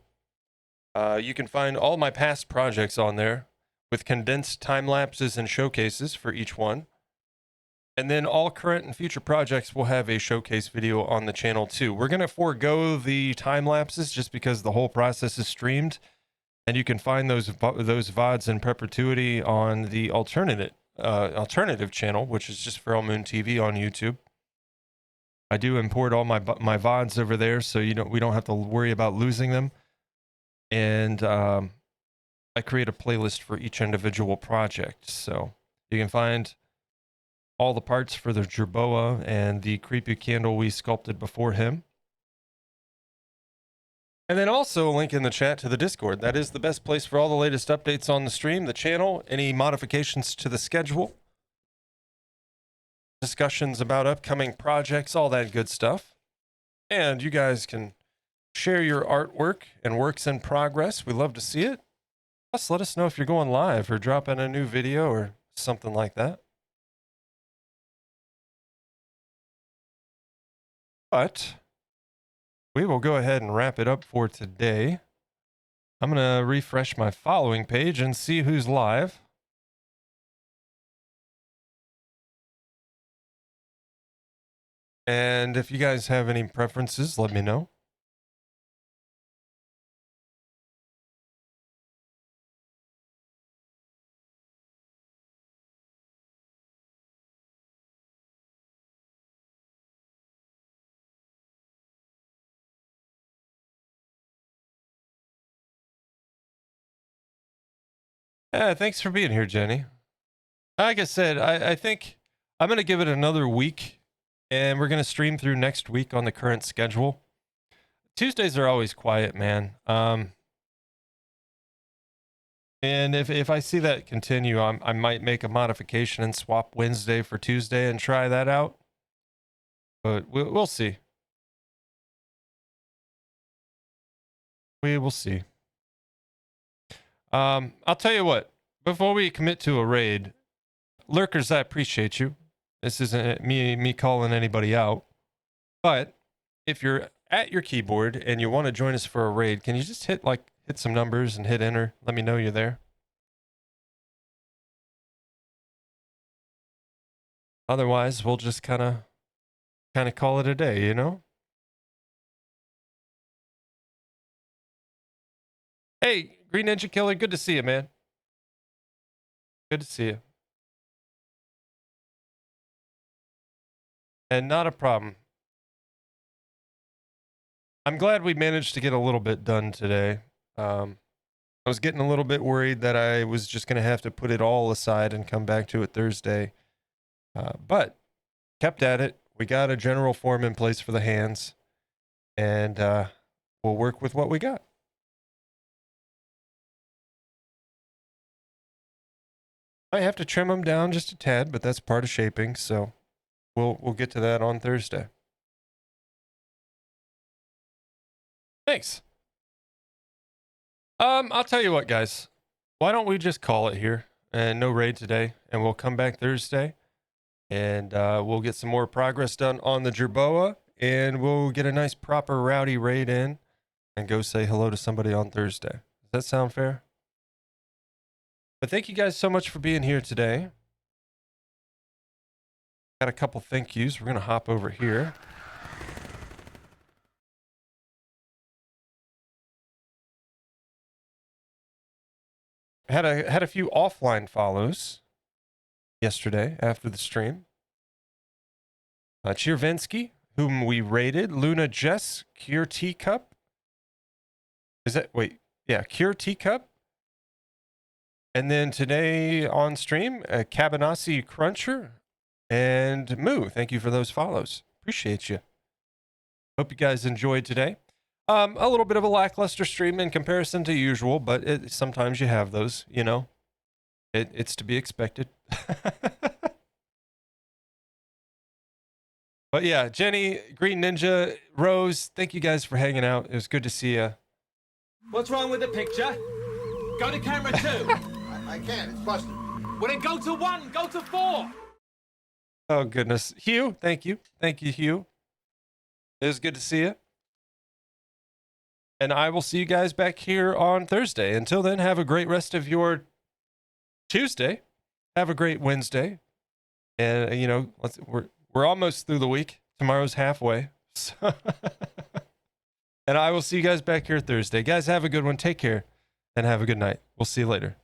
You can find all my past projects on there with condensed time lapses and showcases for each one. And then all current and future projects will have a showcase video on the channel too. We're going to forego the time lapses just because the whole process is streamed. And you can find those VODs in perpetuity on the alternative channel, which is just FeralMoonTV on YouTube. I do import all my VODs over there, so we don't have to worry about losing them. And I create a playlist for each individual project, so you can find all the parts for the Jerboa and the creepy candle we sculpted before him. And then also a link in the chat to the Discord. That is the best place for all the latest updates on the stream, the channel, any modifications to the schedule, discussions about upcoming projects, all that good stuff. And you guys can share your artwork and works in progress. We love to see it. Plus, let us know if you're going live or dropping a new video or something like that. But we will go ahead and wrap it up for today. I'm going to refresh my following page and see who's live. And if you guys have any preferences, let me know. Yeah, thanks for being here, Jenny. Like I said, I think I'm going to give it another week, and we're going to stream through next week on the current schedule. Tuesdays are always quiet, man. And if I see that continue, I might make a modification and swap Wednesday for Tuesday and try that out. But we'll see. We will see. I'll tell you what, before we commit to a raid, lurkers, I appreciate you. This isn't me calling anybody out. But if you're at your keyboard and you want to join us for a raid, can you just hit some numbers and hit enter? Let me know you're there. Otherwise, we'll just kind of call it a day, you know? Hey, Green Ninja Killer, good to see you, man. Good to see you. And not a problem. I'm glad we managed to get a little bit done today. I was getting a little bit worried that I was just going to have to put it all aside and come back to it Thursday. But kept at it. We got a general form in place for the hands. And we'll work with what we got. I have to trim them down just a tad, but that's part of shaping, so we'll get to that on Thursday. Thanks. I'll tell you what, guys. Why don't we just call it here and no raid today, and we'll come back Thursday, and we'll get some more progress done on the Jerboa, and we'll get a nice proper rowdy raid in and go say hello to somebody on Thursday. Does that sound fair? But thank you guys so much for being here today. Got a couple thank yous. We're going to hop over here. Had a few offline follows yesterday after the stream. Cheervensky, whom we rated. Luna Jess, Cure Teacup. Is that, wait, yeah, Cure Teacup. And then today on stream, Cabanassi Cruncher and Moo. Thank you for those follows. Appreciate you. Hope you guys enjoyed today. A little bit of a lackluster stream in comparison to usual, but sometimes you have those, you know. It's to be expected. But yeah, Jenny, Green Ninja, Rose, thank you guys for hanging out. It was good to see you. What's wrong with the picture? Go to camera 2. I can't, it's busted. Well then go to 1, go to 4. Oh goodness. Hugh, thank you. Thank you, Hugh. It was good to see you. And I will see you guys back here on Thursday. Until then, have a great rest of your Tuesday. Have a great Wednesday. And you know, we're almost through the week. Tomorrow's halfway. So and I will see you guys back here Thursday. Guys, have a good one. Take care and have a good night. We'll see you later.